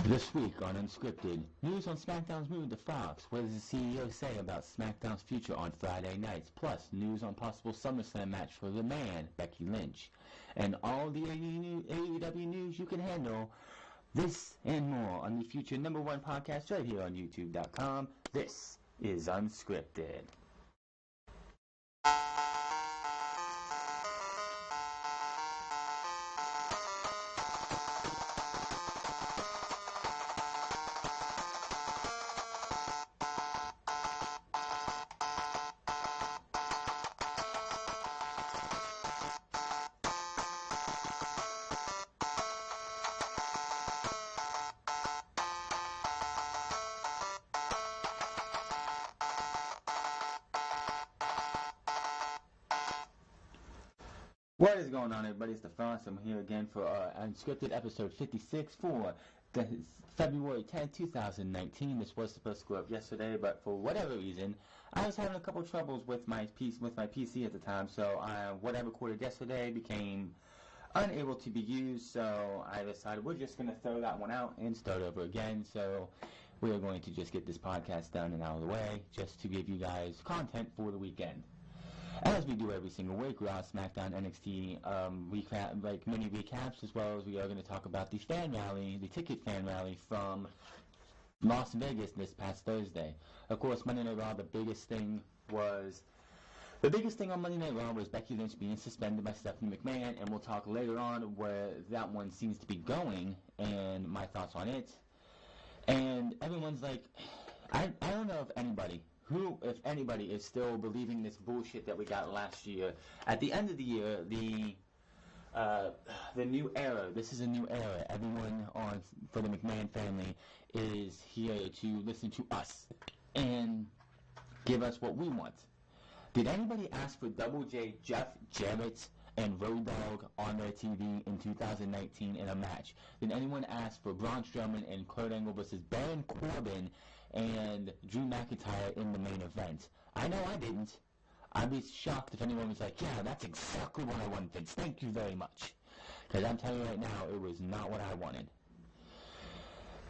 This week on UnScripted, news on Smackdown's move to Fox. What does the CEO say about Smackdown's future on Friday nights? Plus, news on possible SummerSlam match for the man, Becky Lynch. And all the AEW news you can handle. This and more on the future #1 podcast right here on YouTube.com. This is UnScripted. What is going on, everybody? It's the Fonz. I'm here again for UnScripted episode 56 for the February 10th, 2019. This was supposed to go up yesterday, but for whatever reason, I was having a couple troubles with my PC at the time. So what I recorded yesterday became unable to be used. So I decided we're just going to throw that one out and start over again. So we are going to just get this podcast done and out of the way, just to give you guys content for the weekend. As we do every single week, Raw, SmackDown, NXT, mini recaps, as well as we are going to talk about the fan rally, the ticket fan rally from Las Vegas this past Thursday. Of course, Monday Night Raw, the biggest thing on Monday Night Raw was Becky Lynch being suspended by Stephanie McMahon, and we'll talk later on where that one seems to be going and my thoughts on it. And everyone's like, I don't know if anybody, who, if anybody, is still believing this bullshit that we got last year. At the end of the year, the new era, this is a new era. Everyone for the McMahon family is here to listen to us and give us what we want. Did anybody ask for Double J, Jeff Jarrett, and Road Dogg on their TV in 2019 in a match? Did anyone ask for Braun Strowman and Kurt Angle versus Baron Corbin and Drew McIntyre in the main event? I know I didn't. I'd be shocked if anyone was like, yeah, that's exactly what I wanted, Vince. Thank you very much. Because I'm telling you right now, it was not what I wanted.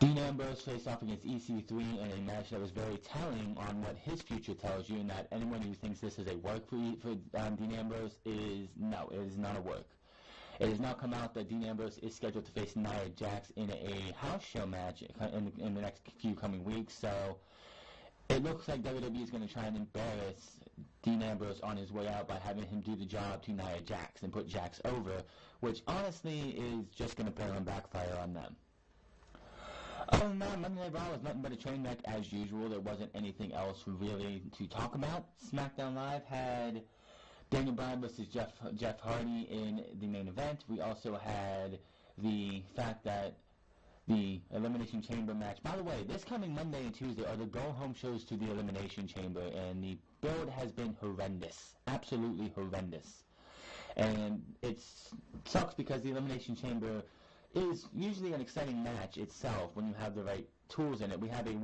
Dean Ambrose faced off against EC3 in a match that was very telling on what his future tells you, and that anyone who thinks this is a work for Dean Ambrose is not a work. It has now come out that Dean Ambrose is scheduled to face Nia Jax in a house show match in the next few coming weeks, so it looks like WWE is going to try and embarrass Dean Ambrose on his way out by having him do the job to Nia Jax and put Jax over, which honestly is just going to fail and backfire on them. Other than that, Monday Night Raw was nothing but a train wreck as usual. There wasn't anything else really to talk about. SmackDown Live had Daniel Bryan versus Jeff Hardy in the main event. We also had the fact that the Elimination Chamber match. By the way, this coming Monday and Tuesday are the go-home shows to the Elimination Chamber, and the build has been horrendous. Absolutely horrendous. And it sucks because the Elimination Chamber is usually an exciting match itself when you have the right tools in it. We have a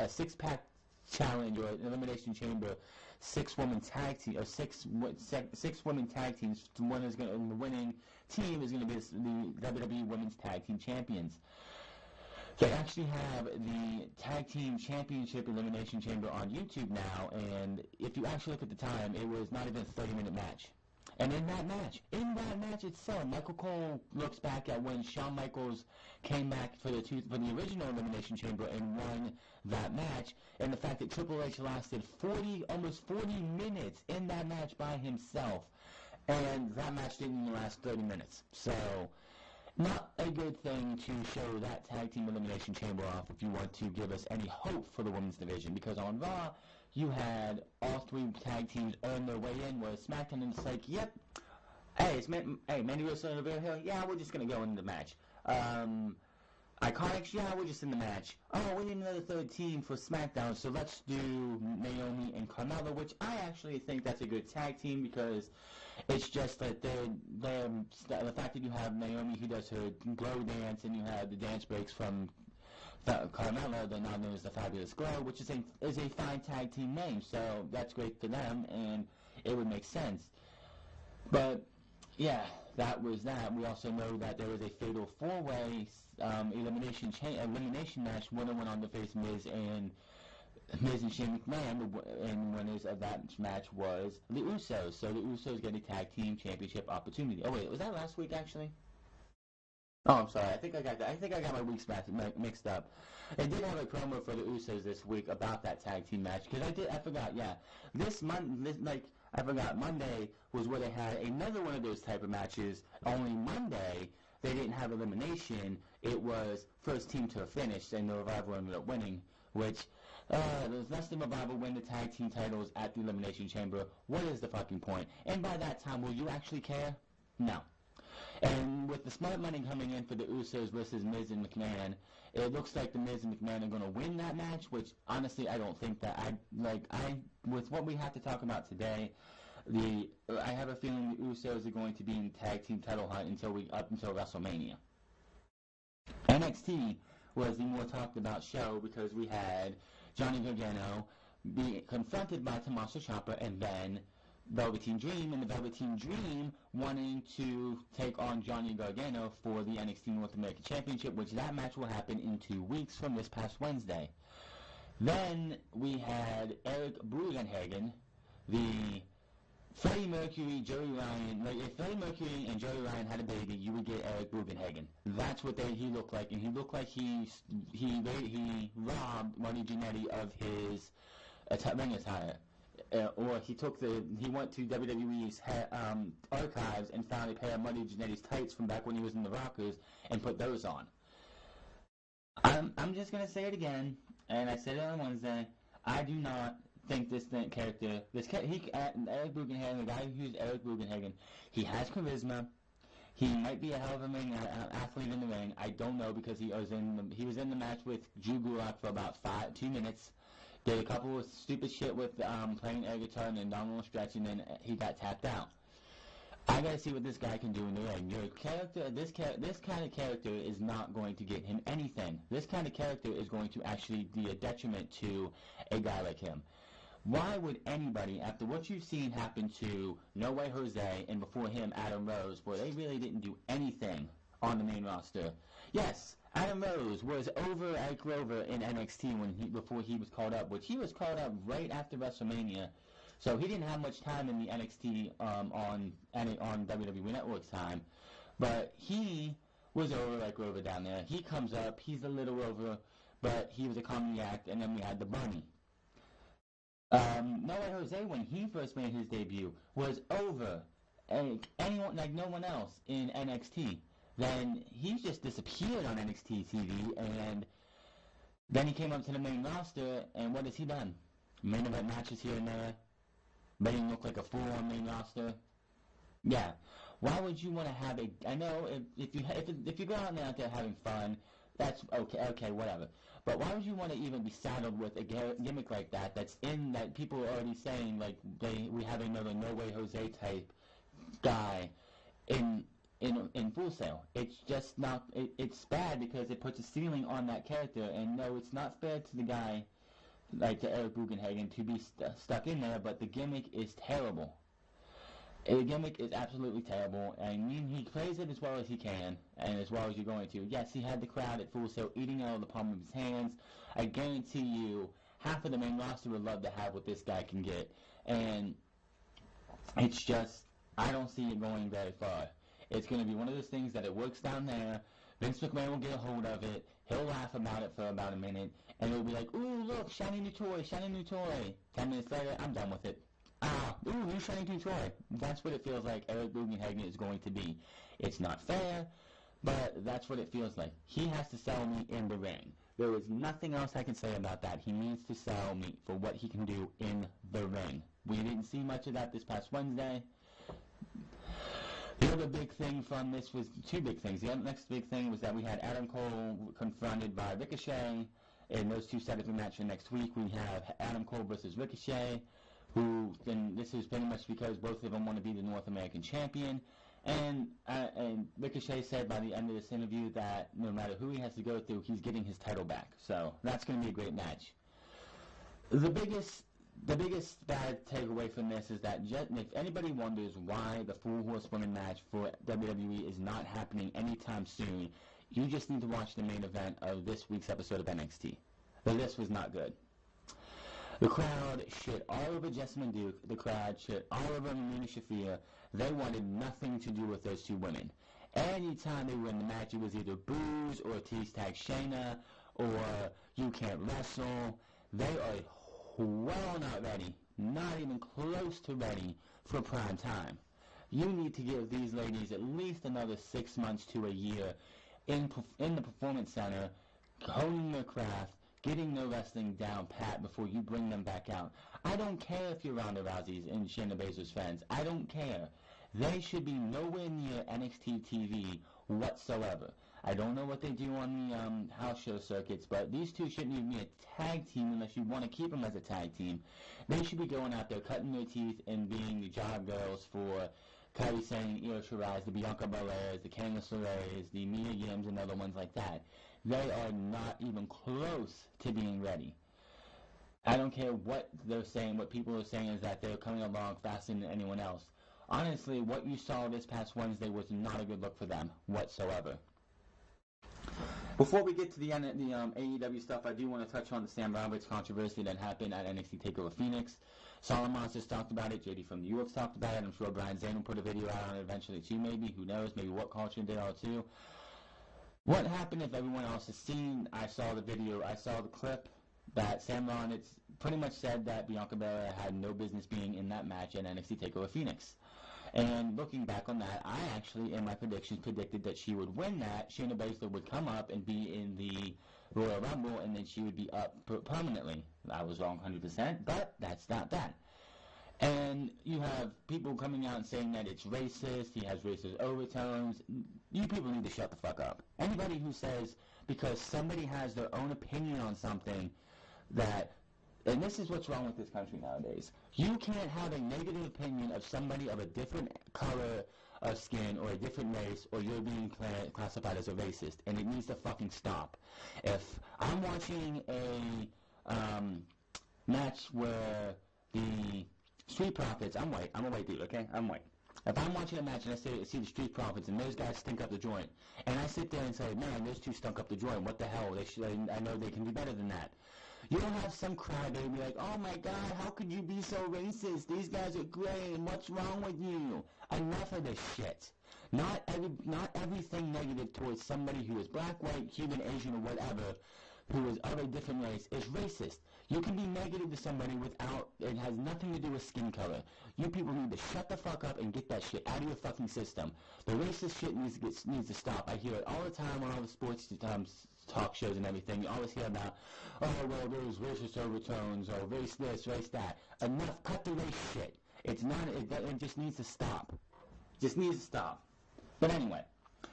six-pack challenge, or an Elimination Chamber, six-woman tag team, or six women tag teams. The winning team is going to be the WWE Women's Tag Team Champions. They actually have the Tag Team Championship Elimination Chamber on YouTube now, and if you actually look at the time, it was not even a 30-minute match. And in that match itself, Michael Cole looks back at when Shawn Michaels came back for the original Elimination Chamber and won that match, and the fact that Triple H lasted almost 40 minutes in that match by himself, and that match didn't even last 30 minutes. So, not a good thing to show that Tag Team Elimination Chamber off if you want to give us any hope for the women's division, because on Raw, you had all three tag teams earn their way in, whereas SmackDown, and it's like, yep, Mandy Rose and Rivera Hill, yeah, we're just going to go into the match. Iconics, yeah, we're just in the match. Oh, we need another third team for SmackDown, so let's do Naomi and Carmella, which I actually think that's a good tag team, because it's just that the fact that you have Naomi who does her glow dance, and you have the dance breaks from Carmella, they're now known as the Fabulous Glow, which is a fine tag team name, so that's great for them, and it would make sense. But yeah, that was that. We also know that there was a fatal four-way elimination match. Winner went on to face Miz and Shane McMahon, and winners of that match was the Usos. So the Usos get a tag team championship opportunity. Oh wait, was that last week actually? Oh, I'm sorry. I think I got my weeks mixed up. They did have a promo for the Usos this week about that tag team match because I forgot. Yeah, I forgot. Monday was where they had another one of those type of matches. Only Monday they didn't have elimination. It was first team to a finish, and the Revival ended up winning. Which unless the Revival win the tag team titles at the Elimination Chamber, what is the fucking point? And by that time, will you actually care? No. And with the smart money coming in for the Usos versus Miz and McMahon, it looks like the Miz and McMahon are going to win that match, which honestly I don't think that with what we have to talk about today, I have a feeling the Usos are going to be in tag team title hunt up until WrestleMania. NXT was the more talked about show because we had Johnny Gargano be confronted by Tommaso Ciampa and then Velveteen Dream, and the Velveteen Dream wanting to take on Johnny Gargano for the NXT North American Championship, which that match will happen in 2 weeks from this past Wednesday. Then we had Eric Bugenhagen, the Freddie Mercury, Joey Ryan. Like if Freddie Mercury and Joey Ryan had a baby, you would get Eric Bugenhagen. That's what he looked like, and he looked like he robbed Marty Jannetty of his ring attire. Or he went to WWE's archives and found a pair of Marty Jannetty's tights from back when he was in the Rockers and put those on. I'm just gonna say it again, and I said it on Wednesday. I do not think Eric Bugenhagen, the guy who's Eric Bugenhagen, he has charisma. He might be a hell of a athlete in the ring. I don't know because he was in the match with Drew Gulak for about 2 minutes. Did a couple of stupid shit with playing air guitar and then abdominal stretch, and then he got tapped out. I gotta see what this guy can do in the ring. This kind of character is not going to get him anything. This kind of character is going to actually be a detriment to a guy like him. Why would anybody, after what you've seen happen to No Way Jose and before him Adam Rose, where they really didn't do anything on the main roster? Yes, Adam Rose was over at Grover in NXT before he was called up, which he was called up right after WrestleMania, so he didn't have much time in the NXT on WWE Network's time, but he was over at Grover down there. He comes up, he's a little over, but he was a comedy act, and then we had the Bunny. No Way Jose, when he first made his debut, was over anyone like no one else in NXT. Then he just disappeared on NXT TV, and then he came up to the main roster, and what has he done? Main event matches here and there, made him look like a fool on main roster. Yeah, why would you want to have I know if you go out there having fun, that's okay, whatever. But why would you want to even be saddled with a gimmick like that? That people are already saying like we have another No Way Jose type guy in Full Sail. It's just not. It's bad because it puts a ceiling on that character, and no, it's not fair to the guy like to Eric Bugenhagen to be stuck in there. But the gimmick is terrible. The gimmick is absolutely terrible. I mean, he plays it as well as he can, and as well as you're going to. Yes, he had the crowd at Full Sail eating out of the palm of his hands. I guarantee you, half of the main roster would love to have what this guy can get, and it's just I don't see it going very far. It's going to be one of those things that it works down there. Vince McMahon will get a hold of it. He'll laugh about it for about a minute, and it'll be like, ooh, look, shiny new toy, shiny new toy. 10 minutes later, I'm done with it. Ooh, new shiny new toy. That's what it feels like Eric Bugenhagen is going to be. It's not fair, but that's what it feels like. He has to sell me in the ring. There is nothing else I can say about that. He needs to sell me for what he can do in the ring. We didn't see much of that this past Wednesday. The other big thing from this was two big things. The next big thing was that we had Adam Cole confronted by Ricochet, and those two set up a match for next week. We have Adam Cole versus Ricochet, this is pretty much because both of them want to be the North American champion. And Ricochet said by the end of this interview that no matter who he has to go through, he's getting his title back. So that's going to be a great match. The biggest the biggest bad takeaway from this is that if anybody wonders why the Full Horsewoman match for WWE is not happening anytime soon, you just need to watch the main event of this week's episode of NXT. But this was not good. The crowd shit all over Jessamine Duke. The crowd shit all over Marina Shafir. They wanted nothing to do with those two women. Anytime they were in the match, it was either boos or tease tag Shayna or you can't wrestle. They are well not ready, not even close to ready for prime time. You need to give these ladies at least another 6 months to a year in the Performance Center, honing their craft, getting their wrestling down pat before you bring them back out. I don't care if you're Ronda Rousey's and Shayna Baszler's friends. I don't care. They should be nowhere near NXT TV whatsoever. I don't know what they do on the house show circuits, but these two shouldn't even be a tag team unless you want to keep them as a tag team. They should be going out there cutting their teeth and being the job girls for Kairi Sane, Io Shirai, the Bianca Belairs, the Candice LeRae's, the Mia Yims, and other ones like that. They are not even close to being ready. I don't care what they're saying. What people are saying is that they're coming along faster than anyone else. Honestly, what you saw this past Wednesday was not a good look for them whatsoever. Before we get to the AEW stuff, I do want to touch on the Sam Roberts controversy that happened at NXT TakeOver Phoenix. Solid Monsters talked about it. JD from New York's talked about it. I'm sure Brian Zane will put a video out on it eventually too, maybe. Who knows? Maybe What Culture did all too. What happened if everyone else has seen? I saw the video. I saw the clip that Sam Roberts pretty much said that Bianca Belair had no business being in that match at NXT TakeOver Phoenix. And looking back on that, I actually, in my predictions, predicted that she would win that. Shayna Baszler would come up and be in the Royal Rumble, and then she would be up permanently. I was wrong 100%, but that's not that. And you have people coming out and saying that it's racist, he has racist overtones. You people need to shut the fuck up. Anybody who says because somebody has their own opinion on something that, and this is what's wrong with this country nowadays, you can't have a negative opinion of somebody of a different color of skin or a different race, or you're being classified as a racist, and it needs to fucking stop. If I'm watching a match where the Street Profits, I'm white, I'm a white dude, okay, I'm white. If I'm watching a match and I see the Street Profits and those guys stink up the joint, and I sit there and say, man, those two stunk up the joint, what the hell, I know they can be better than that. You don't have some crybaby like, oh my god, how could you be so racist? These guys are great, and what's wrong with you? Enough of this shit. Not everything negative towards somebody who is black, white, Cuban, Asian, or whatever, who is of a different race, is racist. You can be negative to somebody without, it has nothing to do with skin color. You people need to shut the fuck up and get that shit out of your fucking system. The racist shit needs to stop. I hear it all the time on all the sports talk shows and everything. You always hear about, oh, well, there's racist overtones, or race this, race that. Enough. Cut the race shit. It just needs to stop. Just needs to stop. But anyway,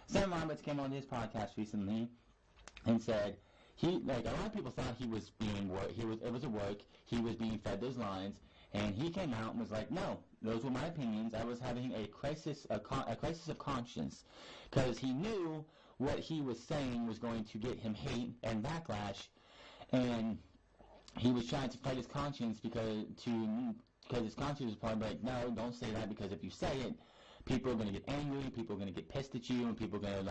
Sam Roberts came on his podcast recently and said, a lot of people thought he was being it was a work, he was being fed those lines, and he came out and was like, no, those were my opinions. I was having a crisis of conscience, because he knew what he was saying was going to get him hate and backlash, and he was trying to fight his conscience because his conscience was probably like, no, don't say that, because if you say it, people are going to get angry, people are going to get pissed at you, and people are going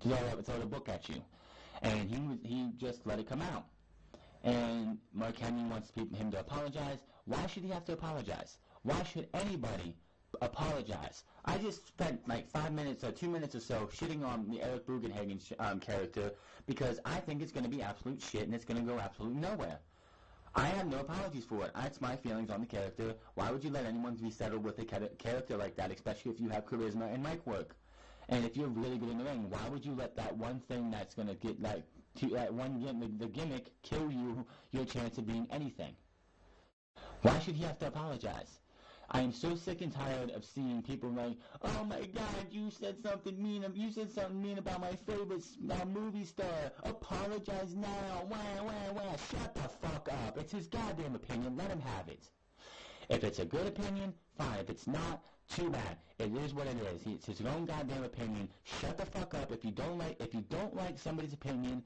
to throw the book at you. And he just let it come out. And Mark Henry wants him to apologize. Why should he have to apologize? Why should anybody apologize? I just spent like 5 minutes or 2 minutes or so shitting on the Eric Bugenhagen character because I think it's going to be absolute shit and it's going to go absolutely nowhere. I have no apologies for it. That's my feelings on the character. Why would you let anyone be settled with a character like that, especially if you have charisma and mic work? And if you're really good in the ring, why would you let that one thing that's going to get the gimmick kill your chance of being anything? Why should he have to apologize? I am so sick and tired of seeing people like, oh my god, you said something mean about my favorite movie star. Apologize now. Wah, wah, wah. Shut the fuck up. It's his goddamn opinion. Let him have it. If it's a good opinion, fine. If it's not, too bad. It is what it is. It's his own goddamn opinion. Shut the fuck up. If you don't like somebody's opinion,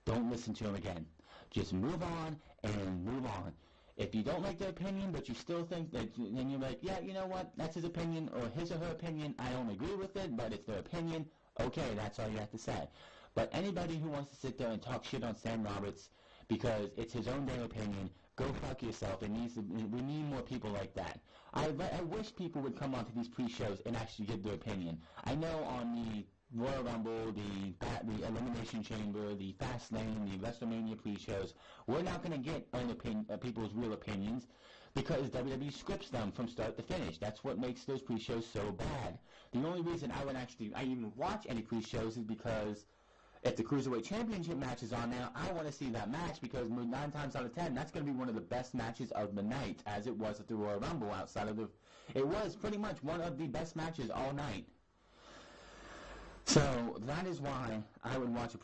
don't listen to him again. Just move on and move on. If you don't like their opinion, but you still think that, and you're like, yeah, you know what, that's his opinion, or his or her opinion, I don't agree with it, but it's their opinion, okay, that's all you have to say. But anybody who wants to sit there and talk shit on Sam Roberts because it's his own damn opinion, go fuck yourself. We need more people like that. I wish people would come onto these pre-shows and actually give their opinion. I know on the Royal Rumble, the Elimination Chamber, the Fastlane, the WrestleMania pre-shows, we're not going to get people's real opinions because WWE scripts them from start to finish. That's what makes those pre-shows so bad. The only reason I even watch any pre-shows is because if the Cruiserweight Championship match is on now, I want to see that match because 9 times out of 10, that's going to be one of the best matches of the night, as it was at the Royal Rumble it was pretty much one of the best matches all night. So that is why I watch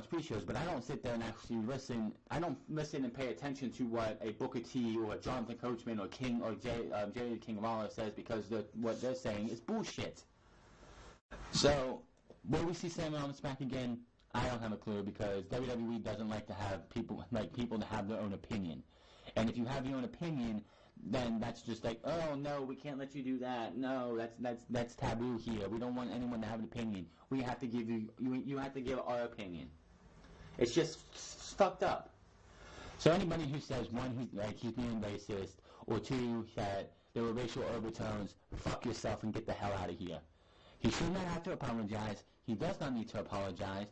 pre-shows, but I don't sit there and actually listen. I don't listen and pay attention to what a Booker T or Jonathan Coachman or Jerry King Lawler says because what they're saying is bullshit. So will we see Sam Rollins back again? I don't have a clue because WWE doesn't like to have people to have their own opinion. And if you have your own opinion, then that's just like, oh no, we can't let you do that. No, that's taboo here. We don't want anyone to have an opinion. We have to give you have to give our opinion. It's just fucked up. So anybody who says one, he's being racist, or two, that there were racial overtones, fuck yourself and get the hell out of here. He should not have to apologize. He does not need to apologize.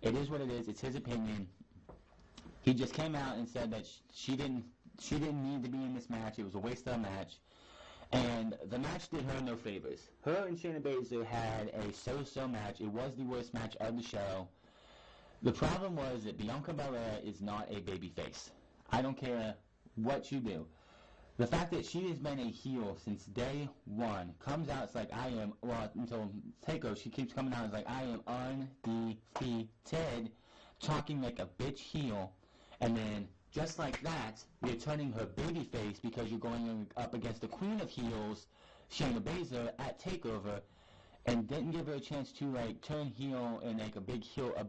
It is what it is. It's his opinion. He just came out and said that she didn't need to be in this match. It was a waste of a match. And the match did her no favors. Her and Shayna Baszler had a so-so match. It was the worst match of the show. The problem was that Bianca Belair is not a babyface. I don't care what you do. The fact that she has been a heel since day one comes out, it's like I am, well, until Takeover, she keeps coming out, it's like I am undefeated, talking like a bitch heel, and then just like that, you're turning her babyface because you're going up against the queen of heels, Shayna Baszler, at Takeover, and didn't give her a chance to turn heel in a big heel, turn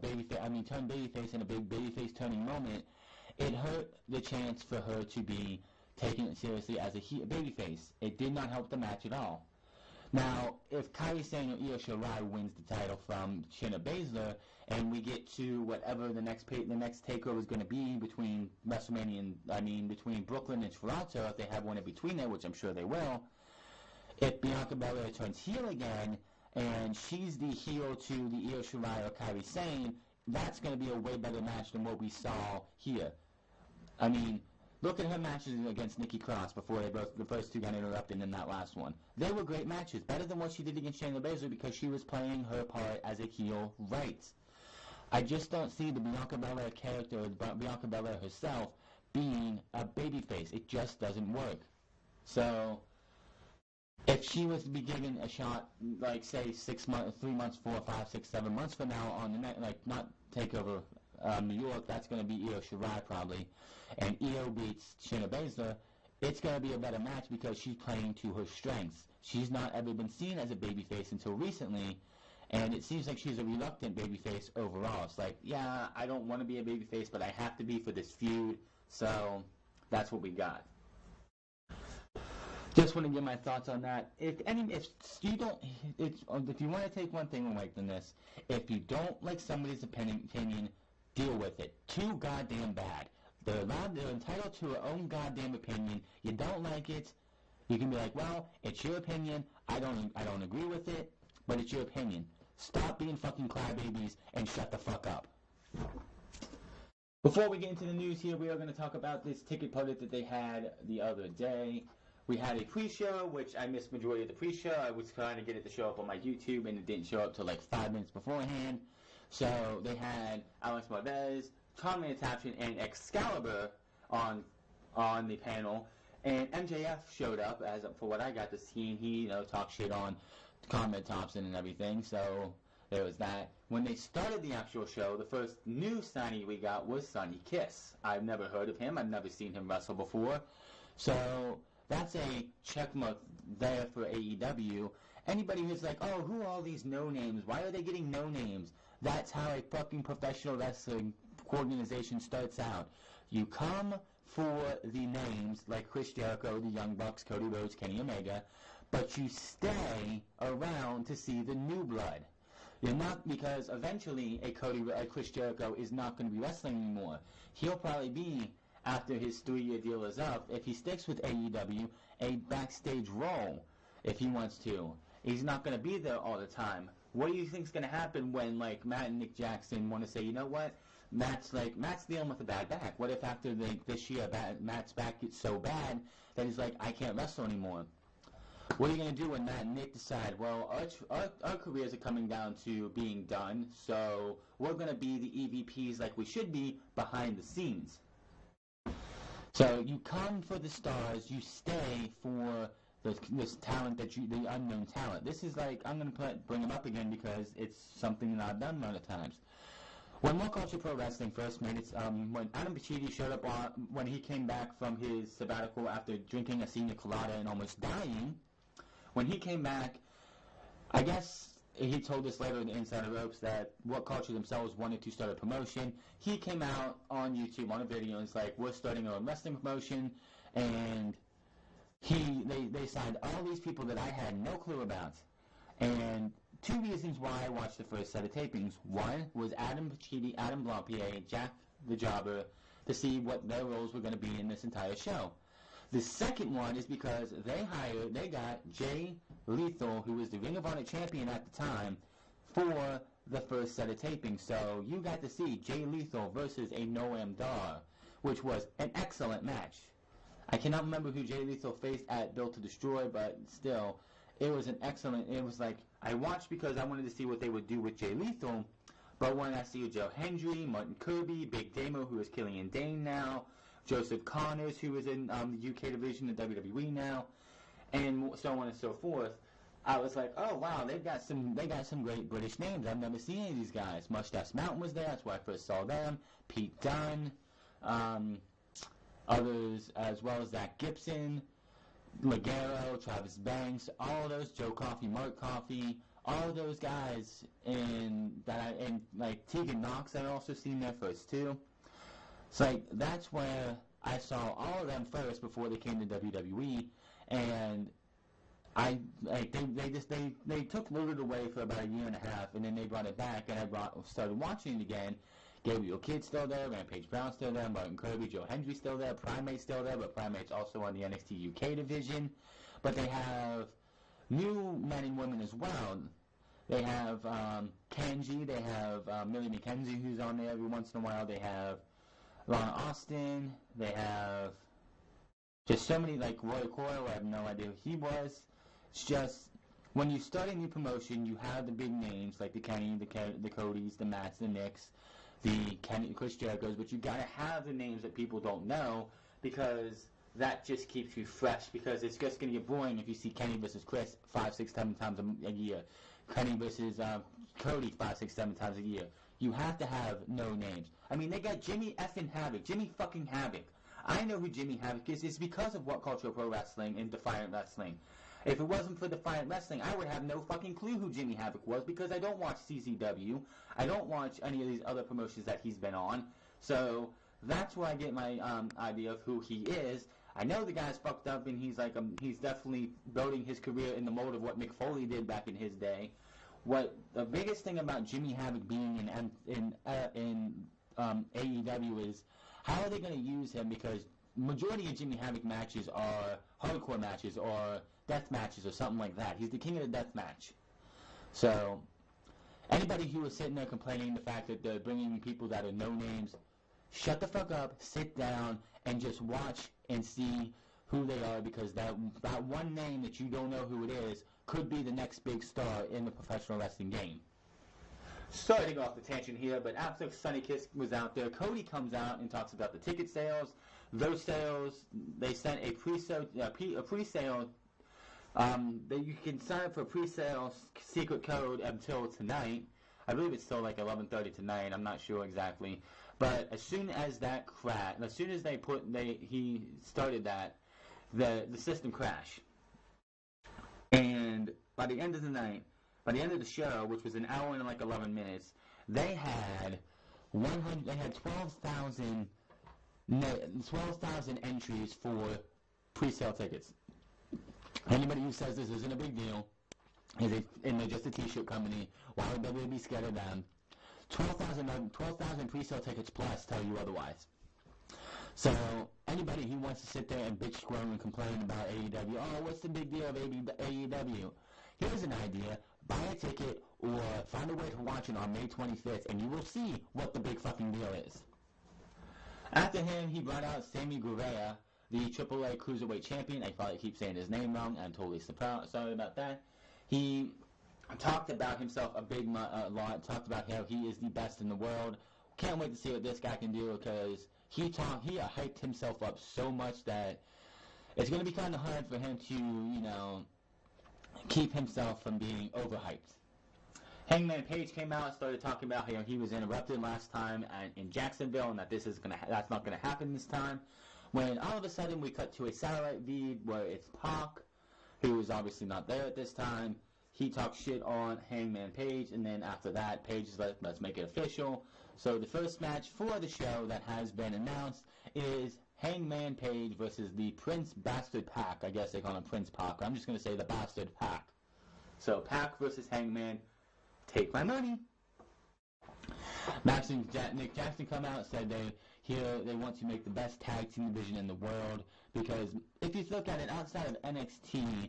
babyface in a big babyface turning moment. It hurt the chance for her to be taking it seriously as a babyface. It did not help the match at all. Now, if Kairi Sane or Io Shirai wins the title from Shayna Baszler, and we get to whatever the next takeover is going to be between WrestleMania and between Brooklyn and Toronto, if they have one in between there, which I'm sure they will, if Bianca Belair turns heel again and she's the heel to the Io Shirai or Kairi Sane, that's going to be a way better match than what we saw here. I mean, look at her matches against Nikki Cross before the first two got interrupted in that last one. They were great matches, better than what she did against Shayna Baszler because she was playing her part as a heel right. I just don't see the Bianca Belair character, Bianca Belair herself, being a babyface. It just doesn't work. So, if she was to be given a shot, say 6 months, 3 months, 4, 5, 6, 7 months from now on the next, not Takeover New York, that's going to be Io Shirai probably, and Io beats Shayna Baszler, it's going to be a better match because she's playing to her strengths. She's not ever been seen as a babyface until recently, and it seems like she's a reluctant babyface overall. It's like, yeah, I don't want to be a babyface, but I have to be for this feud, so that's what we got. Just want to give my thoughts on that. If you want to take one thing away from this, if you don't like somebody's opinion, deal with it. Too goddamn bad. They're entitled to their own goddamn opinion. You don't like it, you can be like, well, it's your opinion. I don't agree with it, but it's your opinion. Stop being fucking crybabies and shut the fuck up. Before we get into the news here, we are going to talk about this ticket party that they had the other day. We had a pre-show, which I missed majority of the pre-show. I was trying to get it to show up on my YouTube, and it didn't show up till 5 minutes beforehand. So they had Alex Marvez, Tommy Attachment, and Excalibur on the panel. And MJF showed up, as for what I got to see. He talked shit on Conrad Thompson and everything. So there was that. When they started the actual show, the first new signee we got was Sonny Kiss. I've never heard of him. I've never seen him wrestle before. So that's a checkmark there for AEW. Anybody who's like, oh, who are all these no-names? Why are they getting no-names? That's how a fucking professional wrestling organization starts out. You come for the names like Chris Jericho, the Young Bucks, Cody Rhodes, Kenny Omega, but you stay around to see the new blood. You're not, because eventually a Chris Jericho is not going to be wrestling anymore. He'll probably be, after his 3-year deal is up, if he sticks with AEW, a backstage role if he wants to. He's not going to be there all the time. What do you think is going to happen when, like, Matt and Nick Jackson want to say, you know what, Matt's dealing with a bad back. What if after this year Matt's back gets so bad that he's like, I can't wrestle anymore? What are you going to do when Matt and Nick decide, well, our careers are coming down to being done, so we're going to be the EVPs like we should be behind the scenes? So you come for the stars, you stay for this talent the unknown talent. This is like, I'm going to bring him up again because it's something that I've done a lot of times. When What Culture Pro Wrestling first made its, when Adam Pacitti showed up when he came back from his sabbatical after drinking a senior colada and almost dying, when he came back, I guess he told us later in the Inside Ropes that What Culture themselves wanted to start a promotion. He came out on YouTube on a video and it's like, we're starting our own wrestling promotion, and they signed all these people that I had no clue about. And 2 reasons why I watched the first set of tapings. One was Adam Pacitti, Adam Blampied, Jack the Jobber, to see what their roles were going to be in this entire show. The second one is because they got Jay Lethal, who was the Ring of Honor champion at the time, for the first set of tapings. So you got to see Jay Lethal versus a Noam Dar, which was an excellent match. I cannot remember who Jay Lethal faced at Built to Destroy, but still, it was it was like, I watched because I wanted to see what they would do with Jay Lethal, but when I see Joe Hendry, Martin Kirby, Big Damo, who is Killian Dane now, Joseph Connors, who is in the UK division of WWE now, and so on and so forth, I was like, oh wow, they got some great British names. I've never seen any of these guys. Mustache Mountain was there, that's where I first saw them. Pete Dunne, others as well as Zach Gibson, Ligero, Travis Banks, all of those, Joe Coffey, Mark Coffey, all of those guys, and like Tegan Knox, I've also seen there first too. It's like, that's where I saw all of them first before they came to WWE, and they took Loaded away for about a year and a half, and then they brought it back, and I started watching it again. Gabriel Kidd still there, Rampage Brown still there, Martin Kirby, Joe Hendry still there, Primate's still there, but Primate's also on the NXT UK division. But they have new men and women as well. They have Kenji, they have Millie McKenzie, who's on there every once in a while. They have Lana Austin, they have just so many, like Roy Coyle, I have no idea who he was. It's just, when you start a new promotion, you have the big names like the Kenny, the Codys, the Matts, the Nicks, the Chris Jerichos, but you gotta have the names that people don't know, because that just keeps you fresh, because it's just gonna get boring if you see Kenny versus Chris 5, 6, 7 times a year. Kenny versus Cody 5, 6, 7 times a year. You have to have no names. I mean, they got Jimmy effing Havoc. Jimmy fucking Havoc. I know who Jimmy Havoc is. It's because of What Culture Pro Wrestling and Defiant Wrestling. If it wasn't for Defiant Wrestling, I would have no fucking clue who Jimmy Havoc was, because I don't watch CZW. I don't watch any of these other promotions that he's been on. So that's where I get my idea of who he is. I know the guy's fucked up, and he's definitely building his career in the mold of what Mick Foley did back in his day. What the biggest thing about Jimmy Havoc being in AEW is, how are they going to use him? Because majority of Jimmy Havoc matches are hardcore matches or death matches or something like that. He's the king of the death match. So anybody who is sitting there complaining the fact that they're bringing people that are no names, shut the fuck up, sit down, and just watch and see who they are, because that one name that you don't know who it is could be the next big star in the professional wrestling game. Starting off the tangent here, but after Sonny Kiss was out there, Cody comes out and talks about the ticket sales. Those sales, they sent a pre-sale. That you can sign up for a pre-sale secret code until tonight. I believe it's still like 11:30 tonight. I'm not sure exactly, but as soon as that crashed, as soon as he started that, the system crashed, and by the end of the night. By the end of the show, which was an hour and like 11 minutes, they had 12,000 12,000 entries for pre-sale tickets. Anybody who says this isn't a big deal and they're just a t-shirt company, why would WWE be scared of them? 12,000 pre-sale tickets plus tell you otherwise. So anybody who wants to sit there and bitch, squirm, and complain about AEW, oh, what's the big deal of AEW? Here's an idea. Buy a ticket or find a way to watch it on May 25th, and you will see what the big fucking deal is. After him, he brought out Sammy Guevara, the AAA Cruiserweight Champion. I probably keep saying his name wrong. I'm totally sorry about that. He talked about himself a lot, talked about how he is the best in the world. Can't wait to see what this guy can do, because he hyped himself up so much that it's going to be kind of hard for him to, keep himself from being overhyped. Hangman Page came out and started talking about how he was interrupted last time in Jacksonville and that that's not going to happen this time. When all of a sudden we cut to a satellite feed where it's Pac, who is obviously not there at this time. He talks shit on Hangman Page, and then after that, Page is like, let's make it official. So the first match for the show that has been announced is Hangman Page versus the Prince Bastard Pac. I guess they call him Prince Pac. I'm just going to say the Bastard Pac. So Pac versus Hangman. Take my money. Max and Nick Jackson come out and said they want to make the best tag team division in the world, because if you look at it outside of NXT,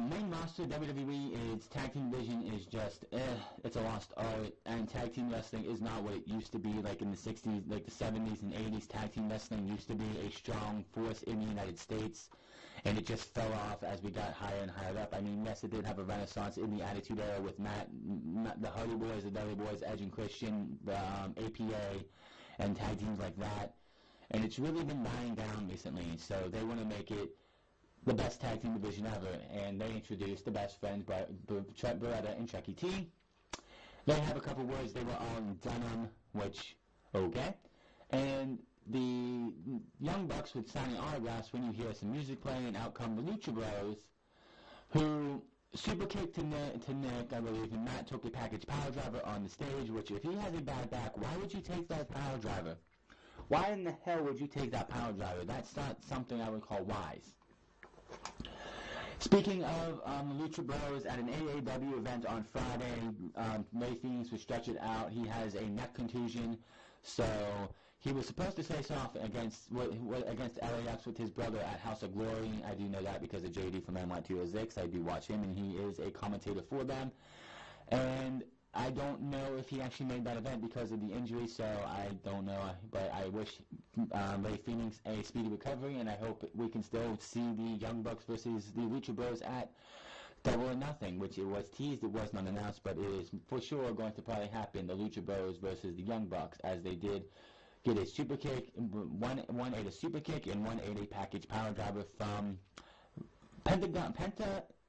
main roster WWE, its tag team division is just it's a lost art, and tag team wrestling is not what it used to be. Like in the 60s, like the 70s and 80s, tag team wrestling used to be a strong force in the United States, and it just fell off as we got higher and higher up. I mean, yes, it did have a renaissance in the Attitude Era with Matt, the Hardy Boys, the Dudley Boys, Edge and Christian, the APA, and tag teams like that, and it's really been dying down recently. So they want to make it the best tag team division ever, and they introduced the Best Friends, Beretta and Chucky T. They have a couple words. They were all in denim, which, okay. And the Young Bucks with signing autographs when you hear some music playing, and out come the Lucha Bros, who super kicked to Nick, I believe, and Matt took a package power driver on the stage, which if he has a bad back, why would you take that power driver? Why in the hell would you take that power driver? That's not something I would call wise. Speaking of the Lucha Bros, at an AEW event on Friday, Ray Phoenix was stretched out. He has a neck contusion, so he was supposed to face off against LAX with his brother at House of Glory. I do know that because of JD from NY206. I do watch him, and he is a commentator for them. And I don't know if he actually made that event because of the injury, so I don't know. But I wish Ray Phoenix a speedy recovery, and I hope we can still see the Young Bucks versus the Lucha Bros at Double or Nothing, which it was teased, it was not announced, but it is for sure going to probably happen. The Lucha Bros versus the Young Bucks, as they did get a super kick, one ate a super kick, and one ate a package power driver from Penta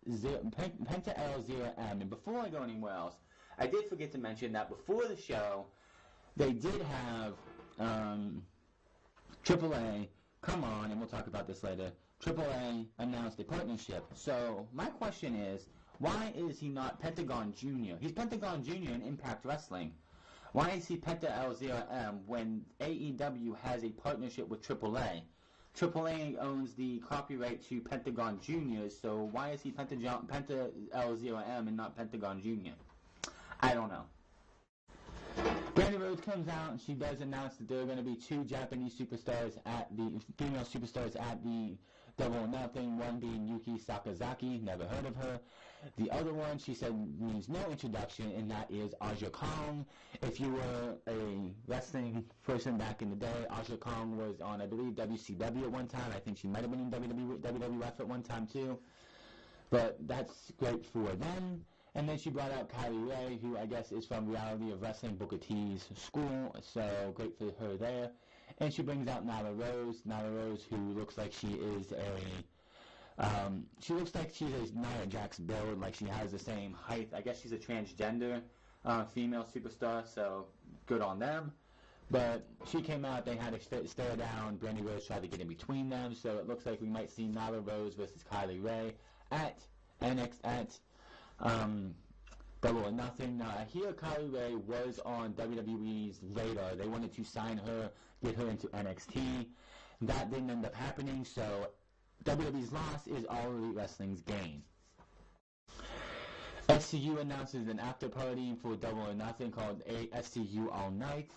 L0M. And before I go anywhere else, I did forget to mention that before the show, they did have AAA come on, and we'll talk about this later. AAA announced a partnership. So my question is, why is he not Pentagon Jr.? He's Pentagon Jr. in Impact Wrestling. Why is he Penta L0M when AEW has a partnership with AAA? AAA owns the copyright to Pentagon Jr., so why is he Penta L0M and not Pentagon Jr.? I don't know. Brandy Rhodes comes out and she does announce that there are going to be two Japanese superstars female superstars at the Double or Nothing, one being Yuki Sakazaki, never heard of her. The other one, she said, needs no introduction, and that is Aja Kong. If you were a wrestling person back in the day, Aja Kong was on, I believe, WCW at one time. I think she might have been in WWF at one time too. But that's great for them. And then she brought out Kylie Ray, who I guess is from Reality of Wrestling, Booker T's school, so great for her there. And she brings out Nyla Rose, who looks like she is she's Nia Jax build, like she has the same height. I guess she's a transgender female superstar, so good on them. But she came out, they had a stare down, Brandy Rose tried to get in between them, so it looks like we might see Nyla Rose versus Kylie Ray at Double or Nothing. Now, I hear Kylie Ray was on WWE's radar. They wanted to sign her, get her into NXT. That didn't end up happening, so WWE's loss is All Elite Wrestling's gain. SCU announces an after party for Double or Nothing called SCU All Night.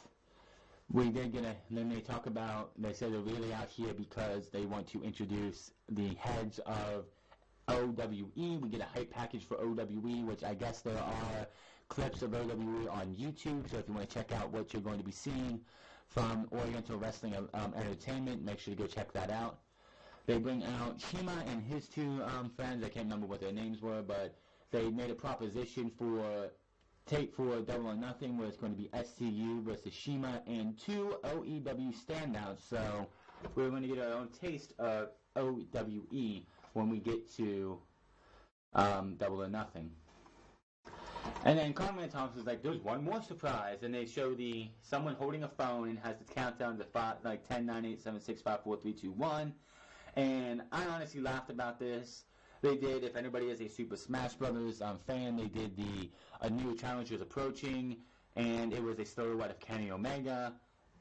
We did get then they talk about, they say they're really out here because they want to introduce the heads of OWE. We get a hype package for OWE, which I guess there are clips of OWE on YouTube, so if you want to check out what you're going to be seeing from Oriental Wrestling Entertainment, make sure to go check that out. They bring out Shima and his two friends. I can't remember what their names were, but they made a proposition for Double or Nothing, where it's going to be SCU versus Shima and two OEW standouts. So we're going to get our own taste of OWE when we get to Double or Nothing. And then Conrad Thompson was like, there's one more surprise. And they show someone holding a phone and has the countdown to 10, 9, 8, 7, 6, 5, 4, 3, 2, 1. And I honestly laughed about this. They did, if anybody is a Super Smash Brothers fan, they did a new challenge was approaching, and it was a silhouette of Kenny Omega.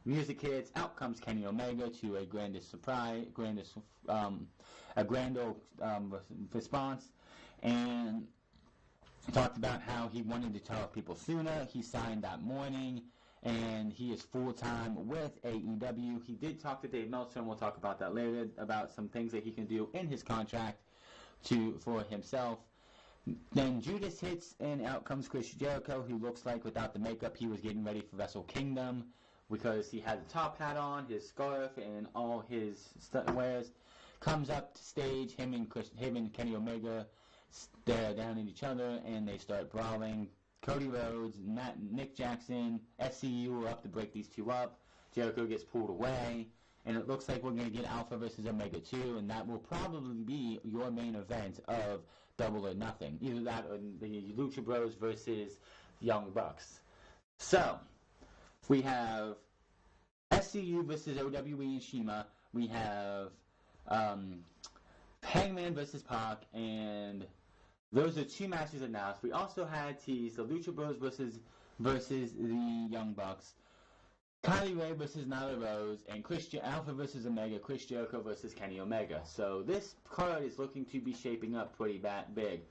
Music hits, out comes Kenny Omega to a grand response, and talked about how he wanted to tell people sooner. He signed that morning, and he is full-time with AEW. He did talk to Dave Meltzer, and we'll talk about that later, about some things that he can do in his contract for himself. Then Judas hits, and out comes Chris Jericho, who looks like without the makeup he was getting ready for Wrestle Kingdom, because he had the top hat on, his scarf, and all his wares. Comes up to stage, him and Kenny Omega stare down at each other, and they start brawling. Cody Rhodes, Nick Jackson, SCU are up to break these two up. Jericho gets pulled away, and it looks like we're going to get Alpha versus Omega 2, and that will probably be your main event of Double or Nothing. Either that or the Lucha Bros versus Young Bucks. So, we have SCU versus OWE and Shima. We have Hangman versus Pac, and those are two matches announced. We also had teased the Lucha Bros versus the Young Bucks, Kylie Ray versus Nyla Rose, and Alpha versus Omega, Chris Jericho versus Kenny Omega. So this card is looking to be shaping up pretty big.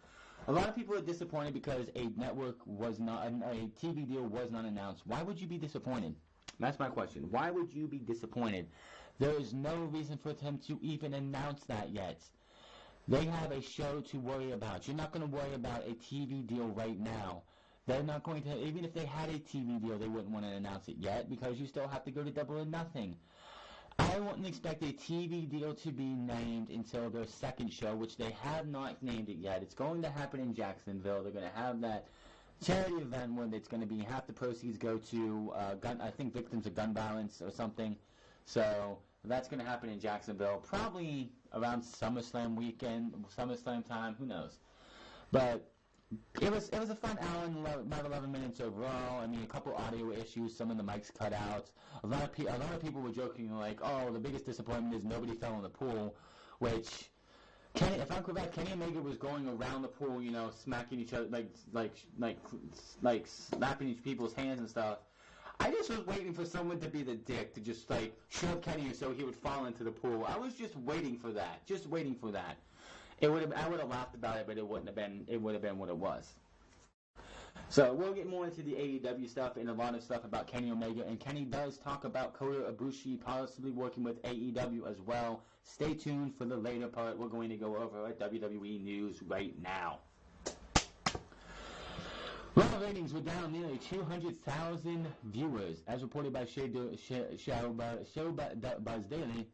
A lot of people are disappointed because a TV deal was not announced. Why would you be disappointed? That's my question. Why would you be disappointed? There is no reason for them to even announce that yet. They have a show to worry about. You're not going to worry about a TV deal right now. They're not going to, even if they had a TV deal, they wouldn't want to announce it yet because you still have to go to Double or Nothing. I wouldn't expect a TV deal to be named until their second show, which they have not named it yet. It's going to happen in Jacksonville. They're going to have that charity event where it's going to be half the proceeds go to, victims of gun violence or something. So that's going to happen in Jacksonville, probably around SummerSlam weekend, SummerSlam time, who knows. But it was a fun hour and about 11 minutes overall. I mean, a couple audio issues, some of the mics cut out. A lot of people were joking like, "Oh, the biggest disappointment is nobody fell in the pool," which, if I'm correct, Kenny Omega was going around the pool, smacking each other, like slapping people's hands and stuff. I just was waiting for someone to be the dick to just shove Kenny so he would fall into the pool. I was just waiting for that. I would have laughed about it, but it wouldn't have been. It would have been what it was. So we'll get more into the AEW stuff and a lot of stuff about Kenny Omega. And Kenny does talk about Kota Ibushi possibly working with AEW as well. Stay tuned for the later part. We're going to go over at WWE News right now. Raw ratings were down nearly 200,000 viewers, as reported by Showbuzz Daily.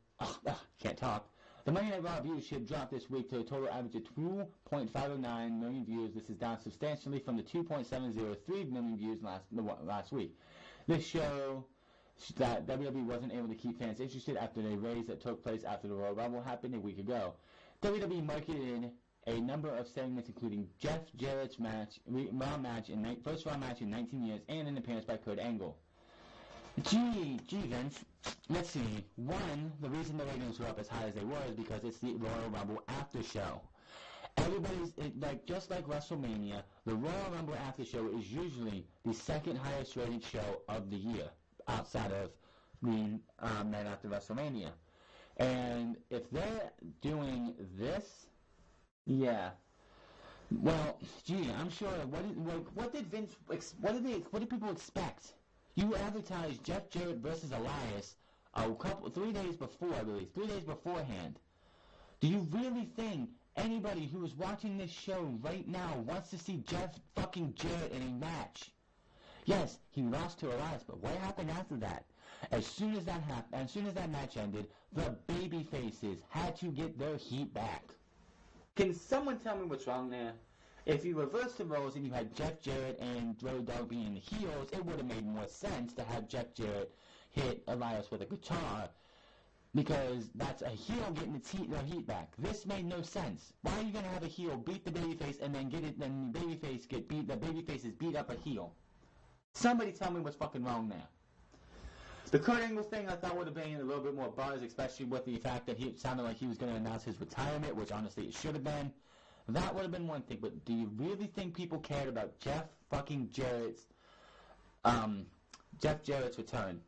Can't talk. The Monday Night Raw viewership dropped this week to a total average of 2.509 million views. This is down substantially from the 2.703 million views last week. This show that WWE wasn't able to keep fans interested after a raise that took place after the Royal Rumble happened a week ago. WWE marketed a number of segments, including Jeff Jarrett's first Raw match in 19 years, and an appearance by Kurt Angle. Gee, Vince. Let's see. One, the reason the ratings were up as high as they were is because it's the Royal Rumble after show. just like WrestleMania, the Royal Rumble after show is usually the second highest rated show of the year, outside of the night after WrestleMania. And if they're doing this, yeah. Well, gee, I'm sure. What did people expect? You advertised Jeff Jarrett versus Elias 3 days before, I believe, 3 days beforehand. Do you really think anybody who is watching this show right now wants to see Jeff fucking Jarrett in a match? Yes, he lost to Elias, but what happened after that? As soon as that match ended, the baby faces had to get their heat back. Can someone tell me what's wrong there? If you reverse the roles and you had Jeff Jarrett and Road Dogg being the heels, it would have made more sense to have Jeff Jarrett hit Elias with a guitar, because that's a heel getting their heat back. This made no sense. Why are you gonna have a heel beat the babyface and then the babyface is beat up a heel? Somebody tell me what's fucking wrong there. The Kurt Angle thing I thought would have been a little bit more buzz, especially with the fact that it sounded like he was going to announce his retirement, which honestly it should have been. That would have been one thing, but do you really think people cared about Jeff Jarrett's return?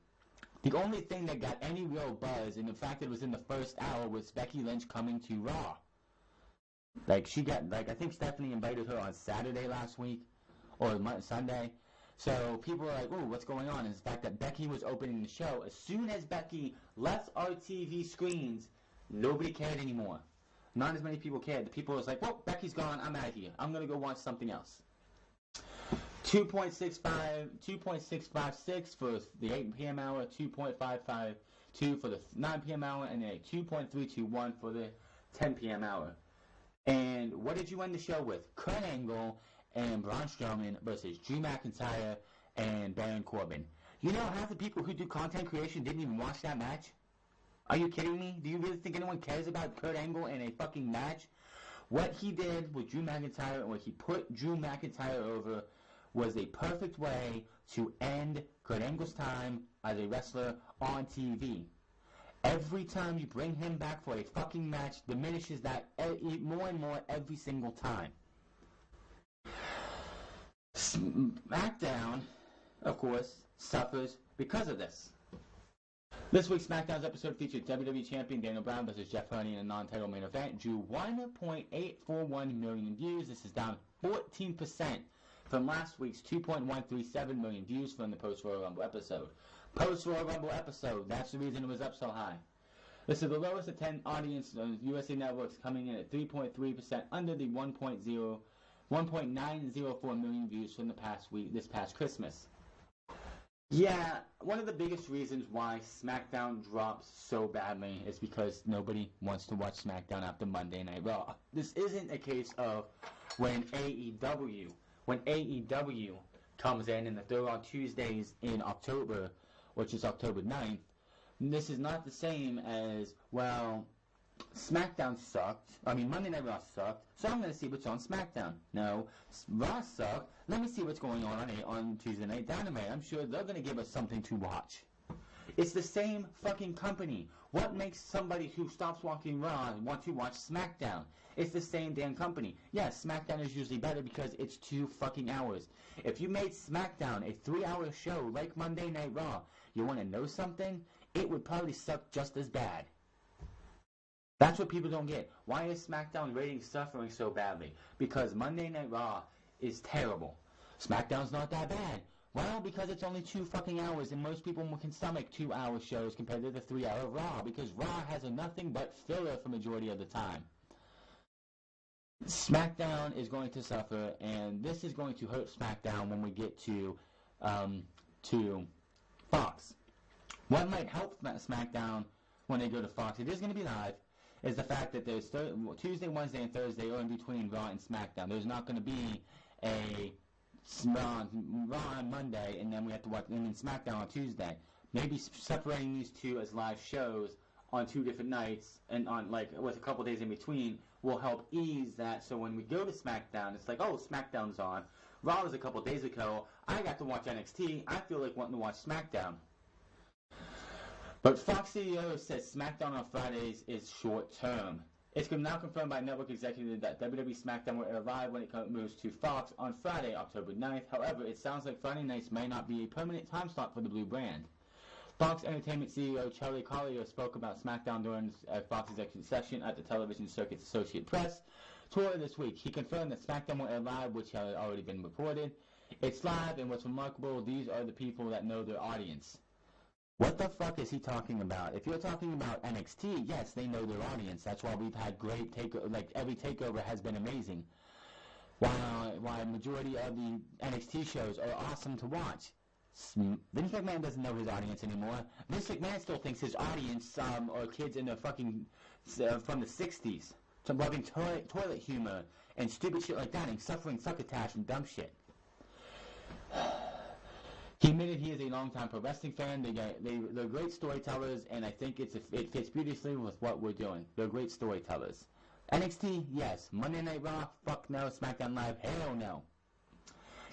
The only thing that got any real buzz, and the fact that it was in the first hour, was Becky Lynch coming to Raw. I think Stephanie invited her on Saturday last week, or Sunday. So people were like, "Oh, what's going on?" And the fact that Becky was opening the show. As soon as Becky left our TV screens, nobody cared anymore. Not as many people cared. The people was like, "Well, Becky's gone. I'm out of here. I'm gonna go watch something else." 2.656 for the 8 p.m. hour, 2.552 for the 9 p.m. hour, and a 2.321 for the 10 p.m. hour. And what did you end the show with? Kurt Angle and Braun Strowman versus Drew McIntyre and Baron Corbin. You know, half the people who do content creation didn't even watch that match? Are you kidding me? Do you really think anyone cares about Kurt Angle in a fucking match? What he did with Drew McIntyre and what he put Drew McIntyre over was a perfect way to end Kurt Angle's time as a wrestler on TV. Every time you bring him back for a fucking match, diminishes that more and more every single time. SmackDown, of course, suffers because of this. This week's SmackDown's episode featured WWE Champion Daniel Bryan versus Jeff Hardy in a non-title main event. Drew 1.841 million views. This is down 14% from last week's 2.137 million views from the post-Royal Rumble episode. Post-Royal Rumble episode, that's the reason it was up so high. This is the lowest attended audience on USA Networks, coming in at 3.3% under the 1.904 million views from this past Christmas. Yeah, one of the biggest reasons why SmackDown drops so badly is because nobody wants to watch SmackDown after Monday Night Raw. This isn't a case of when AEW comes in and they're on Tuesdays in October, which is October 9th. This is not the same as, well, SmackDown sucked. Monday Night Raw sucked, so I'm going to see what's on SmackDown. No, Raw sucked. Let me see what's going on Tuesday Night Dynamite. I'm sure they're going to give us something to watch. It's the same fucking company. What makes somebody who stops watching Raw want to watch SmackDown? It's the same damn company. Yes, SmackDown is usually better because it's 2 fucking hours. If you made SmackDown a 3-hour show like Monday Night Raw, you want to know something? It would probably suck just as bad. That's what people don't get. Why is SmackDown ratings suffering so badly? Because Monday Night Raw is terrible. SmackDown's not that bad. Well, because it's only 2 fucking hours, and most people can stomach 2-hour shows compared to the 3-hour Raw, because Raw has nothing but filler for majority of the time. SmackDown is going to suffer, and this is going to hurt SmackDown when we get to Fox. What might help SmackDown when they go to Fox, it is going to be live, is the fact that there's Tuesday, Wednesday, and Thursday are in between Raw and SmackDown. There's not going to be a Raw on Monday, and then we have to watch and then SmackDown on Tuesday. Maybe separating these two as live shows on 2 different nights, and on with a couple days in between, will help ease that. So when we go to SmackDown, it's like, oh, SmackDown's on. Raw was a couple days ago. I got to watch NXT. I feel like wanting to watch SmackDown. But Fox CEO says SmackDown on Fridays is short term. It's now confirmed by network executives that WWE SmackDown will air live when it moves to Fox on Friday, October 9th. However, it sounds like Friday nights may not be a permanent time slot for the Blue brand. Fox Entertainment CEO Charlie Collier spoke about SmackDown during a Fox executive session at the Television Circuit's Associate Press tour this week. He confirmed that SmackDown will air live, which had already been reported. It's live, and what's remarkable, these are the people that know their audience. What the fuck is he talking about? If you're talking about NXT, yes, they know their audience. That's why we've had great takeover. Like, every takeover has been amazing. Why majority of the NXT shows are awesome to watch. Vince McMahon doesn't know his audience anymore. Vince McMahon still thinks his audience are kids in the fucking from the 60s. So loving toilet humor and stupid shit like that and suffering succotash and dumb shit. He admitted he is a longtime pro wrestling fan. They're great storytellers, and I think it fits beautifully with what we're doing. They're great storytellers. NXT, yes. Monday Night Raw, fuck no. SmackDown Live, hell no.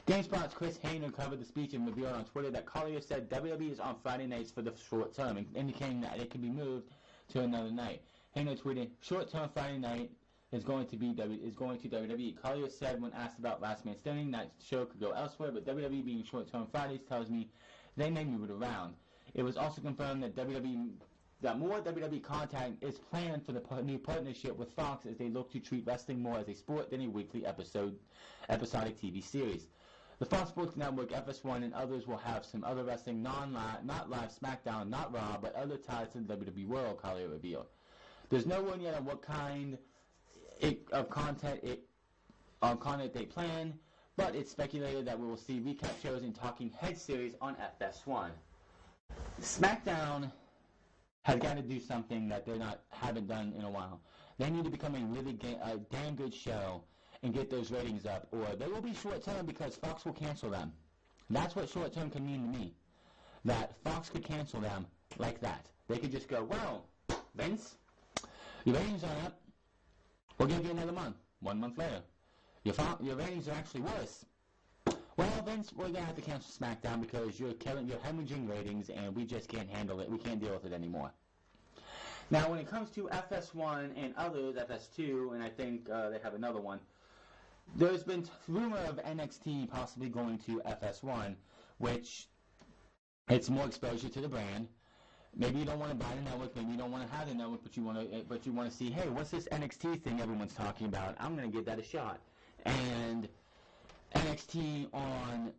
GameSpot's Chris Hayner covered the speech and revealed on Twitter that Collier said WWE is on Friday nights for the short term, indicating that it can be moved to another night. Hayner tweeted, "Short term Friday night is going to WWE." Collier said when asked about Last Man Standing, that show could go elsewhere, but WWE being short term Fridays tells me they may move it around. It was also confirmed that more WWE content is planned for the new partnership with Fox as they look to treat wrestling more as a sport than a weekly episodic TV series. The Fox Sports Network, FS1, and others will have some other wrestling, not live SmackDown, not Raw, but other ties to the WWE world, Collier revealed. There's no one yet on what kind of content they plan, but it's speculated that we will see recap shows and Talking Head series on FS1. SmackDown has got to do something that they haven't done in a while. They need to become a damn good show and get those ratings up, or they will be short-term because Fox will cancel them. That's what short-term can mean to me. That Fox could cancel them like that. They could just go, well, Vince, your ratings are up. We'll give you another month. 1 month later. Your ratings are actually worse. Well, Vince, we're going to have to cancel SmackDown because you're hemorrhaging ratings and we just can't handle it. We can't deal with it anymore. Now, when it comes to FS1 and others, FS2, and I think they have another one, there's been rumor of NXT possibly going to FS1, which it's more exposure to the brand. Maybe you don't want to buy the network, maybe you don't want to have the network, but you want to see, hey, what's this NXT thing everyone's talking about? I'm going to give that a shot. And NXT on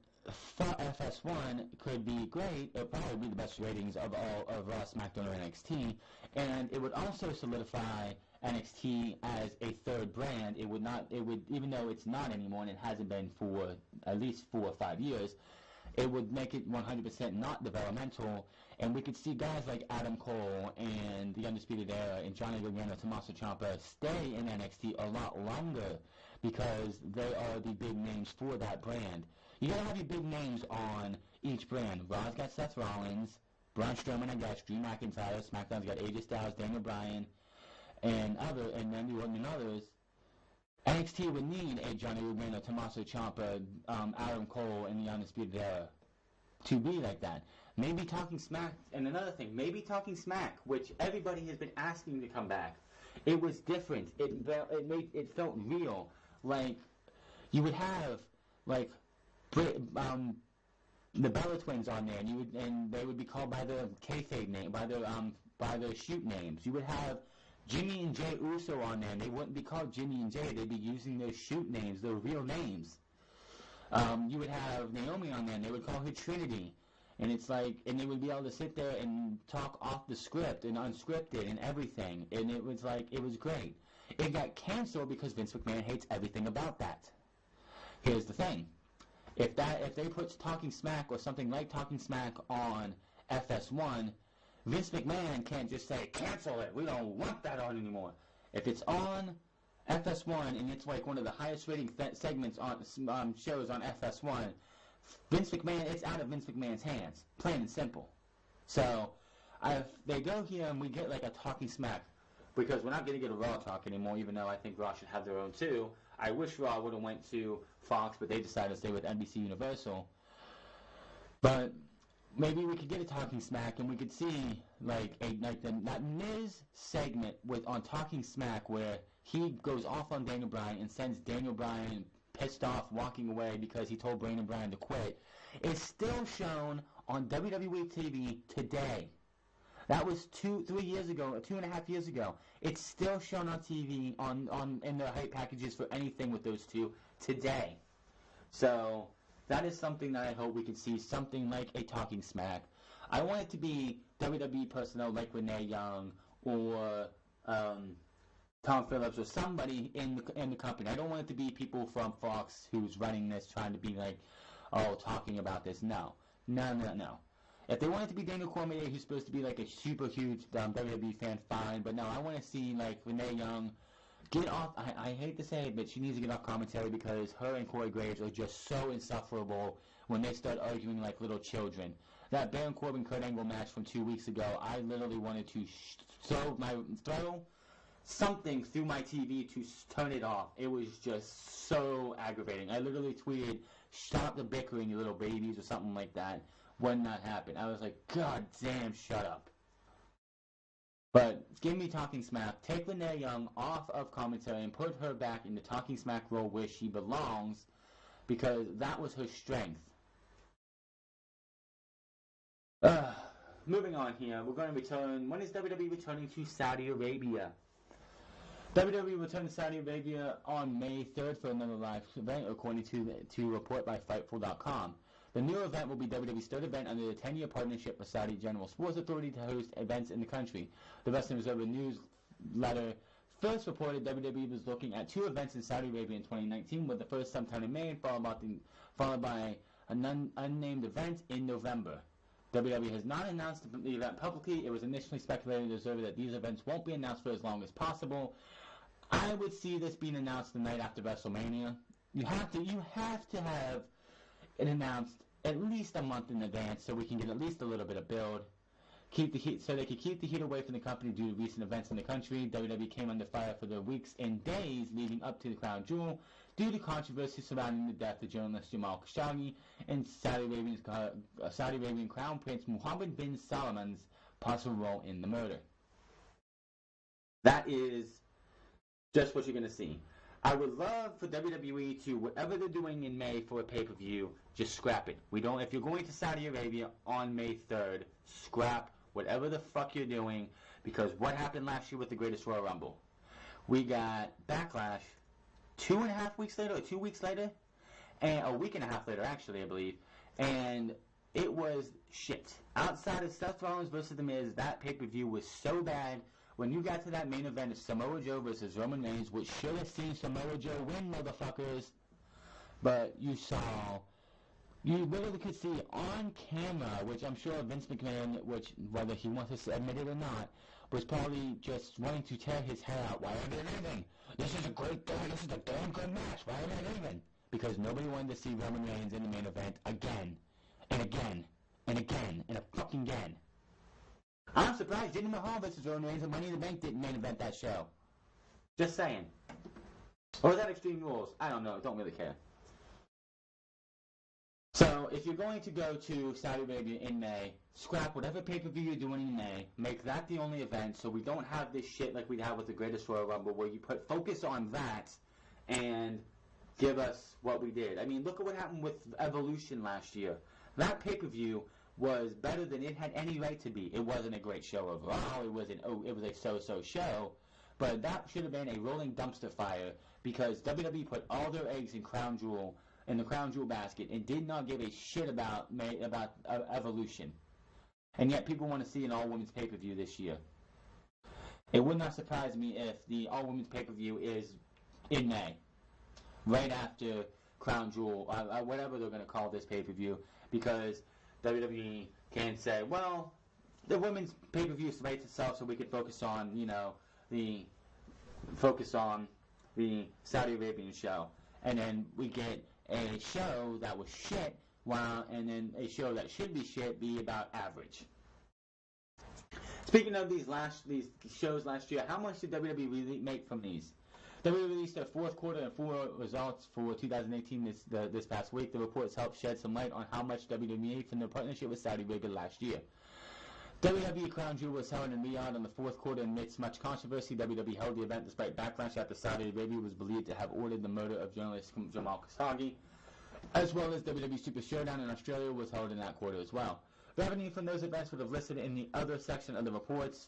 FS1 could be great. It would probably be the best ratings of all of Raw, SmackDown, or NXT, and it would also solidify NXT as a third brand. It would, even though it's not anymore, and it hasn't been for at least 4 or 5 years, it would make it 100% not developmental, and we could see guys like Adam Cole and the Undisputed Era and Johnny Gargano, Tommaso Ciampa stay in NXT a lot longer because they are the big names for that brand. You gotta have your big names on each brand. Raw's got Seth Rollins, Braun Strowman, I guess, Drew McIntyre. SmackDown's got AJ Styles, Daniel Bryan, and Randy Orton and others. NXT would need a Johnny Gargano, Tommaso Ciampa, Adam Cole, and the Undisputed Era to be like that. Maybe Talking Smack, and another thing, maybe Talking Smack, which everybody has been asking to come back. It was different. It felt real. Like you would have like the Bella Twins on there, and they would be called by their kayfabe name, by their shoot names. You would have Jimmy and Jay Uso on there, and they wouldn't be called Jimmy and Jay. They'd be using their shoot names, their real names. You would have Naomi on there, and they would call her Trinity. And it's like, and they would be able to sit there and talk off the script and unscripted and everything. And it was like, it was great. It got canceled because Vince McMahon hates everything about that. Here's the thing. If they put Talking Smack or something like Talking Smack on FS1, Vince McMahon can't just say, cancel it, we don't want that on anymore. If it's on FS1 and it's like one of the highest rating segments on shows on FS1, Vince McMahon, it's out of Vince McMahon's hands, plain and simple. So, if they go here and we get like a Talking Smack, because we're not going to get a Raw talk anymore, even though I think Raw should have their own too. I wish Raw would have went to Fox, but they decided to stay with NBC Universal. But maybe we could get a Talking Smack, and we could see that Miz segment on Talking Smack where he goes off on Daniel Bryan and sends Daniel Bryan pissed off walking away because he told Brandon Bryan to quit, is still shown on WWE TV today. That was 2.5 years ago. It's still shown on TV in the hype packages for anything with those two today. So that is something that I hope we could see, something like a Talking Smack. I want it to be WWE personnel like Renee Young or Tom Phillips or somebody in the company. I don't want it to be people from Fox who's running this trying to be like, talking about this. No. If they want it to be Daniel Cormier, who's supposed to be like a super huge WWE fan, fine. But no, I want to see like Renee Young get off. I hate to say it, but she needs to get off commentary because her and Corey Graves are just so insufferable when they start arguing like little children. That Baron Corbin-Kurt Angle match from 2 weeks ago, I literally wanted to throw something through my TV to turn it off. It was just so aggravating. I literally tweeted, "Stop the bickering, you little babies," or something like that when that happened. I was like, God damn, shut up. But give me Talking Smack. Take Renee Young off of commentary and put her back in the Talking Smack role where she belongs, because that was her strength. Moving on here, we're going to return. When is WWE returning to Saudi Arabia? WWE returned to Saudi Arabia on May 3rd for another live event, according to a report by Fightful.com. The new event will be WWE's third event under the 10-year partnership with Saudi General Sports Authority to host events in the country. The Wrestling Observer newsletter first reported WWE was looking at 2 events in Saudi Arabia in 2019, with the first sometime in May, followed by an unnamed event in November. WWE has not announced the event publicly. It was initially speculated in the Observer that these events won't be announced for as long as possible. I would see this being announced the night after WrestleMania. You have to have it announced at least a month in advance so we can get at least a little bit of build. So they could keep the heat away from the company due to recent events in the country. WWE came under fire for the weeks and days leading up to the Crown Jewel due to controversy surrounding the death of journalist Jamal Khashoggi and Saudi Arabian Crown Prince Mohammed bin Salman's possible role in the murder. That is just what you're going to see. I would love for WWE to, whatever they're doing in May for a pay-per-view, just scrap it. If you're going to Saudi Arabia on May 3rd, scrap whatever the fuck you're doing, because what happened last year with the Greatest Royal Rumble? We got Backlash 2.5 weeks later, or 2 weeks later, and a week and a half later, actually, I believe, and it was shit. Outside of Seth Rollins versus The Miz, that pay-per-view was so bad. When you got to that main event of Samoa Joe versus Roman Reigns, which should have seen Samoa Joe win, motherfuckers, but you literally could see on camera, which I'm sure Vince McMahon, which whether he wants to admit it or not, was probably just wanting to tear his hair out. Why are they leaving? This is a great day. This is a damn good match. Why are they leaving? Because nobody wanted to see Roman Reigns in the main event again, and again, and again, and a fucking again. I'm surprised Jinder Mahal versus Roman Reigns and Money in the Bank didn't main event that show. Just saying. Or is that Extreme Rules? I don't know. Don't really care. So, if you're going to go to Saudi Arabia in May, scrap whatever pay-per-view you're doing in May. Make that the only event so we don't have this shit like we have with the Greatest Royal Rumble where you put focus on that and give us what we did. I mean, look at what happened with Evolution last year. That pay-per-view was better than it had any right to be. It wasn't a great show overall. It was a so-so show. But that should have been a rolling dumpster fire because WWE put all their eggs in the Crown Jewel basket and did not give a shit about Evolution. And yet people want to see an all-women's pay-per-view this year. It would not surprise me if the all-women's pay-per-view is in May, right after Crown Jewel, whatever they're going to call this pay-per-view, because WWE can say, well, the women's pay-per-view survives itself, so we can focus on, the Saudi Arabian show, and then we get a show that was shit, and then a show that should be shit be about average. Speaking of these shows last year, how much did WWE really make from these? WWE released their fourth quarter and full results for 2018 this past week. The reports helped shed some light on how much WWE made from their partnership with Saudi Arabia last year. WWE Crown Jewel was held in Riyadh in the fourth quarter amidst much controversy. WWE held the event despite backlash after Saudi Arabia was believed to have ordered the murder of journalist Jamal Khashoggi, as well as WWE Super Showdown in Australia was held in that quarter as well. Revenue from those events would have listed in the other section of the reports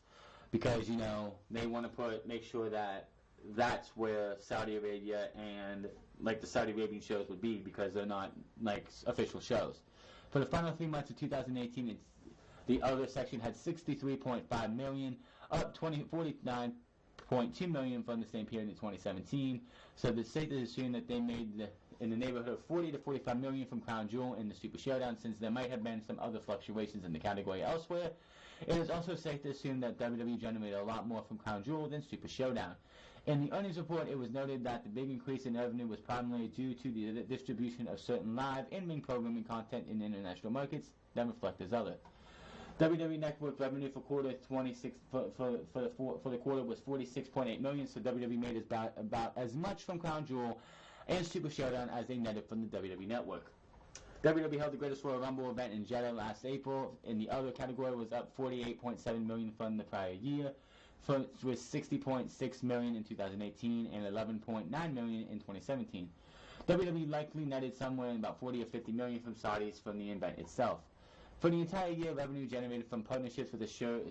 because, they want to make sure that that's where Saudi Arabia and, the Saudi Arabian shows would be because they're not, official shows. For the final 3 months of 2018, the other section had $63.5 million, up $49.2 million from the same period in 2017. So the safe to assume that they made in the neighborhood of $40 to $45 million from Crown Jewel in the Super Showdown, since there might have been some other fluctuations in the category elsewhere. It is also safe to assume that WWE generated a lot more from Crown Jewel than Super Showdown. In the earnings report, it was noted that the big increase in revenue was primarily due to the distribution of certain live in-ring programming content in international markets that reflect as other. WWE Network revenue for quarter 26 for the quarter was $46.8 million, so WWE made about as much from Crown Jewel and Super Showdown as they netted from the WWE Network. WWE held the Greatest Royal Rumble event in Jeddah last April. In the other category was up $48.7 million from the prior year, with $60.6 million in 2018 and $11.9 million in 2017. WWE likely netted somewhere in about $40 or $50 million from Saudis from the event itself. For the entire year, revenue generated from partnerships with the show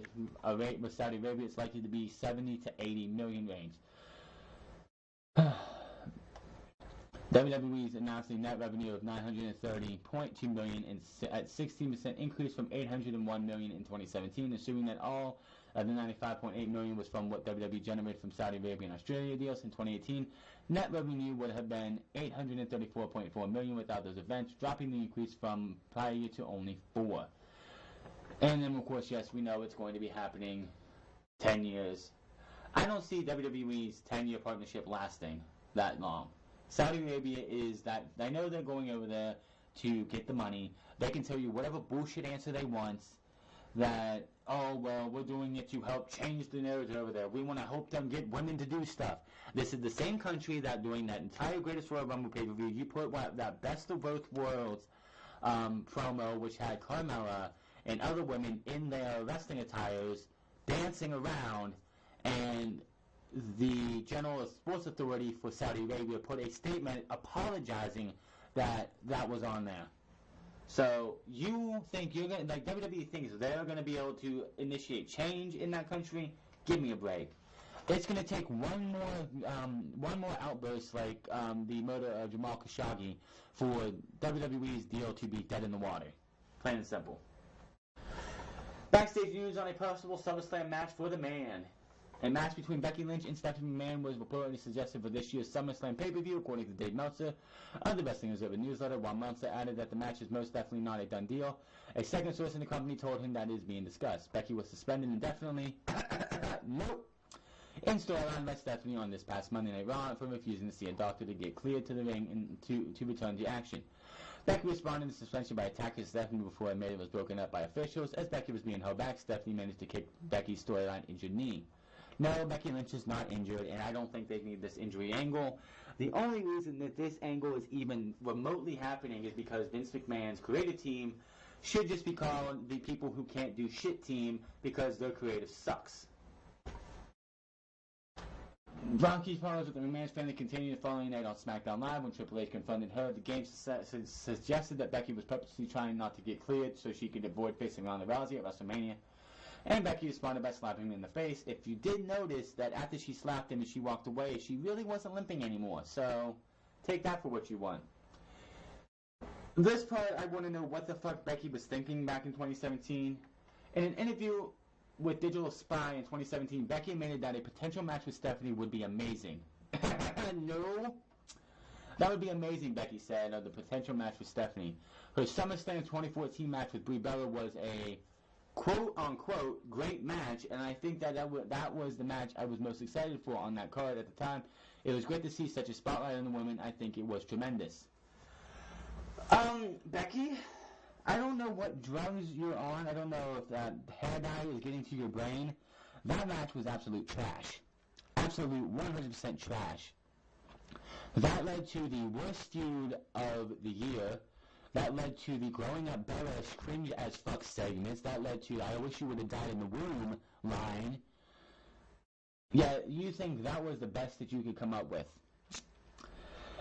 with Saudi Arabia is likely to be 70 to 80 million range. WWE's announced a net revenue of $930.2 million at 16% increase from $801 million in 2017, assuming that all of the $95.8 million was from what WWE generated from Saudi Arabia and Australia deals in 2018. Net revenue would have been $834.4 million without those events, dropping the increase from prior year to only 4. And then, of course, yes, we know it's going to be happening 10 years. I don't see WWE's 10-year partnership lasting that long. Saudi Arabia is that, I know they're going over there to get the money. They can tell you whatever bullshit answer they want, that, oh, well, we're doing it to help change the narrative over there. We want to help them get women to do stuff. This is the same country that during that entire Greatest Royal Rumble pay-per-view, you put that Best of Both Worlds promo, which had Carmella and other women in their wrestling attires dancing around, and the General Sports Authority for Saudi Arabia put a statement apologizing that was on there. So you think you're going to, WWE thinks they're going to be able to initiate change in that country? Give me a break. It's going to take one more outburst like the murder of Jamal Khashoggi for WWE's deal to be dead in the water. Plain and simple. Backstage news on a possible SummerSlam match for the man. A match between Becky Lynch and Stephanie McMahon was reportedly suggested for this year's SummerSlam pay-per-view, according to Dave Meltzer of the Wrestling Observer newsletter, while Meltzer added that the match is most definitely not a done deal. A second source in the company told him that it is being discussed. Becky was suspended indefinitely in storyline by Stephanie on this past Monday Night Raw for refusing to see a doctor to get cleared to the ring and to return to action. Becky responded to the suspension by attacking Stephanie before it was broken up by officials. As Becky was being held back, Stephanie managed to kick Becky's storyline injured knee. No, Becky Lynch is not injured, and I don't think they need this injury angle. The only reason that this angle is even remotely happening is because Vince McMahon's creative team should just be called the people who can't do shit team because their creative sucks. Bronchi's problems with the McMahon's family continued the following night on SmackDown Live when Triple H confronted her. The game suggested that Becky was purposely trying not to get cleared so she could avoid facing Ronda Rousey at WrestleMania. And Becky responded by slapping him in the face. If you did notice that after she slapped him and she walked away, she really wasn't limping anymore. So, take that for what you want. This part, I want to know what the fuck Becky was thinking back in 2017. In an interview with Digital Spy in 2017, Becky admitted that a potential match with Stephanie would be amazing. No. That would be amazing, Becky said, of the potential match with Stephanie. Her SummerSlam 2014 match with Brie Bella was a quote-unquote great match, and I think that was the match I was most excited for on that card at the time. It was great to see such a spotlight on the women. I think it was tremendous. Becky, I don't know what drugs you're on. I don't know if that hair dye is getting to your brain. That match was absolute trash. absolute 100% trash. That led to the worst feud of the year. That led to the growing up Bella's cringe as fuck segments. That led to I wish you would have died in the womb line. Yeah, you think that was the best that you could come up with.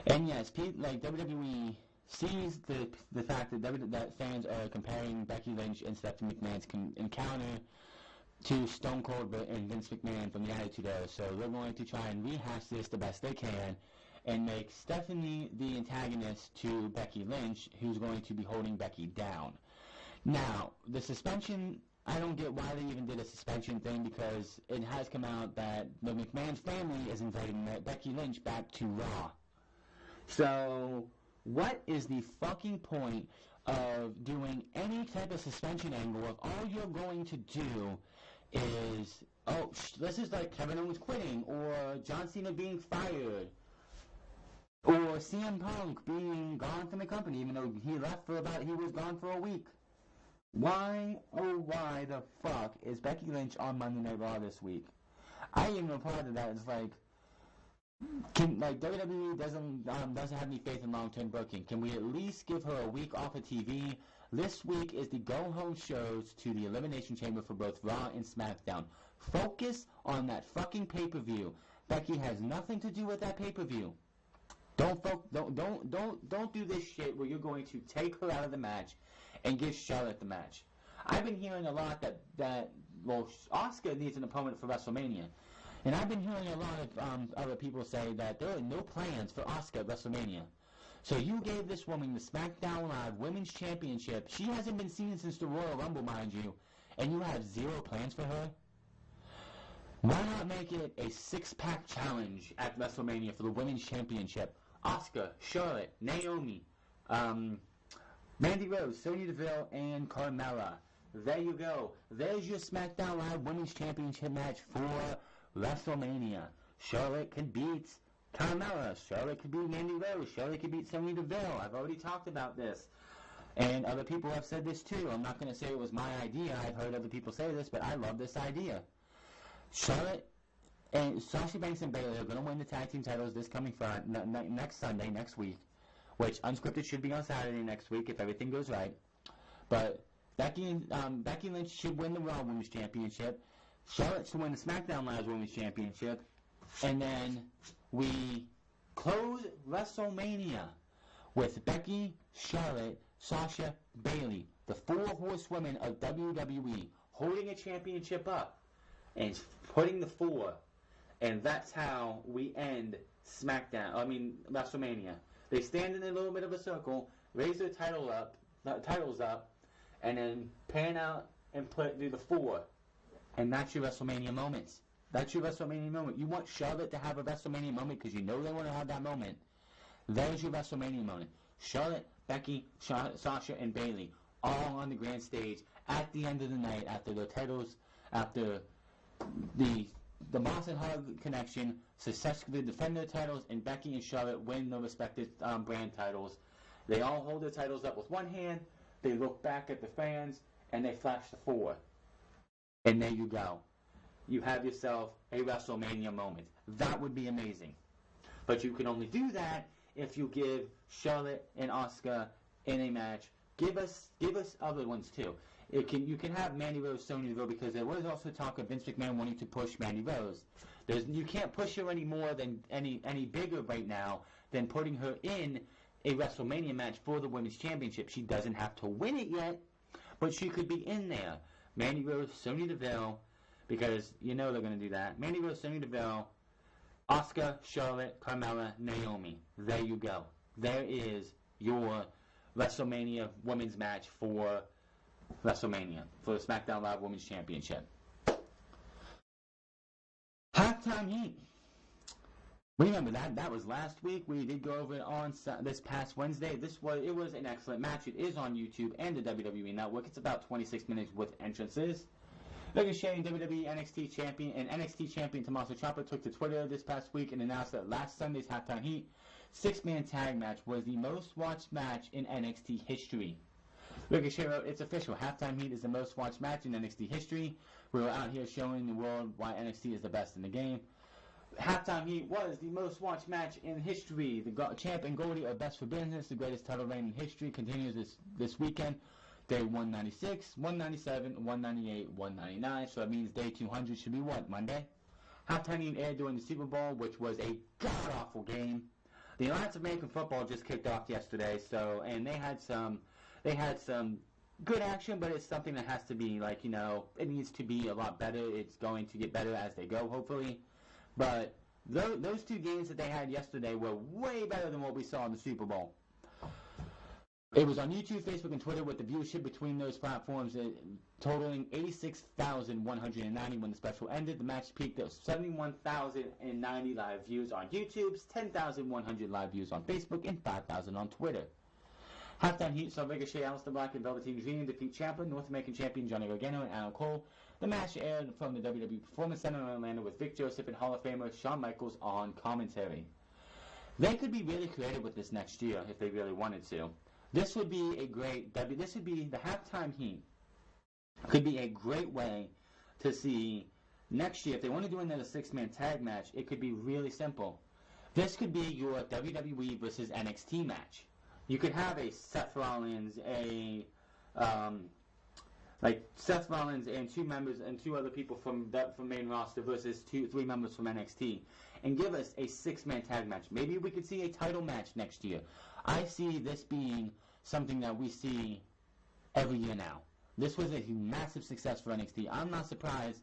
And yes, WWE sees the fact that fans are comparing Becky Lynch and Stephanie McMahon's encounter to Stone Cold and Vince McMahon from the Attitude Era. So they're going to try and rehash this the best they can and make Stephanie the antagonist to Becky Lynch, who's going to be holding Becky down. Now, the suspension, I don't get why they even did a suspension thing, because it has come out that the McMahon family is inviting Becky Lynch back to Raw. So, what is the fucking point of doing any type of suspension angle if all you're going to do is, this is like Kevin Owens quitting, or John Cena being fired, or CM Punk being gone from the company, even though he was gone for a week. Why the fuck is Becky Lynch on Monday Night Raw this week? I even replied to that. It's like, WWE doesn't have any faith in long-term booking. Can we at least give her a week off of TV? This week is the go-home shows to the Elimination Chamber for both Raw and SmackDown. Focus on that fucking pay-per-view. Becky has nothing to do with that pay-per-view. Don't do this shit where you're going to take her out of the match and give Charlotte the match. I've been hearing a lot that Asuka needs an opponent for WrestleMania. And I've been hearing a lot of other people say that there are no plans for Asuka at WrestleMania. So you gave this woman the SmackDown Live Women's Championship. She hasn't been seen since the Royal Rumble, mind you. And you have zero plans for her? Why not make it a six-pack challenge at WrestleMania for the Women's Championship? Asuka, Charlotte, Naomi, Mandy Rose, Sonya Deville, and Carmella. There you go. There's your SmackDown Live Women's Championship match for WrestleMania. Charlotte could beat Carmella. Charlotte could beat Mandy Rose. Charlotte could beat Sonya Deville. I've already talked about this. And other people have said this too. I'm not going to say it was my idea. I've heard other people say this, but I love this idea. Charlotte and Sasha Banks and Bayley are going to win the tag team titles this coming Friday, next Sunday, next week, which Unscripted should be on Saturday next week if everything goes right. But Becky Lynch should win the Raw Women's Championship. Charlotte should win the SmackDown Live Women's Championship. And then we close WrestleMania with Becky, Charlotte, Sasha, Bayley, the four horsewomen of WWE, holding a championship up and putting the four. And that's how we end WrestleMania. They stand in a little bit of a circle, raise their titles up, and then pan out and do the four. And that's your WrestleMania moments. That's your WrestleMania moment. You want Charlotte to have a WrestleMania moment because you know they want to have that moment. There's your WrestleMania moment. Charlotte, Becky, Sasha, and Bayley all on the grand stage at the end of the night after their titles, after the Moss and Hug connection successfully defend their titles, and Becky and Charlotte win their respective brand titles. They all hold their titles up with one hand, they look back at the fans, and they flash the four. And there you go. You have yourself a WrestleMania moment. That would be amazing. But you can only do that if you give Charlotte and Asuka in a match. Give us other ones too. You can have Mandy Rose, Sonya Deville, because there was also talk of Vince McMahon wanting to push Mandy Rose. You can't push her any more than any bigger right now than putting her in a WrestleMania match for the Women's Championship. She doesn't have to win it yet, but she could be in there. Mandy Rose, Sonya Deville, because you know they're going to do that. Mandy Rose, Sonya Deville, Asuka, Charlotte, Carmella, Naomi. There you go. There is your WrestleMania women's match for WrestleMania, for the SmackDown Live Women's Championship. Halftime Heat. Remember that was last week. We did go over it on this past Wednesday. It was an excellent match. It is on YouTube and the WWE Network. It's about 26 minutes with entrances. Ricochet, WWE NXT Champion, and NXT Champion Tommaso Ciampa took to Twitter this past week and announced that last Sunday's Halftime Heat 6-man tag match was the most watched match in NXT history. Ricochet wrote, "It's official. Halftime Heat is the most watched match in NXT history. We were out here showing the world why NXT is the best in the game." Halftime Heat was the most watched match in history. The champ and Goldie are best for business. The greatest title reign in history continues this weekend. Day 196, 197, 198, 199. So that means day 200 should be what? Monday? Halftime Heat aired during the Super Bowl, which was a god-awful game. The Alliance of American Football just kicked off yesterday, and they had some good action, but it's something that has to be, like, you know, it needs to be a lot better. It's going to get better as they go, hopefully. But those two games that they had yesterday were way better than what we saw in the Super Bowl. It was on YouTube, Facebook, and Twitter, with the viewership between those platforms totaling 86,190 when the special ended. The match peaked at 71,090 live views on YouTube, 10,100 live views on Facebook, and 5,000 on Twitter. Halftime Heat saw Ricochet, Aleister Black, and Velveteen Dream defeat champion, North American champion Johnny Gargano and Adam Cole. The match aired from the WWE Performance Center in Orlando with Vic Joseph and Hall of Famer Shawn Michaels on commentary. They could be really creative with this next year if they really wanted to. This would be the Halftime Heat. Could be a great way to see next year, if they want to do another 6-man tag match, it could be really simple. This could be your WWE versus NXT match. You could have a Seth Rollins, Seth Rollins and two members and two other people from main roster versus 3 members from NXT, and give us a 6-man tag match. Maybe we could see a title match next year. I see this being something that we see every year now. This was a massive success for NXT. I'm not surprised.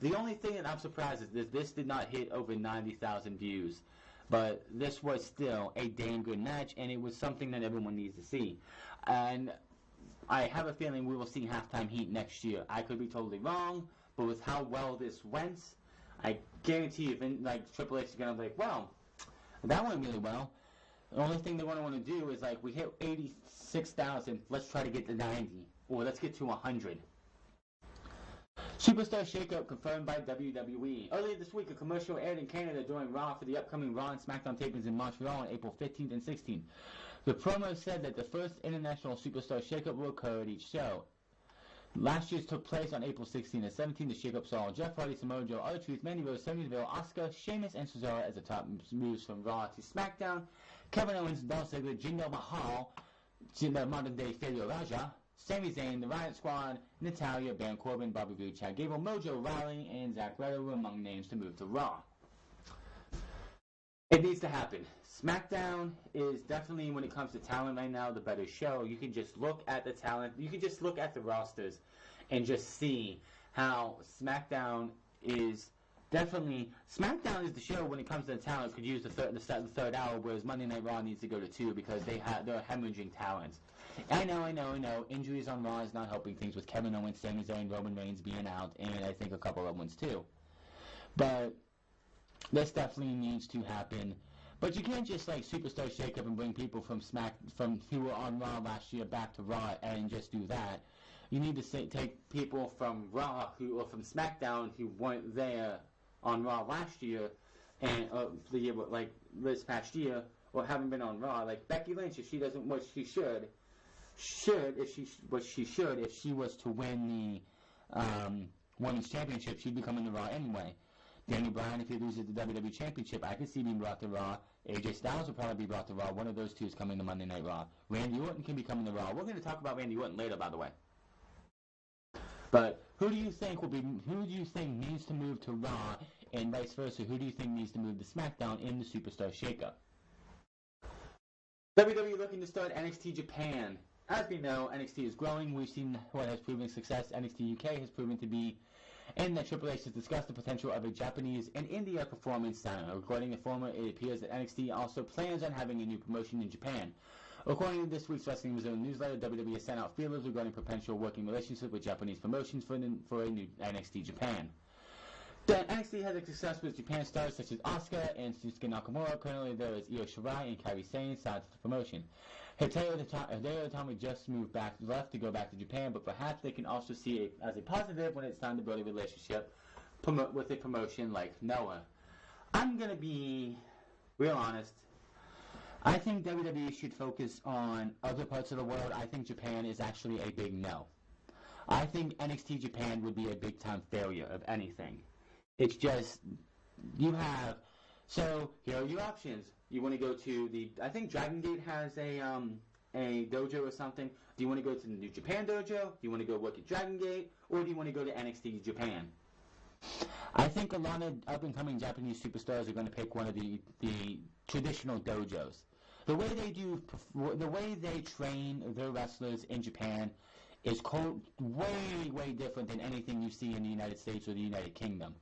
The only thing that I'm surprised is this did not hit over 90,000 views. But this was still a damn good match, and it was something that everyone needs to see. And I have a feeling we will see Halftime Heat next year. I could be totally wrong, but with how well this went, I guarantee you, Triple H is going to be like, well, that went really well. The only thing they're going to want to do is, we hit 86,000, let's try to get to 90, or let's get to 100. Superstar shakeup confirmed by WWE. Earlier this week, a commercial aired in Canada during Raw for the upcoming Raw and SmackDown tapings in Montreal on April 15th and 16th. The promo said that the first international superstar shakeup will occur at each show. Last year's took place on April 16th and 17th. The shakeup saw Jeff Hardy, Samoa Joe, R-Truth, Mandy Rose, Sonya Deville, Asuka, Sheamus, and Cesaro as the top moves from Raw to SmackDown. Kevin Owens, Dolph Ziggler, Jinder Mahal, the modern-day Fabio Raja, Sami Zayn, the Riot Squad, Natalya, Baron Corbin, Bobby Roode, Chad Gable, Mojo Rawley, and Zack Ryder were among names to move to Raw. It needs to happen. SmackDown is definitely, when it comes to talent right now, the better show. You can just look at the talent. You can just look at the rosters and just see how SmackDown is definitely... SmackDown is the show when it comes to the talent could use the third hour, whereas Monday Night Raw needs to go to 2 because they're hemorrhaging talents. I know. Injuries on Raw is not helping things with Kevin Owens, Sami Zayn, Roman Reigns being out, and I think a couple of ones too. But this definitely needs to happen. But you can't just superstar shake up and bring people from who were on Raw last year back to Raw and just do that. You need to take people from Raw or from SmackDown who weren't there on Raw last year and the year this past year, or haven't been on Raw. Like Becky Lynch, if she doesn't, what she should if she was to win the Women's Championship, she'd be coming to Raw anyway. Daniel Bryan, if he loses the WWE Championship, I could see being brought to Raw. AJ Styles will probably be brought to Raw. One of those two is coming to Monday Night Raw. Randy Orton can be coming to Raw. We're going to talk about Randy Orton later, by the way. But who do you think needs to move to Raw, and vice versa? Who do you think needs to move to SmackDown in the Superstar Shakeup? WWE looking to start NXT Japan. As we know, NXT is growing. We've seen what has proven success. NXT UK has proven to be, and that Triple H has discussed the potential of a Japanese and India performance center. According to former, it appears that NXT also plans on having a new promotion in Japan. According to this week's Wrestling Observer newsletter, WWE has sent out feelers regarding potential working relationship with Japanese promotions for a new NXT Japan. The NXT has a success with Japan stars such as Asuka and Shinsuke Nakamura. Currently, there is Io Shirai and Kairi Sane signed to the promotion. Hideo Itami just left to go back to Japan, but perhaps they can also see it as a positive when it's time to build a relationship with a promotion like Noah. I'm going to be real honest. I think WWE should focus on other parts of the world. I think Japan is actually a big no. I think NXT Japan would be a big-time failure of anything. It's just, you have So here are your options. You want to go to I think Dragon Gate has a dojo or something. Do you want to go to the New Japan dojo? Do you want to go work at Dragon Gate? Or do you want to go to NXT Japan? I think a lot of up-and-coming Japanese superstars are going to pick one of the traditional dojos. The way they train their wrestlers in Japan is way different than anything you see in the United States or the United Kingdom.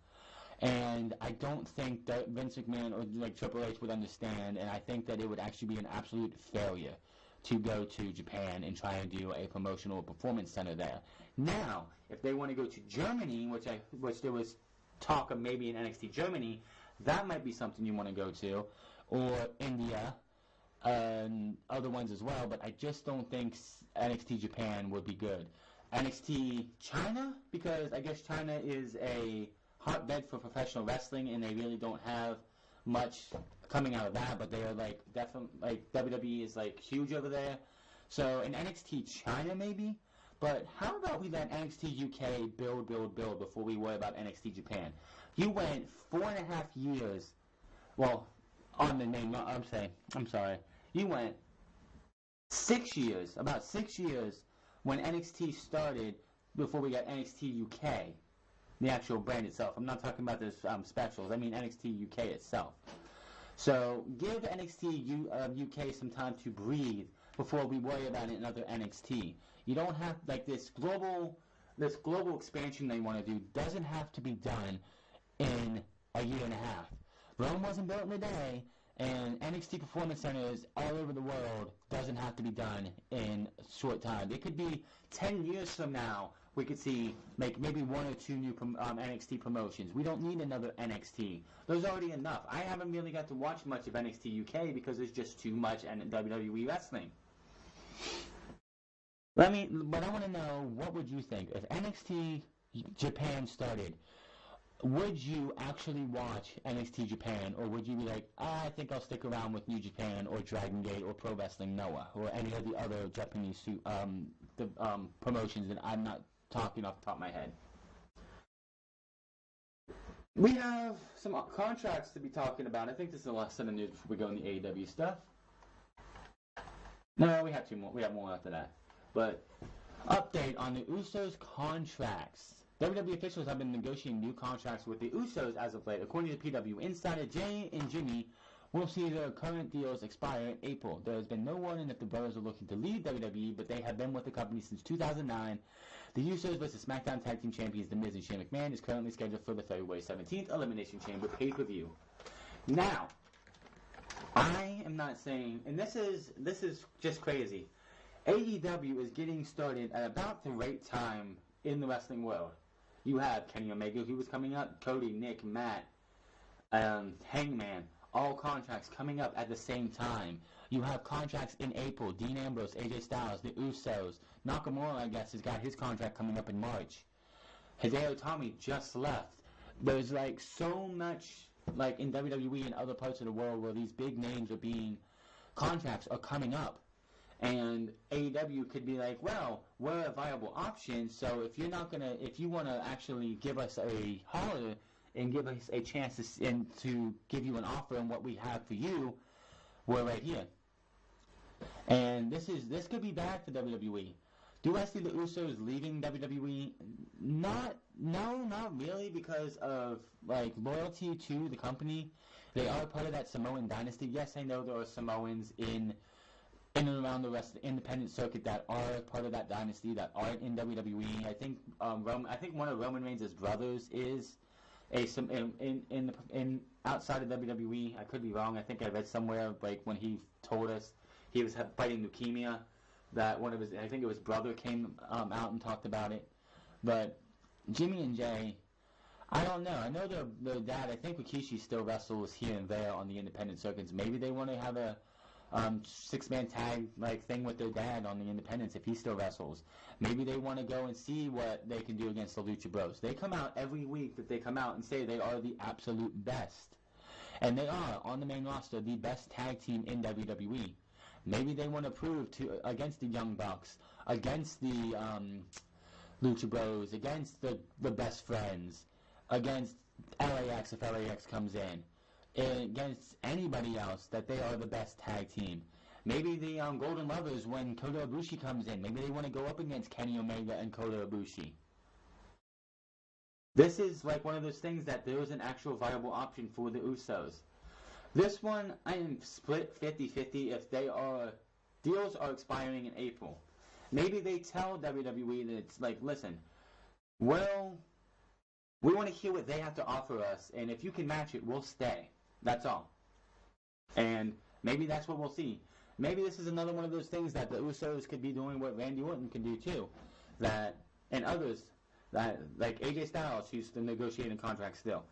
And I don't think that Vince McMahon or like Triple H would understand, and I think that it would actually be an absolute failure to go to Japan and try and do a promotional performance center there. Now, if they want to go to Germany, which there was talk of maybe in NXT Germany, that might be something you want to go to, or India, and other ones as well, but I just don't think NXT Japan would be good. NXT China, because I guess China is a hotbed for professional wrestling, and they really don't have much coming out of that, but they are like definitely like WWE is like huge over there. So in NXT China maybe, but how about we let NXT UK build before we worry about NXT Japan? You went 4.5 years, well, on the name. I'm sorry. You went 6 years, about 6 years when NXT started before we got NXT UK. The actual brand itself. I'm not talking about the specials. I mean NXT UK itself. So give NXT UK some time to breathe before we worry about another NXT. You don't have like this global expansion they want to do doesn't have to be done in a year and a half. Rome wasn't built in a day, and NXT performance centers all over the world doesn't have to be done in a short time. It could be 10 years from now. We could see maybe 1 or 2 new NXT promotions. We don't need another NXT. There's already enough. I haven't really got to watch much of NXT UK because there's just too much WWE wrestling. But I want to know, what would you think if NXT Japan started? Would you actually watch NXT Japan, or would you be like, I think I'll stick around with New Japan or Dragon Gate or Pro Wrestling Noah or any of the other Japanese promotions that I'm not talking off the top of my head? We have some contracts to be talking about. I think this is the last set of news before we go in the AEW stuff. No, we have 2 more. We have more after that. But update on the Usos contracts. WWE officials have been negotiating new contracts with the Usos as of late. According to PW Insider, Jay and Jimmy will see their current deals expire in April. There has been no warning if the brothers are looking to leave WWE, but they have been with the company since 2009. The Usos vs. Smackdown Tag Team Champions The Miz and Shane McMahon is currently scheduled for the February 17th Elimination Chamber pay-per-view. Now, I am not saying, and this is just crazy, AEW is getting started at about the right time in the wrestling world. You have Kenny Omega, who was coming up, Cody, Nick, Matt, Hangman, all contracts coming up at the same time. You have contracts in April, Dean Ambrose, AJ Styles, the Usos. Nakamura, I guess, has got his contract coming up in March. Hideo Itami just left. There's like so much like in WWE and other parts of the world where these big names contracts are coming up. And AEW could be like, well, we're a viable option, so if you want to actually give us a holler and give us a chance to give you an offer on what we have for you, we're right here. And this could be bad for WWE. Do I see the Usos leaving WWE? No, not really, because of like loyalty to the company. They are part of that Samoan dynasty. Yes, I know there are Samoans in and around the rest of the independent circuit that are part of that dynasty that aren't in WWE. I think one of Roman Reigns' brothers is in outside of WWE. I could be wrong. I think I read somewhere like when he told us he was fighting leukemia, that one of his, I think it was brother, came out and talked about it. But Jimmy and Jay, I don't know. I know their dad, I think Rikishi still wrestles here and there on the independent circuits. Maybe they want to have a 6-man tag like thing with their dad on the independents if he still wrestles. Maybe they want to go and see what they can do against the Lucha Bros. They come out every week that they come out and say they are the absolute best. And they are, on the main roster, the best tag team in WWE. Maybe they want to prove against the Young Bucks, against the Lucha Bros, against the Best Friends, against LAX if LAX comes in. against anybody else that they are the best tag team. Maybe the Golden Lovers, when Kota Ibushi comes in, maybe they want to go up against Kenny Omega and Kota Ibushi. This is like one of those things that there is an actual viable option for the Usos. This one, I am split 50-50 if deals are expiring in April. Maybe they tell WWE that it's like, listen, well, we want to hear what they have to offer us, and if you can match it, we'll stay. That's all. And maybe that's what we'll see. Maybe this is another one of those things that the Usos could be doing what Randy Orton can do too. And others, like AJ Styles, who's still negotiating contracts still.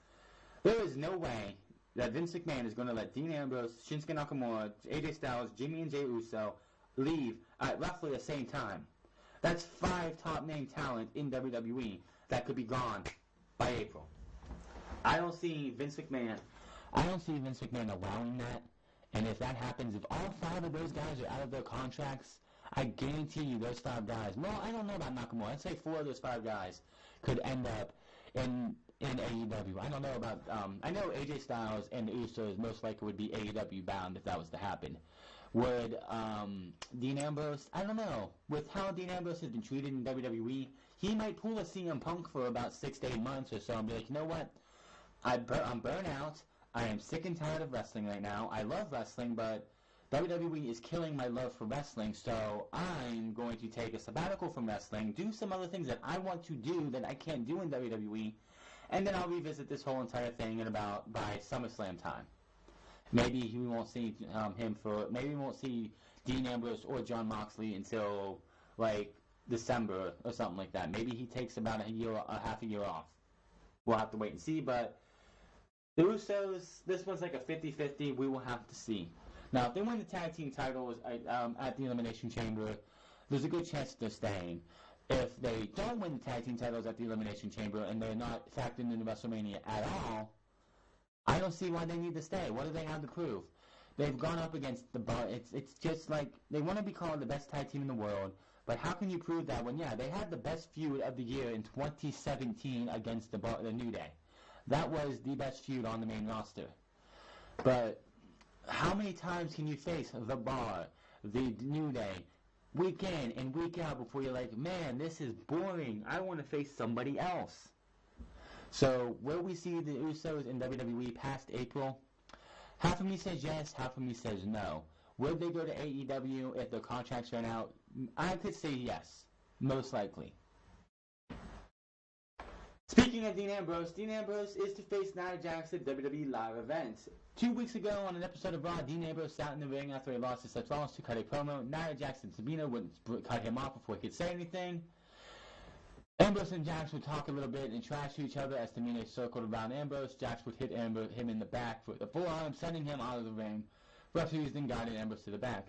There is no way that Vince McMahon is going to let Dean Ambrose, Shinsuke Nakamura, AJ Styles, Jimmy and Jey Uso leave at roughly the same time. That's 5 top name talent in WWE that could be gone by April. I don't see Vince McMahon allowing that. And if that happens, if all 5 of those guys are out of their contracts, I guarantee you those 5 guys, well, I don't know about Nakamura. I'd say 4 of those 5 guys could end up in AEW. I don't know about, I know AJ Styles and the Usos most likely would be AEW Bound if that was to happen. Would Dean Ambrose, I don't know. With how Dean Ambrose has been treated in WWE, he might pull a CM Punk for about 6 to 8 months or so and be like, you know what, I'm burnt out. I am sick and tired of wrestling right now. I love wrestling, but WWE is killing my love for wrestling, so I'm going to take a sabbatical from wrestling, do some other things that I want to do that I can't do in WWE, and then I'll revisit this whole entire thing by SummerSlam time. Maybe we won't see maybe we won't see Dean Ambrose or Jon Moxley until like December or something like that. Maybe he takes about half a year off. We'll have to wait and see, but the Usos, this one's like a 50-50. We will have to see. Now, if they win the tag team titles at the Elimination Chamber, there's a good chance they're staying. If they don't win the tag team titles at the Elimination Chamber and they're not factored into WrestleMania at all, I don't see why they need to stay. What do they have to prove? They've gone up against the bar. It's just like they want to be called the best tag team in the world, but how can you prove that when, they had the best feud of the year in 2017 against the New Day? That was the best feud on the main roster. But how many times can you face the Bar, the New Day, week in and week out before you're like, man, this is boring. I want to face somebody else. So will we see the Usos in WWE past April? Half of me says yes, half of me says no. Will they go to AEW if their contracts run out? I could say yes, most likely. Speaking of Dean Ambrose is to face Nia Jax at WWE live events. 2 weeks ago on an episode of Raw, Dean Ambrose sat in the ring after he lost to Seth Rollins to cut a promo. Nia Jax and Sabina would cut him off before he could say anything. Ambrose and Jax would talk a little bit and trash to each other as Tamina circled around Ambrose. Jax would hit him in the back with the forearm, sending him out of the ring. Referees then guided Ambrose to the back.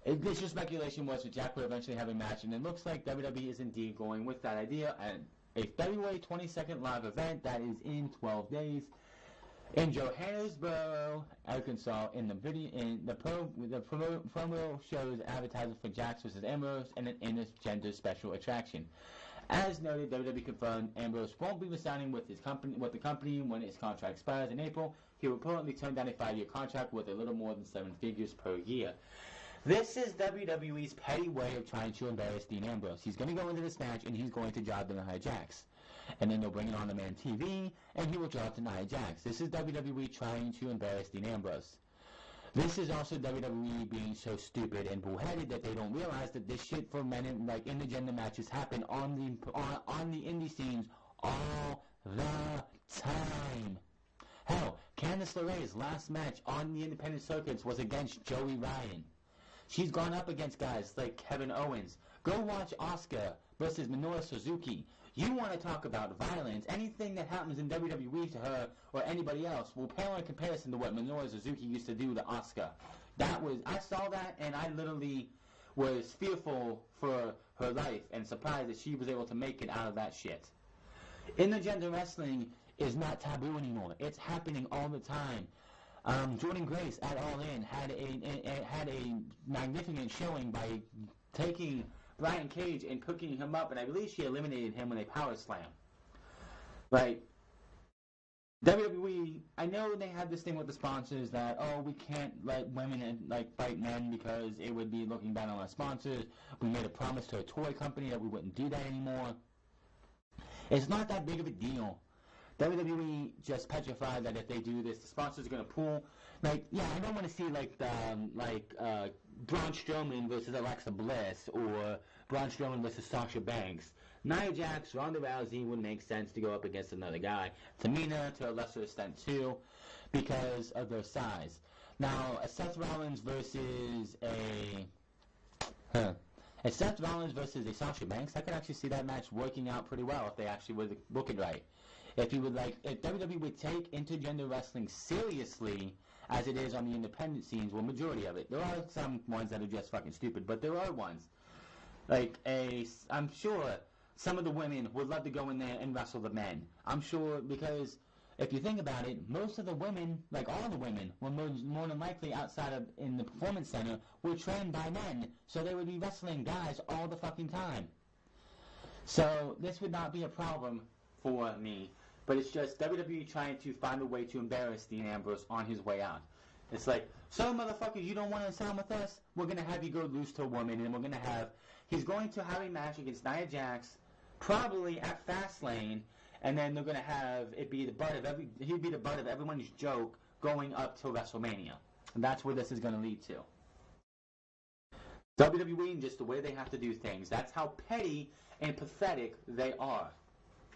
Initial speculation was that Jax would eventually have a match, and it looks like WWE is indeed going with that idea. And a February 22nd live event that is in 12 days in Johannesburg, Arkansas. In the video, the promo shows advertising for Jax vs. Ambrose and an intergender special attraction. As noted, WWE confirmed Ambrose won't be resigning with the company when his contract expires in April. He will currently turn down a 5-year contract with a little more than 7 figures per year. This is WWE's petty way of trying to embarrass Dean Ambrose. He's going to go into this match and he's going to job to Nia Jax. And then they'll bring it on the man TV and he will job to Nia Jax. This is WWE trying to embarrass Dean Ambrose. This is also WWE being so stupid and bullheaded that they don't realize that this shit for men in intergender matches happen on the indie scenes all the time. Hell, Candice LeRae's last match on the independent circuits was against Joey Ryan. She's gone up against guys like Kevin Owens. Go watch Asuka versus Minoru Suzuki. You want to talk about violence, anything that happens in WWE to her or anybody else will pale in comparison to what Minoru Suzuki used to do to Asuka. I saw that and I literally was fearful for her life and surprised that she was able to make it out of that shit. Intergender wrestling is not taboo anymore. It's happening all the time. Jordan Grace at All In had a magnificent showing by taking Brian Cage and cooking him up, and I believe she eliminated him with a power slam. Like, WWE, I know they had this thing with the sponsors that, oh, we can't let women fight men because it would be looking bad on our sponsors. We made a promise to a toy company that we wouldn't do that anymore. It's not that big of a deal. WWE just petrified that if they do this, the sponsors are going to pull. I don't want to see Braun Strowman versus Alexa Bliss or Braun Strowman versus Sasha Banks. Nia Jax, Ronda Rousey would make sense to go up against another guy. Tamina, to a lesser extent too, because of their size. Now, a Seth Rollins versus a Sasha Banks, I could actually see that match working out pretty well if they actually would book it right. If WWE would take intergender wrestling seriously as it is on the independent scenes, well, majority of it. There are some ones that are just fucking stupid, but there are ones. I'm sure some of the women would love to go in there and wrestle the men. I'm sure, because if you think about it, most of the women, all the women, were more than likely outside of in the performance center were trained by men, so they would be wrestling guys all the fucking time. So this would not be a problem for me, but it's just WWE trying to find a way to embarrass Dean Ambrose on his way out. It's like, so motherfuckers, you don't want to sign with us? We're going to have you go lose to a woman, and he's going to have a match against Nia Jax, probably at Fastlane, and then they're going to have it be he'd be the butt of everyone's joke going up to WrestleMania. And that's where this is going to lead to. WWE and just the way they have to do things. That's how petty and pathetic they are.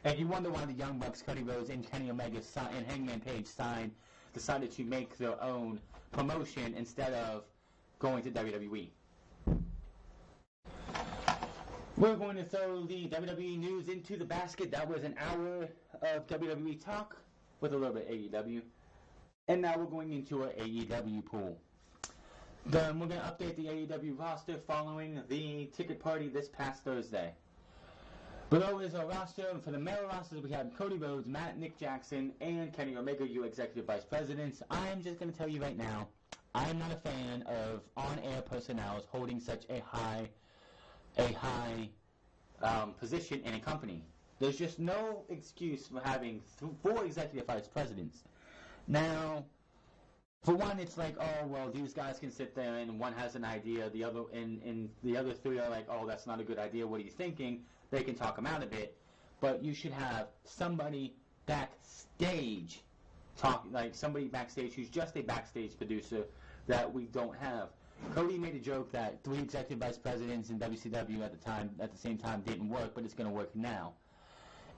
And you wonder why the Young Bucks, Cody Rhodes, and Kenny Omega and Hangman Page decided to make their own promotion instead of going to WWE. We're going to throw the WWE news into the basket. That was an hour of WWE talk with a little bit of AEW. And now we're going into our AEW pool. Then we're going to update the AEW roster following the ticket party this past Thursday. Below is our roster, and for the male rosters we have Cody Rhodes, Nick Jackson, and Kenny Omega, you executive vice presidents. I'm just going to tell you right now, I'm not a fan of on-air personnel holding such a high position in a company. There's just no excuse for having 4 executive vice presidents. Now, for one, it's like, oh, well, these guys can sit there and one has an idea, the other 3 are like, oh, that's not a good idea, what are you thinking? They can talk them out a bit, but you should have somebody backstage somebody backstage who's just a backstage producer that we don't have. Cody made a joke that 3 executive vice presidents in WCW at the same time didn't work, but it's going to work now.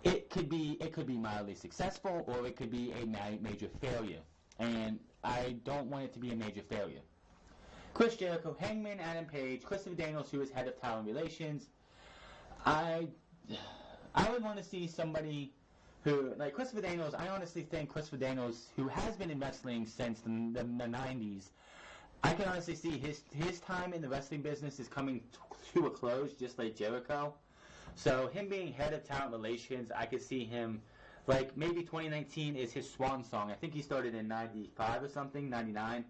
It could be mildly successful, or it could be a major failure, and I don't want it to be a major failure. Chris Jericho, Hangman Adam Page, Christopher Daniels, who is head of talent relations. I would want to see somebody who, like Christopher Daniels. I honestly think Christopher Daniels, who has been in wrestling since the 90s, I can honestly see his time in the wrestling business is coming to a close, just like Jericho. So him being head of talent relations, I could see him, like maybe 2019 is his swan song. I think he started in 95 or something, 99.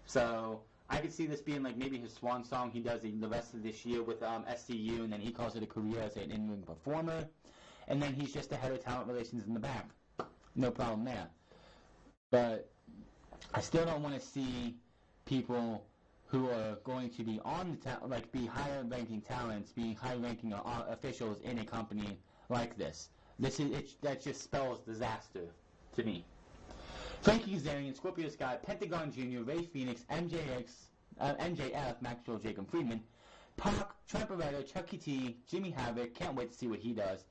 So I could see this being like maybe his swan song. He does the rest of this year with SCU, and then he calls it a career as an in-ring performer. And then he's just the head of talent relations in the back. No problem there. But I still don't want to see people who are going to be on the be higher-ranking talents, be high-ranking officials in a company like this. That just spells disaster to me. Frankie Kazarian, Scorpio Sky, Pentagon Jr., Ray Phoenix, MJF, Maxwell Jacob Friedman, Pac, Trent Beretta, Chucky T, Jimmy Havoc, can't wait to see what he does,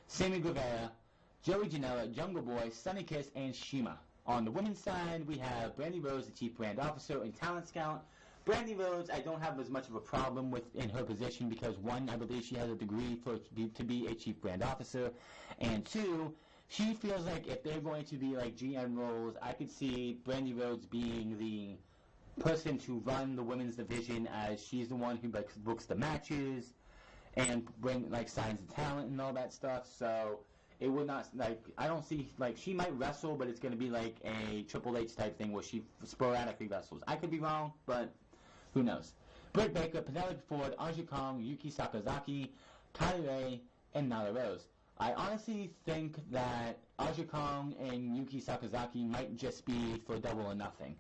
Sammy Guevara, Joey Janela, Jungle Boy, Sonny Kiss, and Shima. On the women's side, we have Brandy Rose, the Chief Brand Officer and Talent Scout. Brandy Rhodes, I don't have as much of a problem with in her position because, 1, I believe she has a degree to be a Chief Brand Officer, and 2, she feels like if they're going to be like GM roles, I could see Brandy Rhodes being the person to run the women's division, as she's the one who books the matches and signs the talent and all that stuff. So it would not, I don't see, she might wrestle, but it's going to be like a Triple H type thing where she sporadically wrestles. I could be wrong, but who knows. Britt Baker, Penelope Ford, Anju Kong, Yuki Sakazaki, Kylie Ray, and Nyla Rose. I honestly think that Aja Kong and Yuki Sakazaki might just be for Double or Nothing.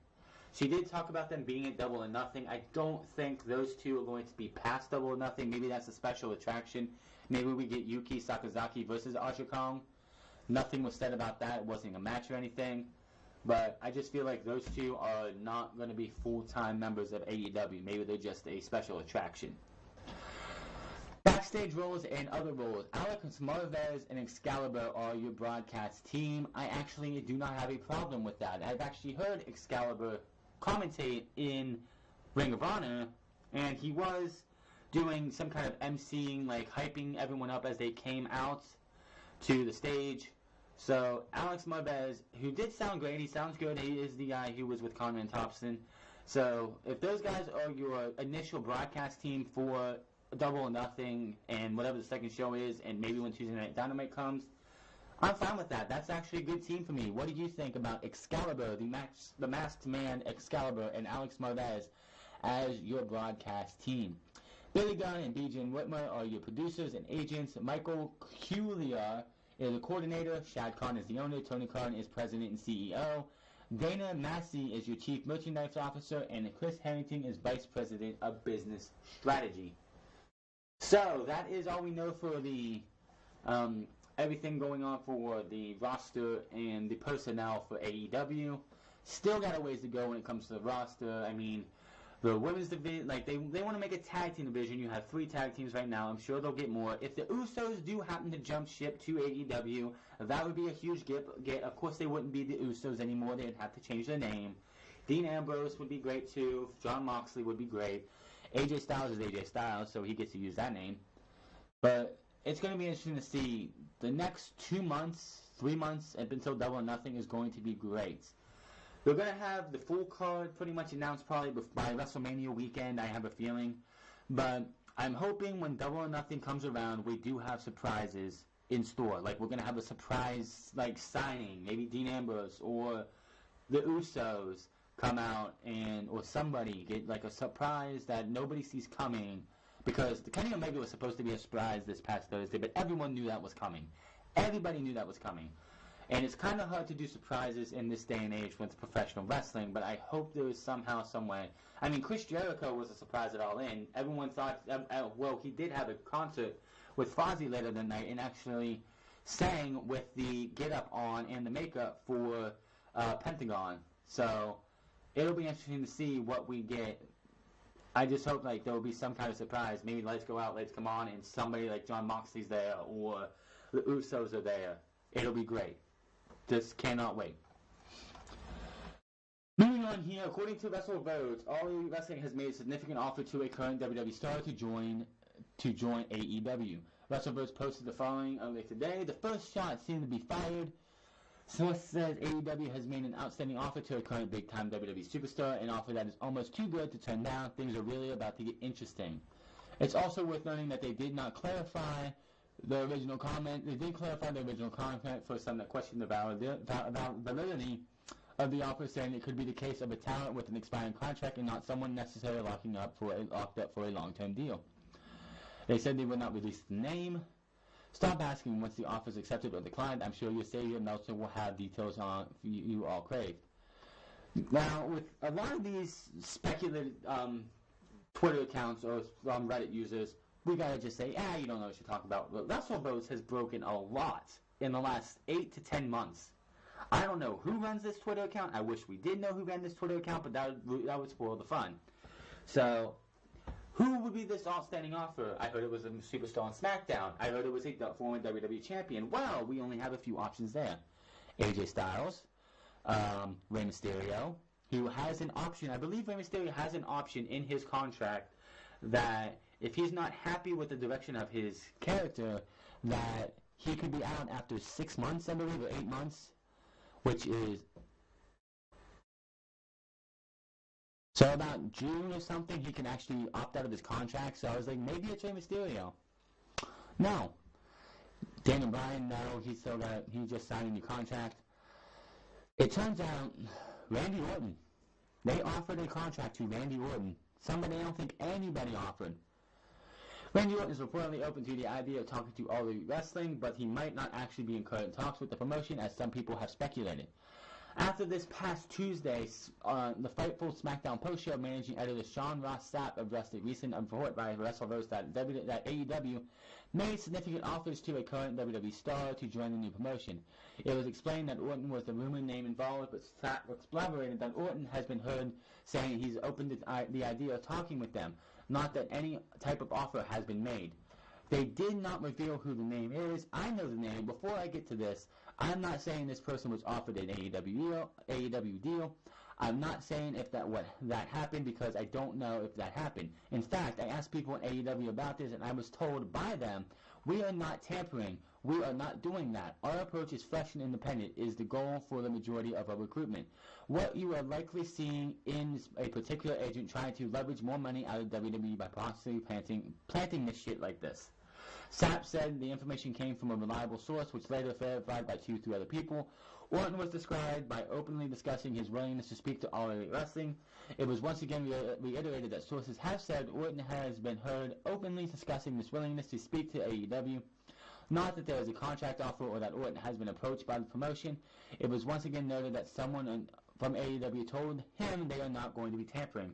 She did talk about them being at Double or Nothing. I don't think those two are going to be past Double or Nothing. Maybe that's a special attraction. Maybe we get Yuki Sakazaki versus Aja Kong. Nothing was said about that. It wasn't a match or anything. But I just feel like those two are not going to be full-time members of AEW. Maybe they're just a special attraction. Backstage roles and other roles. Alex Marvez and Excalibur are your broadcast team. I actually do not have a problem with that. I've actually heard Excalibur commentate in Ring of Honor, and he was doing some kind of emceeing, like hyping everyone up as they came out to the stage. So Alex Marvez, who did sound great, he sounds good. He is the guy who was with Conrad and Thompson. So if those guys are your initial broadcast team for Double or Nothing and whatever the second show is, and maybe when Tuesday Night Dynamite comes, I'm fine with that. That's actually a good team for me. What do you think about Excalibur, the masked man Excalibur, and Alex Marvez as your broadcast team? Billy Gunn and B.J. Whitmer are your producers and agents. Michael Culiar is the coordinator. Shad Khan is the owner. Tony Khan is president and CEO. Dana Massey is your chief merchandise officer. And Chris Harrington is vice president of business strategy. So that is all we know for the everything going on for the roster and the personnel for AEW. Still got a ways to go when it comes to the roster. I mean, the women's division, like they want to make a tag team division. You have 3 tag teams right now. I'm sure they'll get more. If the Usos do happen to jump ship to AEW, that would be a huge get. Of course, they wouldn't be the Usos anymore. They'd have to change their name. Dean Ambrose would be great too. Jon Moxley would be great. AJ Styles is AJ Styles, so he gets to use that name. But it's going to be interesting to see. The next 2 months, 3 months, up until Double or Nothing is going to be great. They're going to have the full card pretty much announced probably by WrestleMania weekend, I have a feeling. But I'm hoping when Double or Nothing comes around, we do have surprises in store. Like, we're going to have a surprise, like, signing. Maybe Dean Ambrose or the Usos come out or somebody get, like, a surprise that nobody sees coming. Because the Kenny Omega was supposed to be a surprise this past Thursday, but everyone knew that was coming. Everybody knew that was coming. And it's kind of hard to do surprises in this day and age with professional wrestling, but I hope there is somehow, some way. I mean, Chris Jericho was a surprise at All In. Everyone thought, well, he did have a concert with Fozzy later that night and actually sang with the get-up on and the makeup for Pentagon. So it'll be interesting to see what we get. I just hope like there will be some kind of surprise. Maybe lights go out, lights come on, and somebody like Jon Moxley's there or the Usos are there. It'll be great. Just cannot wait. Moving on here, according to WrestleVotes, All Elite Wrestling has made a significant offer to a current WWE star to join AEW. WrestleVotes posted the following earlier today. The first shot seemed to be fired. Source says AEW has made an outstanding offer to a current big-time WWE superstar, an offer that is almost too good to turn down. Things are really about to get interesting. It's also worth noting that they did not clarify the original comment. They did clarify the original comment for some that questioned the validity of the offer, saying it could be the case of a talent with an expiring contract and not someone necessarily locked up for a long-term deal. They said they would not release the name. Stop asking once the offer is accepted or declined. I'm sure your savior Meltzer will have details on you all crave. Now, with a lot of these speculative Twitter accounts or Reddit users, we gotta just say, you don't know what you're talking about. But WrestleVotes has broken a lot in the last 8 to 10 months. I don't know who runs this Twitter account. I wish we did know who ran this Twitter account, but that would spoil the fun. So, who would be this outstanding offer? I heard it was a superstar on Smackdown. I heard it was a former WWE champion. Well, we only have a few options there. AJ Styles, Rey Mysterio, who has an option. I believe Rey Mysterio has an option in his contract that if he's not happy with the direction of his character, that he could be out after 6 months, I believe, or 8 months, which is so about June or something, he can actually opt out of his contract. So I was like, maybe it's Rey Mysterio. No. Daniel Bryan, no, he just signed a new contract. It turns out, Randy Orton, they offered a contract to Randy Orton. Somebody I don't think anybody offered. Randy Orton is reportedly open to the idea of talking to All Elite Wrestling, but he might not actually be in current talks with the promotion, as some people have speculated. After this past Tuesday, the Fightful SmackDown post-show, managing editor Sean Ross Sapp addressed a recent report by WrestleVerse that AEW made significant offers to a current WWE star to join the new promotion. It was explained that Orton was the rumored name involved, but Sapp elaborated that Orton has been heard saying he's open to the idea of talking with them, not that any type of offer has been made. They did not reveal who the name is. I know the name. Before I get to this, I'm not saying this person was offered an AEW deal. I'm not saying if that happened, because I don't know if that happened. In fact, I asked people at AEW about this, and I was told by them, we are not tampering. We are not doing that. Our approach is fresh and independent, is the goal for the majority of our recruitment. What you are likely seeing in a particular agent trying to leverage more money out of WWE by possibly planting this shit like this. Sapp said the information came from a reliable source, which later verified by 2-3 other people. Orton was described by openly discussing his willingness to speak to All Elite Wrestling. It was once again reiterated that sources have said Orton has been heard openly discussing this willingness to speak to AEW. Not that there is a contract offer or that Orton has been approached by the promotion. It was once again noted that someone from AEW told him they are not going to be tampering.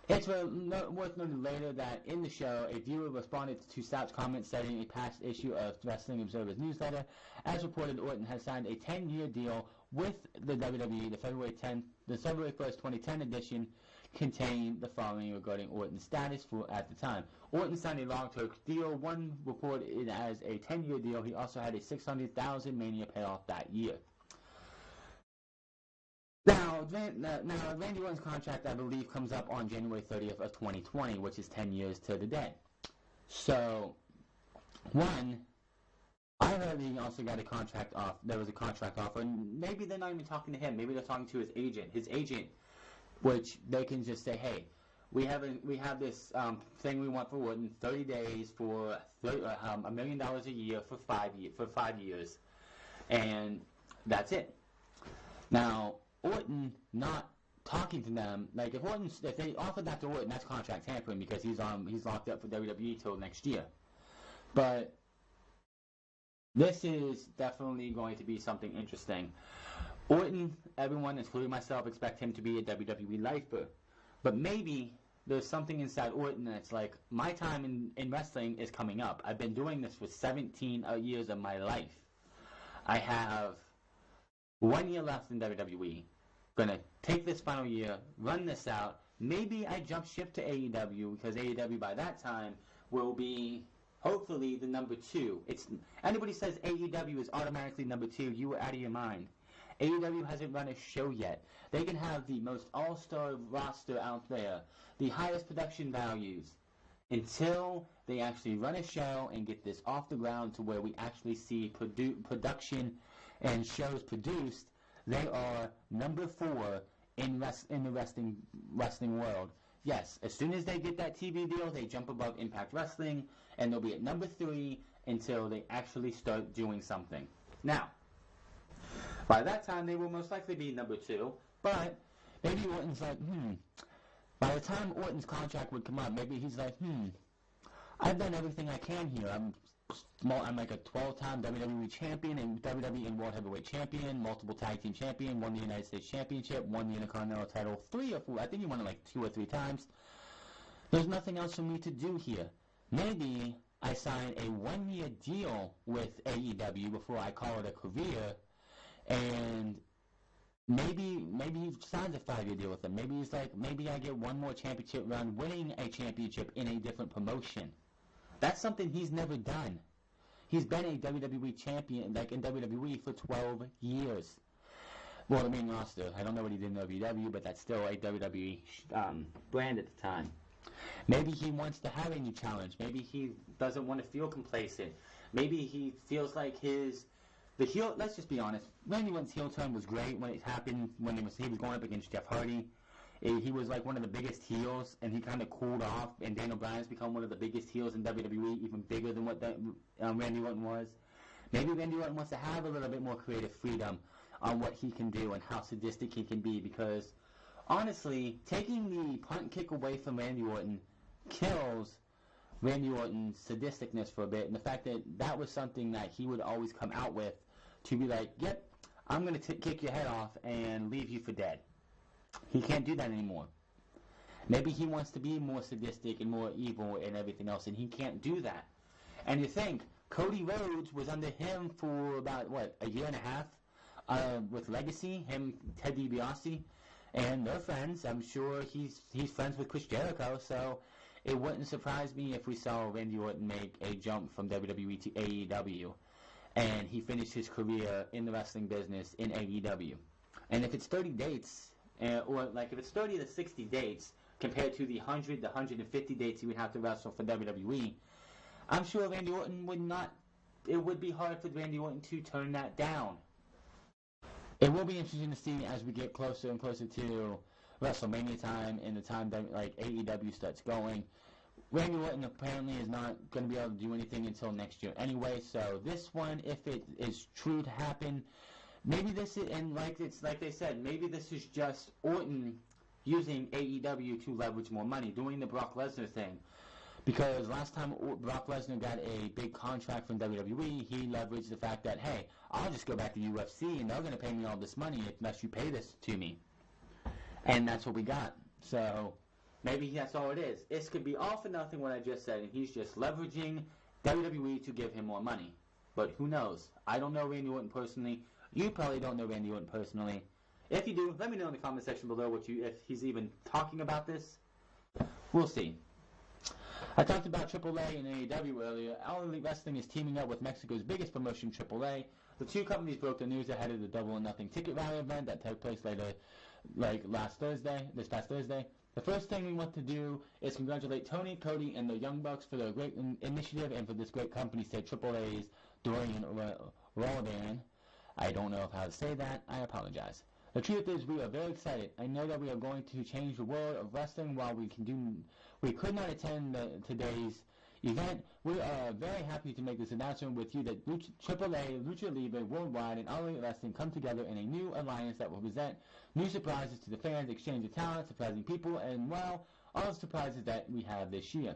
It's worth noting later that in the show, a viewer responded to Sapp's comments citing a past issue of Wrestling Observer's newsletter. As reported, Orton has signed a 10-year deal with the WWE. The February 1st, 2010 edition contained the following regarding Orton's status at the time. Orton signed a long-term deal. One reported it as a 10-year deal. He also had a $600,000 Mania payoff that year. Now, Randy Orton's contract, I believe, comes up on January 30th of 2020, which is 10 years to the day. So, I heard he also got a contract off. There was a contract offer, and maybe they're not even talking to him. Maybe they're talking to his agent. His agent, which they can just say, hey, we have this thing we want for Orton, 30 days for $1 million a year for 5 years, and that's it. Now, Orton not talking to them, like if they offered that to Orton, that's contract tampering, because he's locked up for WWE till next year. But this is definitely going to be something interesting. Orton, everyone, including myself, expect him to be a WWE lifer. But maybe there's something inside Orton that's like, my time in wrestling is coming up. I've been doing this for 17 years of my life. I have 1 year left in WWE. Gonna take this final year, run this out. Maybe I jump ship to AEW, because AEW by that time will be hopefully the number 2. Anybody says AEW is automatically number 2, you are out of your mind. AEW hasn't run a show yet. They can have the most all-star roster out there, the highest production values, until they actually run a show and get this off the ground to where we actually see production and shows produced. They are number 4 in the wrestling world. Yes, as soon as they get that TV deal, they jump above Impact Wrestling, and they'll be at number 3 until they actually start doing something. Now, by that time, they will most likely be number 2, but maybe Orton's like, by the time Orton's contract would come up, maybe he's like, I've done everything I can here. I'm like a 12-time WWE champion and WWE and World Heavyweight Champion, multiple tag team champion, won the United States Championship, won the Intercontinental title 3 or 4. I think he won it like 2 or 3 times. There's nothing else for me to do here. Maybe I sign a 1-year deal with AEW before I call it a career, and maybe he signs a 5-year deal with them. Maybe he's like, maybe I get one more championship run, winning a championship in a different promotion. That's something he's never done. He's been a WWE champion, like in WWE, for 12 years. Well, the main roster. I don't know what he did in WWE, but that's still a WWE brand at the time. Maybe he wants to have a new challenge. Maybe he doesn't want to feel complacent. Maybe he feels like the heel. Let's just be honest. Randy Orton's heel turn was great when it happened. When he was going up against Jeff Hardy. He was like one of the biggest heels, and he kind of cooled off, and Daniel Bryan's become one of the biggest heels in WWE, even bigger than what Randy Orton was. Maybe Randy Orton wants to have a little bit more creative freedom on what he can do and how sadistic he can be, because honestly, taking the punt kick away from Randy Orton kills Randy Orton's sadisticness for a bit, and the fact that that was something that he would always come out with to be like, yep, I'm going to kick your head off and leave you for dead. He can't do that anymore. Maybe he wants to be more sadistic and more evil and everything else, and he can't do that. And you think, Cody Rhodes was under him for about, a year and a half with Legacy, him, Ted DiBiase, and they're friends. I'm sure he's friends with Chris Jericho, so it wouldn't surprise me if we saw Randy Orton make a jump from WWE to AEW, and he finished his career in the wrestling business in AEW. And if it's 30 dates, if it's 30 to 60 dates, compared to the 100 to 150 dates he would have to wrestle for WWE, I'm sure Randy Orton it would be hard for Randy Orton to turn that down. It will be interesting to see as we get closer and closer to WrestleMania time and the time that AEW starts going. Randy Orton apparently is not going to be able to do anything until next year anyway, so this one, if it is true to happen, maybe this is, and like they said, maybe this is just Orton using AEW to leverage more money, doing the Brock Lesnar thing. Because last time Brock Lesnar got a big contract from WWE, he leveraged the fact that, hey, I'll just go back to UFC and they're going to pay me all this money unless you pay this to me. And that's what we got. So maybe that's all it is. This could be all for nothing what I just said, and he's just leveraging WWE to give him more money. But who knows? I don't know Randy Orton personally. You probably don't know Randy Orton personally. If you do, let me know in the comment section below if he's even talking about this. We'll see. I talked about AAA and AEW earlier. All Elite Wrestling is teaming up with Mexico's biggest promotion, AAA. The two companies broke the news ahead of the Double or Nothing ticket rally event that took place this past Thursday. The first thing we want to do is congratulate Tony, Cody, and the Young Bucks for their great initiative and for this great company, said AAA's Dorian Roldan. I don't know how to say that. I apologize. The truth is, we are very excited. I know that we are going to change the world of wrestling. While we could not attend today's event, we are very happy to make this announcement with you that AAA, Lucha Libre Worldwide, and All Elite Wrestling come together in a new alliance that will present new surprises to the fans, exchange of talent, surprising people, and, all the surprises that we have this year.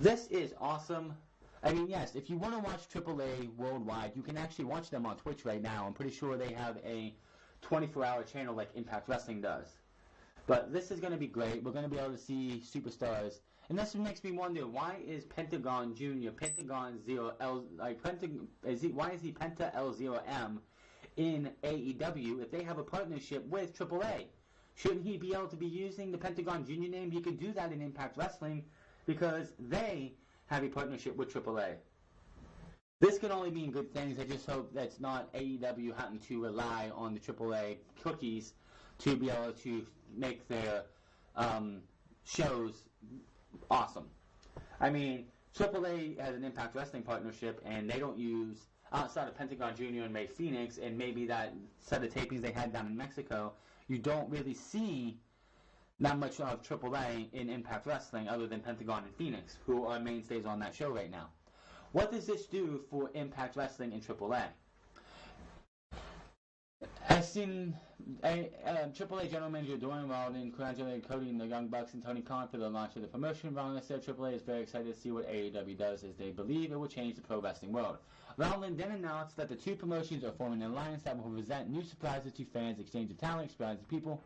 This is awesome. I mean, yes, if you want to watch AAA Worldwide, you can actually watch them on Twitch right now. I'm pretty sure they have a 24-hour channel like Impact Wrestling does. But this is going to be great. We're going to be able to see superstars. And this makes me wonder, why is Pentagon Jr., Pentagon Zero L, why is he Penta L0M in AEW if they have a partnership with AAA? Shouldn't he be able to be using the Pentagon Jr. name? He could do that in Impact Wrestling because they have a partnership with AAA. This can only mean good things. I just hope that's not AEW having to rely on the AAA cookies to be able to make their shows awesome. I mean, AAA has an Impact Wrestling partnership, and they don't use, outside of Pentagon Jr. and Rey Fenix, and maybe that set of tapings they had down in Mexico, you don't really see not much of AAA in Impact Wrestling other than Pentagon and Phoenix, who are mainstays on that show right now. What does this do for Impact Wrestling and AAA? I've seen AAA General Manager Dorian Roldan congratulated Cody and the Young Bucks and Tony Khan for the launch of the promotion. Roldan said AAA is very excited to see what AEW does, as they believe it will change the pro wrestling world. Roldan then announced that the two promotions are forming an alliance that will present new surprises to fans, exchange of talent, surprise to people.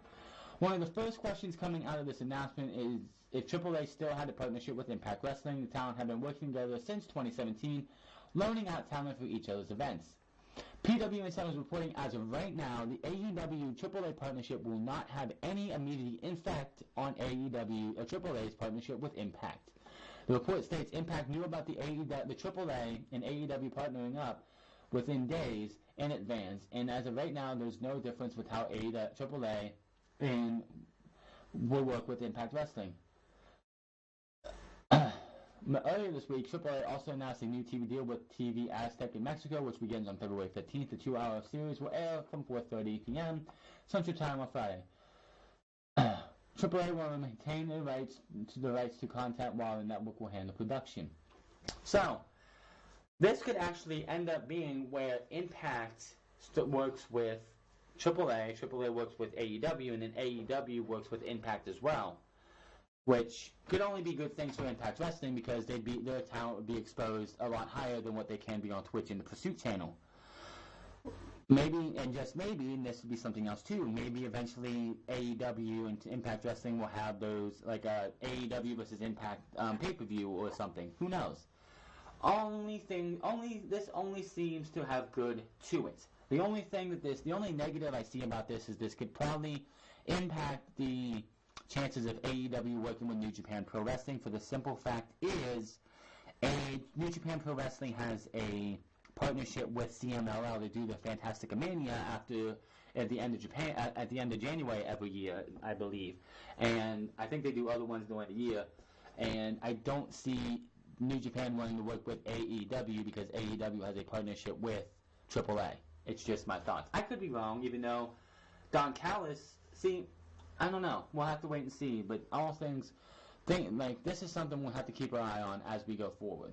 One of the first questions coming out of this announcement is if AAA still had a partnership with Impact Wrestling. The talent have been working together since 2017, loaning out talent for each other's events. PWSL is reporting as of right now, the AEW AAA partnership will not have any immediate effect on AAA's partnership with Impact. The report states Impact knew about the AAA and AEW partnering up within days in advance, and as of right now, there's no difference with how AAA will work with Impact Wrestling. Earlier this week, AAA also announced a new TV deal with TV Aztec in Mexico, which begins on February 15th. The 2-hour series will air from 4:30 p.m. Central Time on Friday. AAA will maintain the rights to content while the network will handle production. So, this could actually end up being where Impact works with AAA works with AEW, and then AEW works with Impact as well. which could only be good things for Impact Wrestling because their talent would be exposed a lot higher than what they can be on Twitch and the Pursuit channel. Maybe, and just maybe, and this would be something else too, maybe eventually AEW and Impact Wrestling will have those, like a AEW versus Impact pay-per-view or something. Who knows? This only seems to have good to it. The only negative I see about this is this could probably impact the chances of AEW working with New Japan Pro Wrestling, for the simple fact is, New Japan Pro Wrestling has a partnership with CMLL to do the Fantastica Mania at the end of January every year, I believe, and I think they do other ones during the year, and I don't see New Japan wanting to work with AEW because AEW has a partnership with AAA. It's just my thoughts. I could be wrong, even though Don Callis, I don't know. We'll have to wait and see, but all things, this is something we'll have to keep our eye on as we go forward.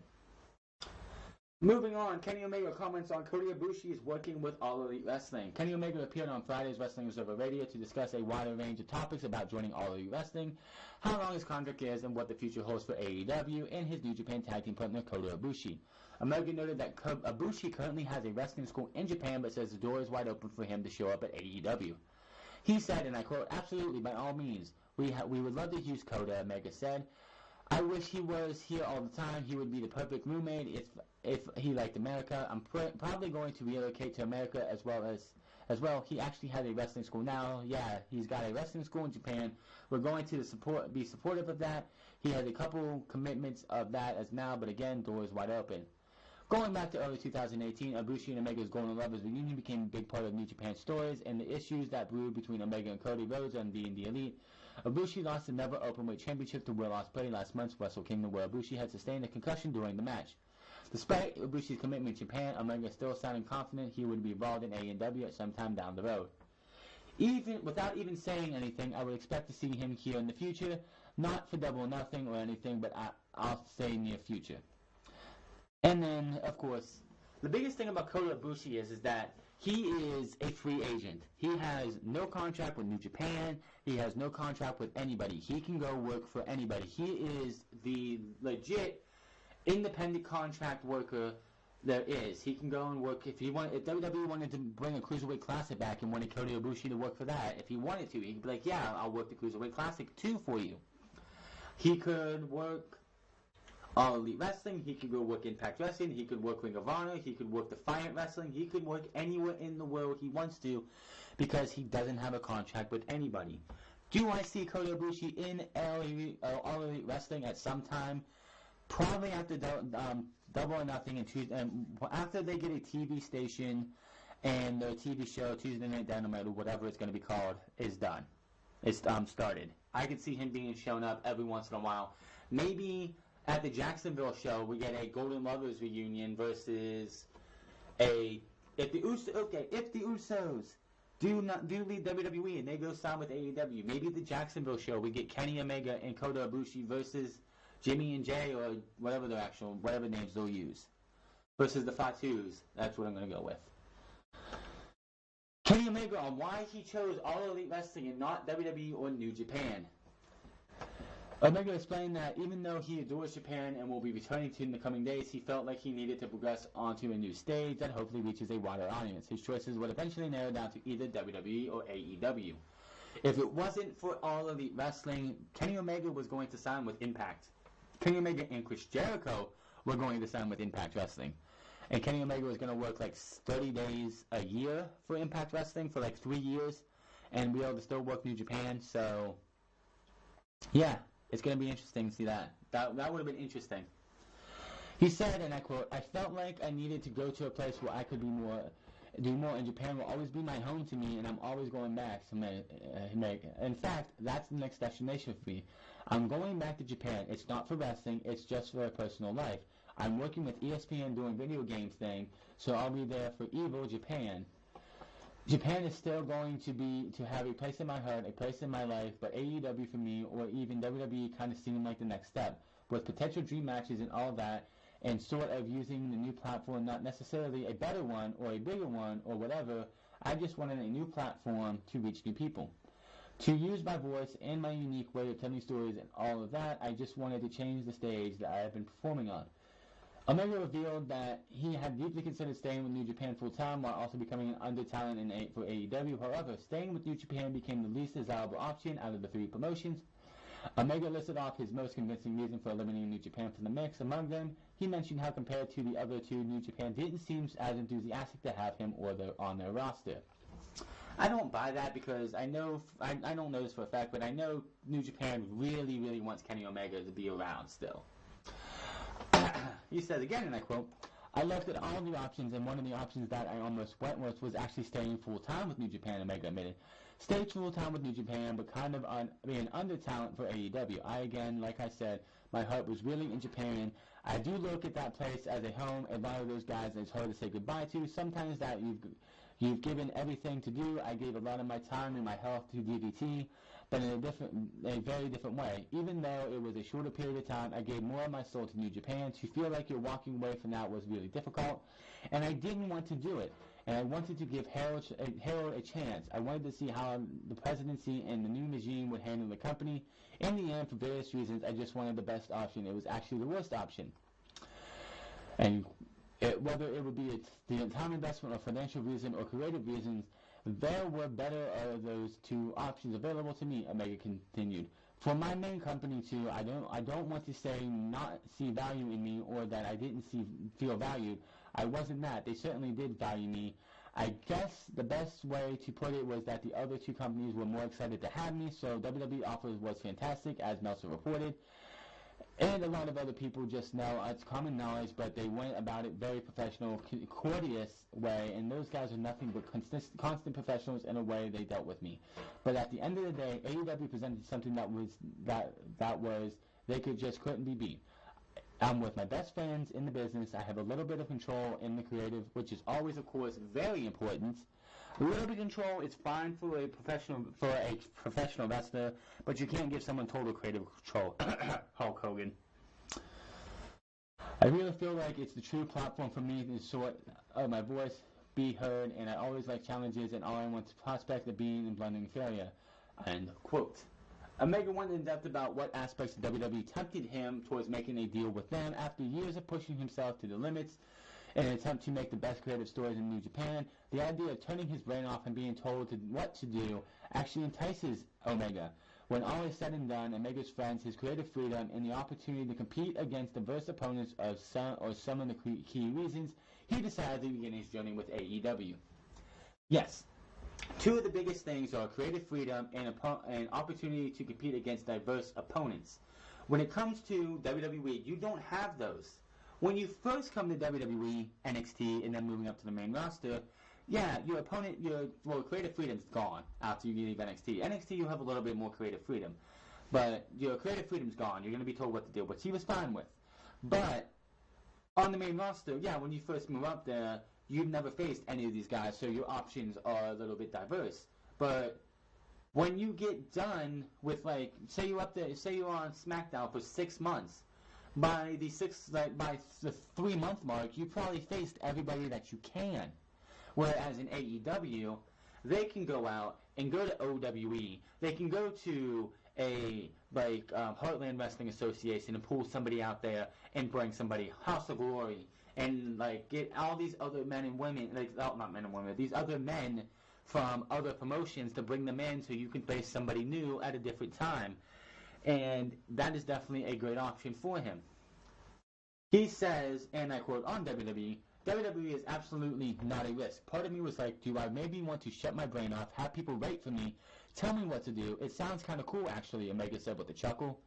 Moving on, Kenny Omega comments on Kota Ibushi's working with All Elite Wrestling. Kenny Omega appeared on Friday's Wrestling Observer Radio to discuss a wider range of topics about joining All Elite Wrestling, how long his contract is, and what the future holds for AEW and his New Japan tag team partner Kota Ibushi. Omega noted that Ibushi currently has a wrestling school in Japan, but says the door is wide open for him to show up at AEW. He said, and I quote, "Absolutely, by all means. We would love to use Kota," Omega said. "I wish he was here all the time. He would be the perfect roommate if he liked America. I'm probably going to relocate to America as well. He actually has a wrestling school now. Yeah, he's got a wrestling school in Japan. We're going to be supportive of that. He has a couple commitments of that as now, but again, doors wide open." Going back to early 2018, Ibushi and Omega's Golden Lovers reunion became a big part of New Japan stories, and the issues that brewed between Omega and Cody Rhodes on being the Elite. Ibushi lost the Never Openweight Championship to Will Ospreay last month's Wrestle Kingdom, where Ibushi had sustained a concussion during the match. Despite Ibushi's commitment in Japan, Omega still sounded confident he would be involved in AEW at some time down the road. Without even saying anything, I would expect to see him here in the future, not for Double or Nothing or anything, but I'll say near future. And then, of course, the biggest thing about Kota Ibushi is that he is a free agent. He has no contract with New Japan. He has no contract with anybody. He can go work for anybody. He is the legit independent contract worker there is. He can go and work if WWE wanted to bring a Cruiserweight Classic back and wanted Kota Ibushi to work for that. If he wanted to, he could be like, "Yeah, I'll work the Cruiserweight Classic too for you." He could work All Elite Wrestling, he could go work Impact Wrestling, he could work Ring of Honor, he could work Defiant Wrestling, he could work anywhere in the world he wants to because he doesn't have a contract with anybody. Do I see Kota Ibushi in All Elite Wrestling at some time? Probably after Double or Nothing and after they get a TV station and their TV show, Tuesday Night Dynamite or whatever it's going to be called, is done. It's started. I could see him being shown up every once in a while. Maybe at the Jacksonville show, we get a Golden Lovers reunion versus if the Usos do leave WWE and they go sign with AEW, maybe at the Jacksonville show we get Kenny Omega and Kota Ibushi versus Jimmy and Jay or whatever names they'll use versus the Fatus. That's what I'm going to go with. Kenny Omega on why he chose All Elite Wrestling and not WWE or New Japan. Omega explained that even though he adores Japan and will be returning to in the coming days, he felt like he needed to progress onto a new stage that hopefully reaches a wider audience. His choices would eventually narrow down to either WWE or AEW. If it wasn't for All Elite Wrestling, Kenny Omega was going to sign with Impact. Kenny Omega and Chris Jericho were going to sign with Impact Wrestling. And Kenny Omega was going to work like 30 days a year for Impact Wrestling for like 3 years and be able to still work New Japan. So, yeah. It's going to be interesting to see that. That would have been interesting. He said, and I quote, "I felt like I needed to go to a place where I could do more, and Japan will always be my home to me, and I'm always going back to make. In fact, that's the next destination for me. I'm going back to Japan. It's not for wrestling. It's just for a personal life. I'm working with ESPN doing video game thing, so I'll be there for EVO Japan. Japan is still going to have a place in my heart, a place in my life, but AEW for me, or even WWE, kind of seemed like the next step, with potential dream matches and all that, and sort of using the new platform, not necessarily a better one, or a bigger one, or whatever. I just wanted a new platform to reach new people. To use my voice and my unique way of telling stories and all of that, I just wanted to change the stage that I have been performing on. Omega revealed that he had deeply considered staying with New Japan full-time while also becoming an under talent for AEW. However, staying with New Japan became the least desirable option out of the three promotions. Omega listed off his most convincing reason for eliminating New Japan from the mix. Among them, he mentioned how compared to the other two, New Japan didn't seem as enthusiastic to have him on their roster. I don't buy that because I don't know this for a fact, but I know New Japan really, really wants Kenny Omega to be around still. He says again, and I quote, "I looked at all the options, and one of the options that I almost went with was actually staying full-time with New Japan," Omega admitted. "Stay full-time with New Japan, but kind of being under talent for AEW. Again, like I said, my heart was really in Japan. I do look at that place as a home. A lot of those guys it's hard to say goodbye to. Sometimes that you've given everything to do. I gave a lot of my time and my health to DDT, but in a very different way. Even though it was a shorter period of time, I gave more of my soul to New Japan. To feel like you're walking away from that was really difficult, and I didn't want to do it. And I wanted to give Harold a chance. I wanted to see how the presidency and the new regime would handle the company. In the end, for various reasons, I just wanted the best option. It was actually the worst option. And whether it would be the time investment or financial reason or creative reasons, there were better of those two options available to me," Omega continued. "For my main company too, I don't want to say not see value in me or that I didn't feel valued. I wasn't that. They certainly did value me. I guess the best way to put it was that the other two companies were more excited to have me, so WWE offers was fantastic," as Meltzer reported. And a lot of other people just know it's common knowledge, but they went about it very professional, courteous way, and those guys are nothing but constant professionals in a way they dealt with me. But at the end of the day, AEW presented something that was they couldn't be beat. I'm with my best friends in the business. I have a little bit of control in the creative, which is always, of course, very important. A little bit of control is fine for a professional wrestler, but you can't give someone total creative control. Hulk Hogan. "I really feel like it's the true platform for me to sort of my voice, be heard, and I always like challenges, and all I want is the prospect of being in blending failure." End quote. Omega went in depth about what aspects of WWE tempted him towards making a deal with them. After years of pushing himself to the limits in an attempt to make the best creative stories in New Japan, the idea of turning his brain off and being told what to do actually entices Omega. When all is said and done, Omega's friends, his creative freedom, and the opportunity to compete against diverse opponents of some of the key reasons, he decided to begin his journey with AEW. Yes. Two of the biggest things are creative freedom and an opportunity to compete against diverse opponents. When it comes to WWE, you don't have those. When you first come to WWE, NXT, and then moving up to the main roster, yeah, your opponent, creative freedom's gone after you leave NXT. NXT, you have a little bit more creative freedom, but your creative freedom's gone. You're going to be told what to do, which he was fine with. But on the main roster, yeah, when you first move up there, you've never faced any of these guys, so your options are a little bit diverse. But when you get done with, like, say you're on Smackdown for 6 months, by the 3-month mark, you probably faced everybody that you can. Whereas in AEW, they can go out and go to OWE. They can go to a Heartland Wrestling Association and pull somebody out there and bring somebody House of Glory and get all these other men and women, not men and women, these other men from other promotions to bring them in so you can face somebody new at a different time. And that is definitely a great option for him. He says, and I quote on WWE, "WWE is absolutely not a risk. Part of me was like, do I maybe want to shut my brain off, have people write for me, tell me what to do? It sounds kind of cool, actually," Omega said with a chuckle.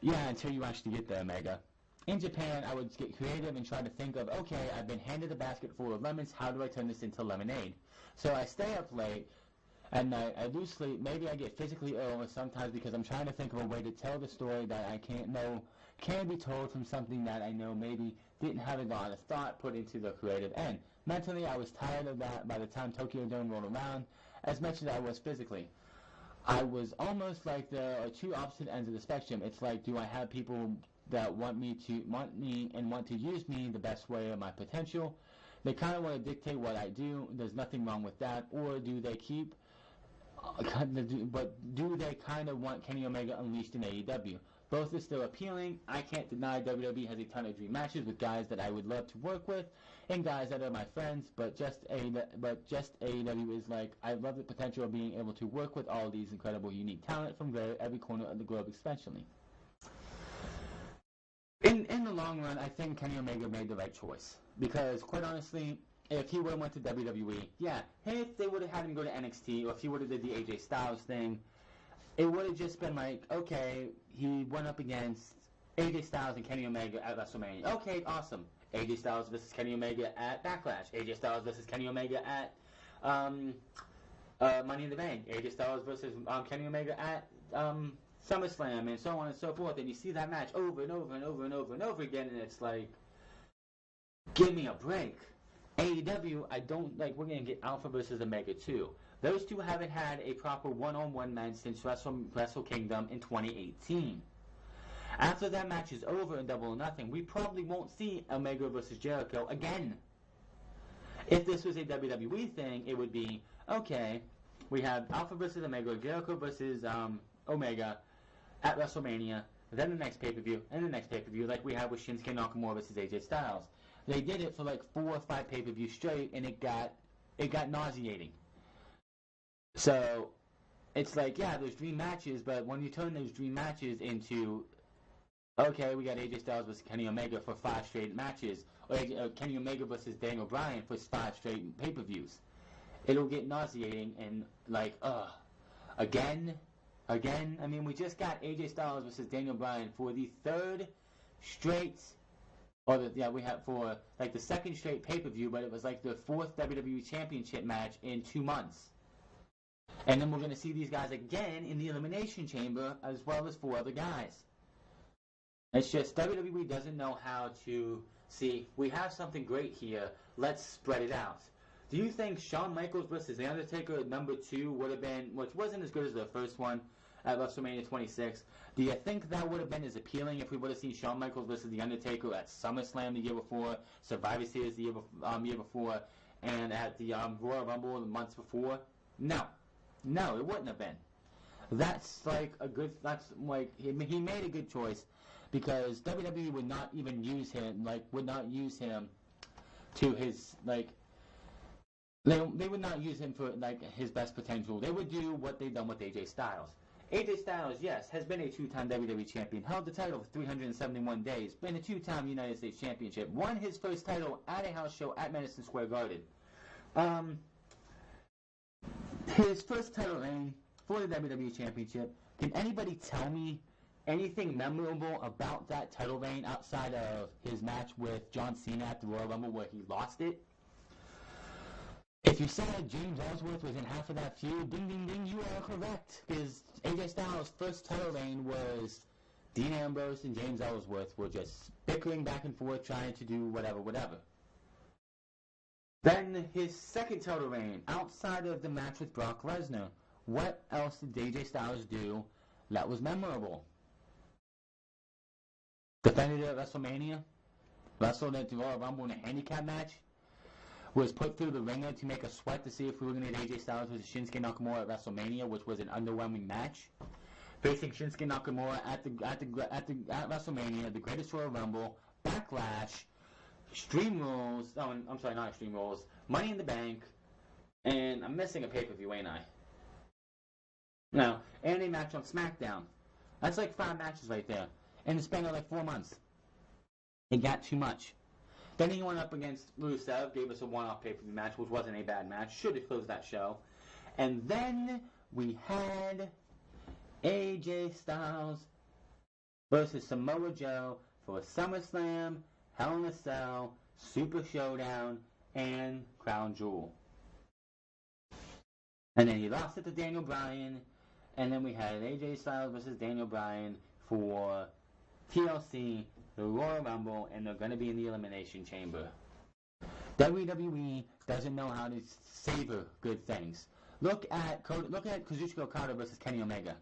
"Yeah, until you actually get there, Omega. In Japan, I would get creative and try to think of, okay, I've been handed a basket full of lemons, how do I turn this into lemonade? So I stay up late at night, I lose sleep, maybe I get physically ill sometimes because I'm trying to think of a way to tell the story that I can be told from something that I know maybe didn't have a lot of thought put into the creative end. Mentally, I was tired of that by the time Tokyo Dome rolled around, as much as I was physically. I was almost like there are two opposite ends of the spectrum. It's like, do I have people that want me and want to use me the best way of my potential? They kind of want to dictate what I do. There's nothing wrong with that. Or do they keep But do they kind of want Kenny Omega unleashed in AEW? Both are still appealing. I can't deny WWE has a ton of dream matches with guys that I would love to work with and guys that are my friends, but just AEW is like, I love the potential of being able to work with all these incredible, unique talent from every corner of the globe, especially. In the long run, I think Kenny Omega made the right choice. Because, quite honestly, if he would have went to WWE, yeah, hey, if they would have had him go to NXT, or if he would have did the AJ Styles thing, it would have just been like, okay, he went up against AJ Styles and Kenny Omega at WrestleMania. Okay, awesome. AJ Styles versus Kenny Omega at Backlash. AJ Styles versus Kenny Omega at Money in the Bank. AJ Styles versus Kenny Omega at SummerSlam, and so on and so forth. And you see that match over and over and over and over and over again, and it's like, give me a break. AEW, I don't like. We're gonna get Alpha versus Omega 2. Those two haven't had a proper one-on-one match since Wrestle Kingdom in 2018. After that match is over in Double or Nothing, we probably won't see Omega versus Jericho again. If this was a WWE thing, it would be, okay, we have Alpha versus Omega, Jericho versus Omega at WrestleMania, then the next pay-per-view, and the next pay-per-view, like we have with Shinsuke Nakamura versus AJ Styles. They did it for like 4 or 5 pay-per-views straight, and it got nauseating. So, it's like, yeah, there's dream matches, but when you turn those dream matches into, okay, we got AJ Styles versus Kenny Omega for 5 straight matches, or Kenny Omega versus Daniel Bryan for 5 straight pay-per-views, it'll get nauseating and like, again. I mean, we just got AJ Styles versus Daniel Bryan for the 3rd straight, we have for like the 2nd straight pay-per-view, but it was like the 4th WWE Championship match in 2 months. And then we're going to see these guys again in the Elimination Chamber, as well as 4 other guys. It's just WWE doesn't know how to see, we have something great here, let's spread it out. Do you think Shawn Michaels versus The Undertaker at number 2 would have been, which wasn't as good as the first one at WrestleMania 26, do you think that would have been as appealing if we would have seen Shawn Michaels versus The Undertaker at SummerSlam the year before, Survivor Series the year before, and at the Royal Rumble the months before? No, it wouldn't have been. That's like he made a good choice, because WWE would not even use him, to his, they would not use him for, his best potential. They would do what they've done with AJ Styles. AJ Styles, yes, has been a 2-time WWE champion, held the title for 371 days, been a 2-time United States Championship, won his first title at a house show at Madison Square Garden. His first title reign for the WWE Championship, can anybody tell me anything memorable about that title reign outside of his match with John Cena at the Royal Rumble where he lost it? If you said James Ellsworth was in half of that feud, ding ding ding, you are correct. Because AJ Styles' first title reign was Dean Ambrose and James Ellsworth were just bickering back and forth trying to do whatever. Then his second title reign, outside of the match with Brock Lesnar, what else did AJ Styles do that was memorable? Defended at WrestleMania, wrestled at the Royal Rumble in a handicap match, was put through the ringer to make a sweat to see if we were going to get AJ Styles versus Shinsuke Nakamura at WrestleMania, which was an underwhelming match. Facing Shinsuke Nakamura at WrestleMania, the Greatest Royal Rumble, Backlash, Extreme Rules. Oh, I'm sorry, not Extreme Rules. Money in the Bank, and I'm missing a pay-per-view, ain't I? No, and a match on Smackdown. That's like 5 matches right there, in the span of like 4 months. It got too much. Then he went up against Rusev, gave us a one-off pay-per-view match, which wasn't a bad match. Should have closed that show. And then we had AJ Styles versus Samoa Joe for SummerSlam, Hell in a Cell, Super Showdown, and Crown Jewel. And then he lost it to Daniel Bryan. And then we had AJ Styles versus Daniel Bryan for TLC, the Royal Rumble, and they're going to be in the Elimination Chamber. WWE doesn't know how to savor good things. Look at Kazuchika Okada versus Kenny Omega.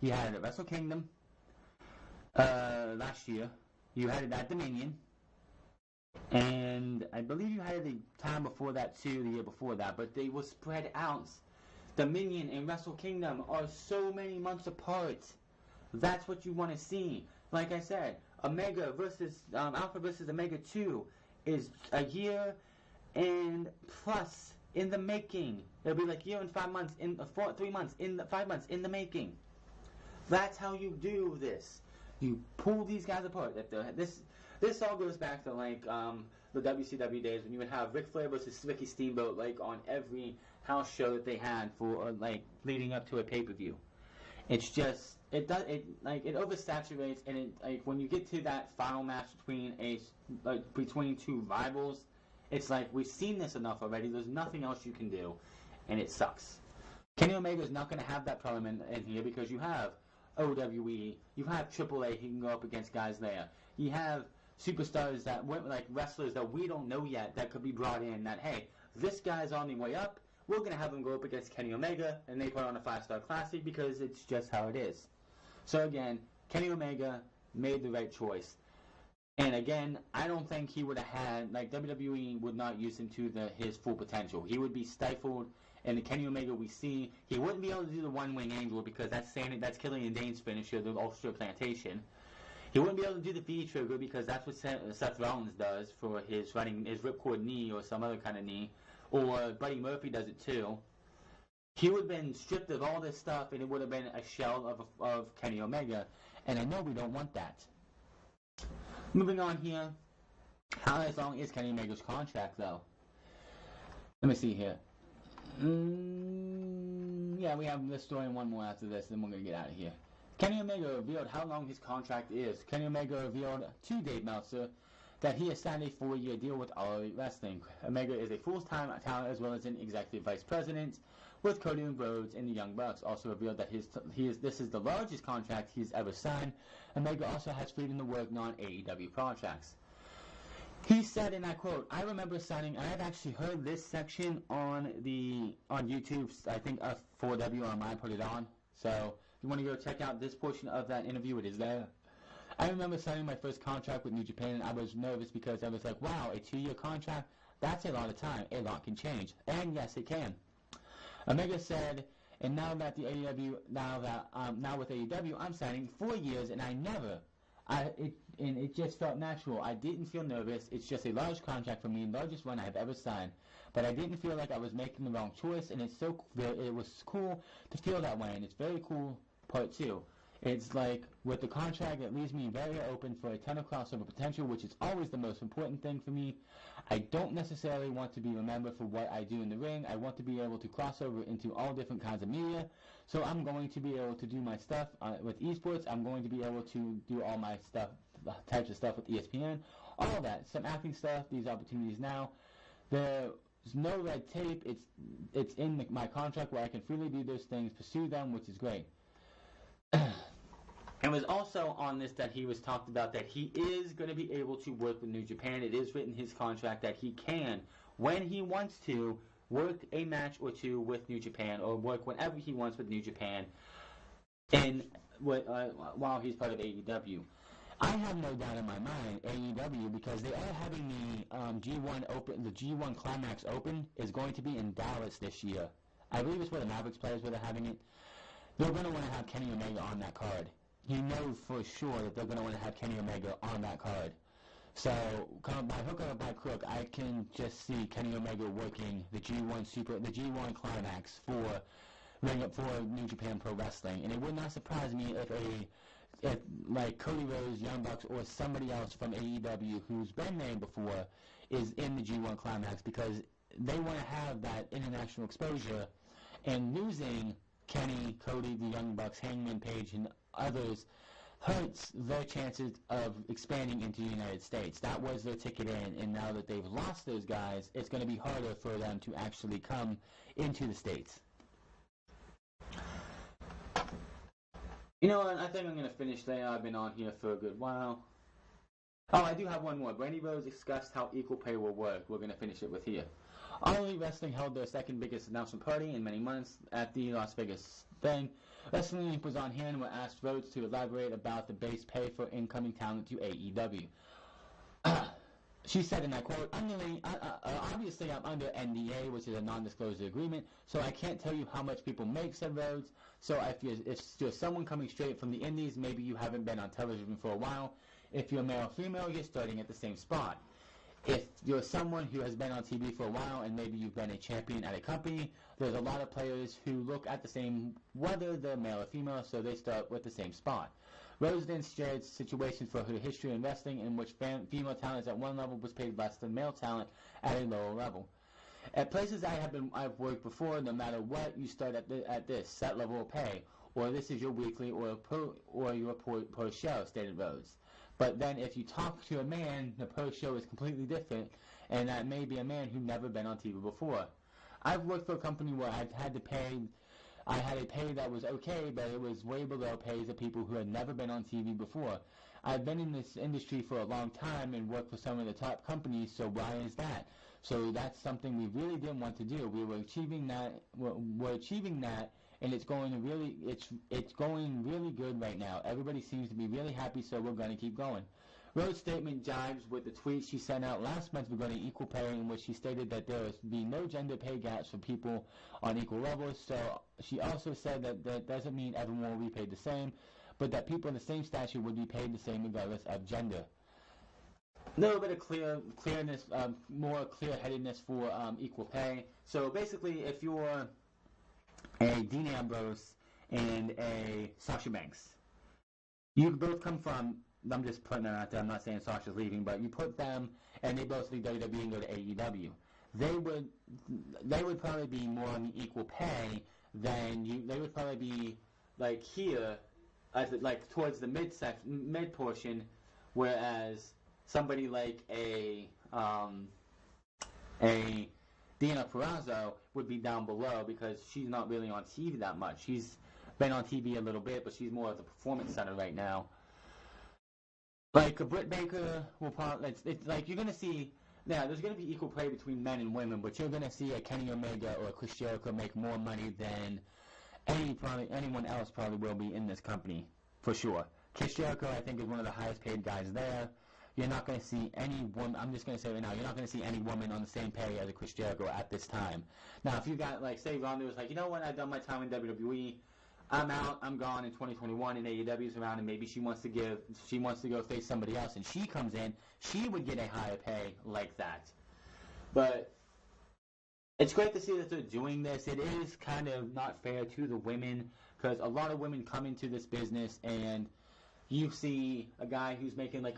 You had it at Wrestle Kingdom last year. You had it at Dominion. And I believe you had it the time before that too, the year before that. But they were spread out Dominion and Wrestle Kingdom are so many months apart. That's what you want to see. Like I said, Omega versus Alpha versus Omega 2 is a year and plus in the making. It'll be like a year and 5 months, 3 months, 5 months in the making. That's how you do this. You pull these guys apart. This all goes back to like the WCW days when you would have Ric Flair versus Ricky Steamboat like on every house show that they had for like leading up to a pay-per-view. It's just it oversaturates, and it like when you get to that final match between two rivals, it's like we've seen this enough already. There's nothing else you can do, and it sucks. Kenny Omega is not going to have that problem in here because you have OWE, you have AAA. He can go up against guys there. You have superstars that went like wrestlers that we don't know yet that could be brought in. That hey, this guy's on the way up. We're going to have him go up against Kenny Omega, and they put on a 5-star classic because it's just how it is. So again, Kenny Omega made the right choice. And again, I don't think he would have had, like WWE would not use him to his full potential. He would be stifled, and the Kenny Omega we see, he wouldn't be able to do the one-wing angel because that's Killian Dane's finisher, the Ulster Plantation. He wouldn't be able to do the V-trigger because that's what Seth Rollins does for his ripcord knee or some other kind of knee. Or Buddy Murphy does it too. He would have been stripped of all this stuff, and it would have been a shell of Kenny Omega. And I know we don't want that. Moving on here. How long is Kenny Omega's contract, though? Let me see here. Yeah, we have this story and one more after this, then we're going to get out of here. Kenny Omega revealed how long his contract is. Kenny Omega revealed to Dave Meltzer that he has signed a 4-year deal with All Elite Wrestling. Omega is a full-time talent as well as an executive vice president with Cody Rhodes and the Young Bucks. Also revealed that this is the largest contract he's ever signed. Omega also has freedom to work non-AEW projects. He said, and I quote, "I remember signing," I have actually heard this section on YouTube. I think 4W Online put it on. So if you want to go check out this portion of that interview, it is there. I remember signing my first contract with New Japan, and I was nervous because I was like, wow, a 2-year contract? That's a lot of time. A lot can change. And yes, it can. Omega said, and now with AEW, I'm signing 4 years, and it just felt natural. I didn't feel nervous. It's just a large contract for me, largest one I have ever signed. But I didn't feel like I was making the wrong choice, and it was cool to feel that way, and it's very cool, part 2. It's like, with the contract, it leaves me very open for a ton of crossover potential, which is always the most important thing for me. I don't necessarily want to be remembered for what I do in the ring. I want to be able to cross over into all different kinds of media. So I'm going to be able to do my stuff with esports. I'm going to be able to do all my stuff, types of stuff with ESPN, all that. Some acting stuff, these opportunities now. There's no red tape. It's in my contract where I can freely do those things, pursue them, which is great. It was also on this that he was talked about that he is going to be able to work with New Japan. It is written in his contract that he can, when he wants to, work a match or two with New Japan, or work whenever he wants with New Japan, and while he's part of AEW. I have no doubt in my mind AEW, because they are having the G1 Climax Open is going to be in Dallas this year. I believe it's where the Mavericks players where they're having it. They're going to want to have Kenny Omega on that card. You know for sure that they're going to want to have Kenny Omega on that card. So, by hook or by crook, I can just see Kenny Omega working the G1 Climax for New Japan Pro Wrestling, and it would not surprise me if like Cody Rhodes, Young Bucks, or somebody else from AEW who's been named before is in the G1 Climax, because they want to have that international exposure, and losing Kenny, Cody, the Young Bucks, Hangman Page, and others hurts their chances of expanding into the United States. That was their ticket in, and now that they've lost those guys, it's going to be harder for them to actually come into the States. You know what, I think I'm going to finish there. I've been on here for a good while. Oh, I do have one more. Brandy Rose discussed how equal pay will work. We're going to finish it with here. All Elite Wrestling held their second biggest announcement party in many months at the Las Vegas thing. Wrestling Inc. was on hand and were asked Rhodes to elaborate about the base pay for incoming talent to AEW. She said, and I quote, obviously I'm under NDA, which is a non-disclosure agreement, so I can't tell you how much people make, said Rhodes. So if you're someone coming straight from the indies, maybe you haven't been on television for a while. If you're male or female, you're starting at the same spot. If you're someone who has been on TV for a while and maybe you've been a champion at a company, there's a lot of players who look at the same, whether they're male or female, so they start with the same spot. Rose then shared situations for her history in wrestling in which female talent at one level was paid less than male talent at a lower level. At places I've worked before, no matter what, you start at this set level of pay, or this is your weekly or your per show, stated Rose. But then if you talk to a man, the per show is completely different, and that may be a man who's never been on TV before. I've worked for a company where I had a pay that was okay, but it was way below pays of people who had never been on TV before. I've been in this industry for a long time and worked for some of the top companies, so why is that? So that's something we really didn't want to do. We were achieving that. We're achieving that, and it's going really good right now. Everybody seems to be really happy, so we're going to keep going. Rhodes' statement jives with the tweet she sent out last month regarding equal pay, in which she stated that there will be no gender pay gaps for people on equal levels. So she also said that doesn't mean everyone will be paid the same, but that people in the same stature would be paid the same regardless of gender. A little bit of clearness, more clear-headedness for equal pay. So basically, if you're a Dean Ambrose and a Sasha Banks, you both come from, I'm just putting that out there, I'm not saying Sasha's leaving, but you put them and they both leave WWE and go to AEW. They would probably be more on the equal pay than you. They would probably be like here, like towards the mid portion, whereas somebody like a Deonna Purrazzo would be down below because she's not really on TV that much. She's been on TV a little bit, but she's more at the Performance Center right now. Like a Britt Baker will probably, it's like you're gonna see. Now, there's going to be equal pay between men and women, but you're going to see a Kenny Omega or a Chris Jericho make more money than anyone else probably will be in this company, for sure. Chris Jericho, I think, is one of the highest paid guys there. You're not going to see any woman, I'm just going to say right now, you're not going to see any woman on the same pay as a Chris Jericho at this time. Now, if you got, like, say Ronda was like, you know what, I've done my time in WWE, I'm out, I'm gone in 2021, and AEW's around, and maybe she wants to go face somebody else, and she comes in, she would get a higher pay like that. But it's great to see that they're doing this. It is kind of not fair to the women, because a lot of women come into this business, and you see a guy who's making like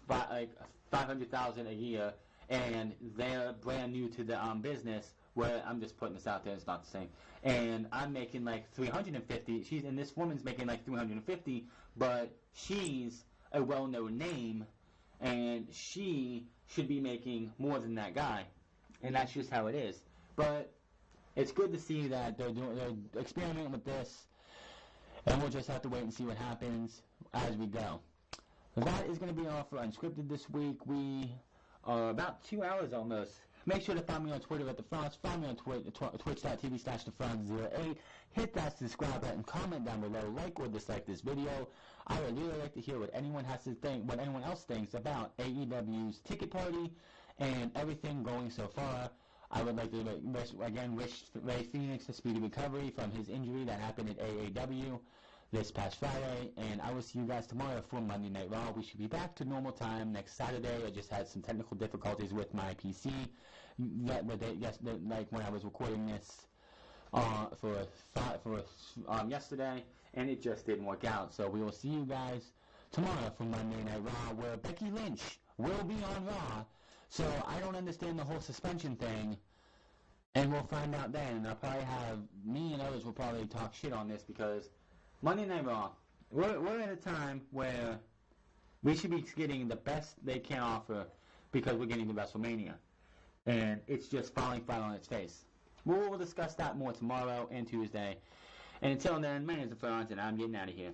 $500,000 a year, and they're brand new to the business. Where I'm just putting this out there, it's not the same. And I'm making like $350. And this woman's making like $350, but she's a well-known name, and she should be making more than that guy. And that's just how it is. But it's good to see that they're experimenting with this, and we'll just have to wait and see what happens as we go. That is going to be all for Unscripted this week. We are about 2 hours almost. Make sure to find me on Twitter at The Franz. Find me on twitch.tv/TheFranz08. Hit that subscribe button. Comment down below. Like or dislike this video. I would really like to hear what anyone else thinks about AEW's ticket party and everything going so far. I would like to wish Ray Phoenix a speedy recovery from his injury that happened at AEW this past Friday, and I will see you guys tomorrow for Monday Night Raw. We should be back to normal time next Saturday. I just had some technical difficulties with my PC like when I was recording this yesterday, and it just didn't work out. So we will see you guys tomorrow for Monday Night Raw, where Becky Lynch will be on Raw. So I don't understand the whole suspension thing, and we'll find out then. And I'll probably have me and others will probably talk shit on this because Monday Night Raw, we're at a time where we should be getting the best they can offer because we're getting to WrestleMania. And it's just falling flat on its face. We'll discuss that more tomorrow and Tuesday. And until then, my name is The Franz, and I'm getting out of here.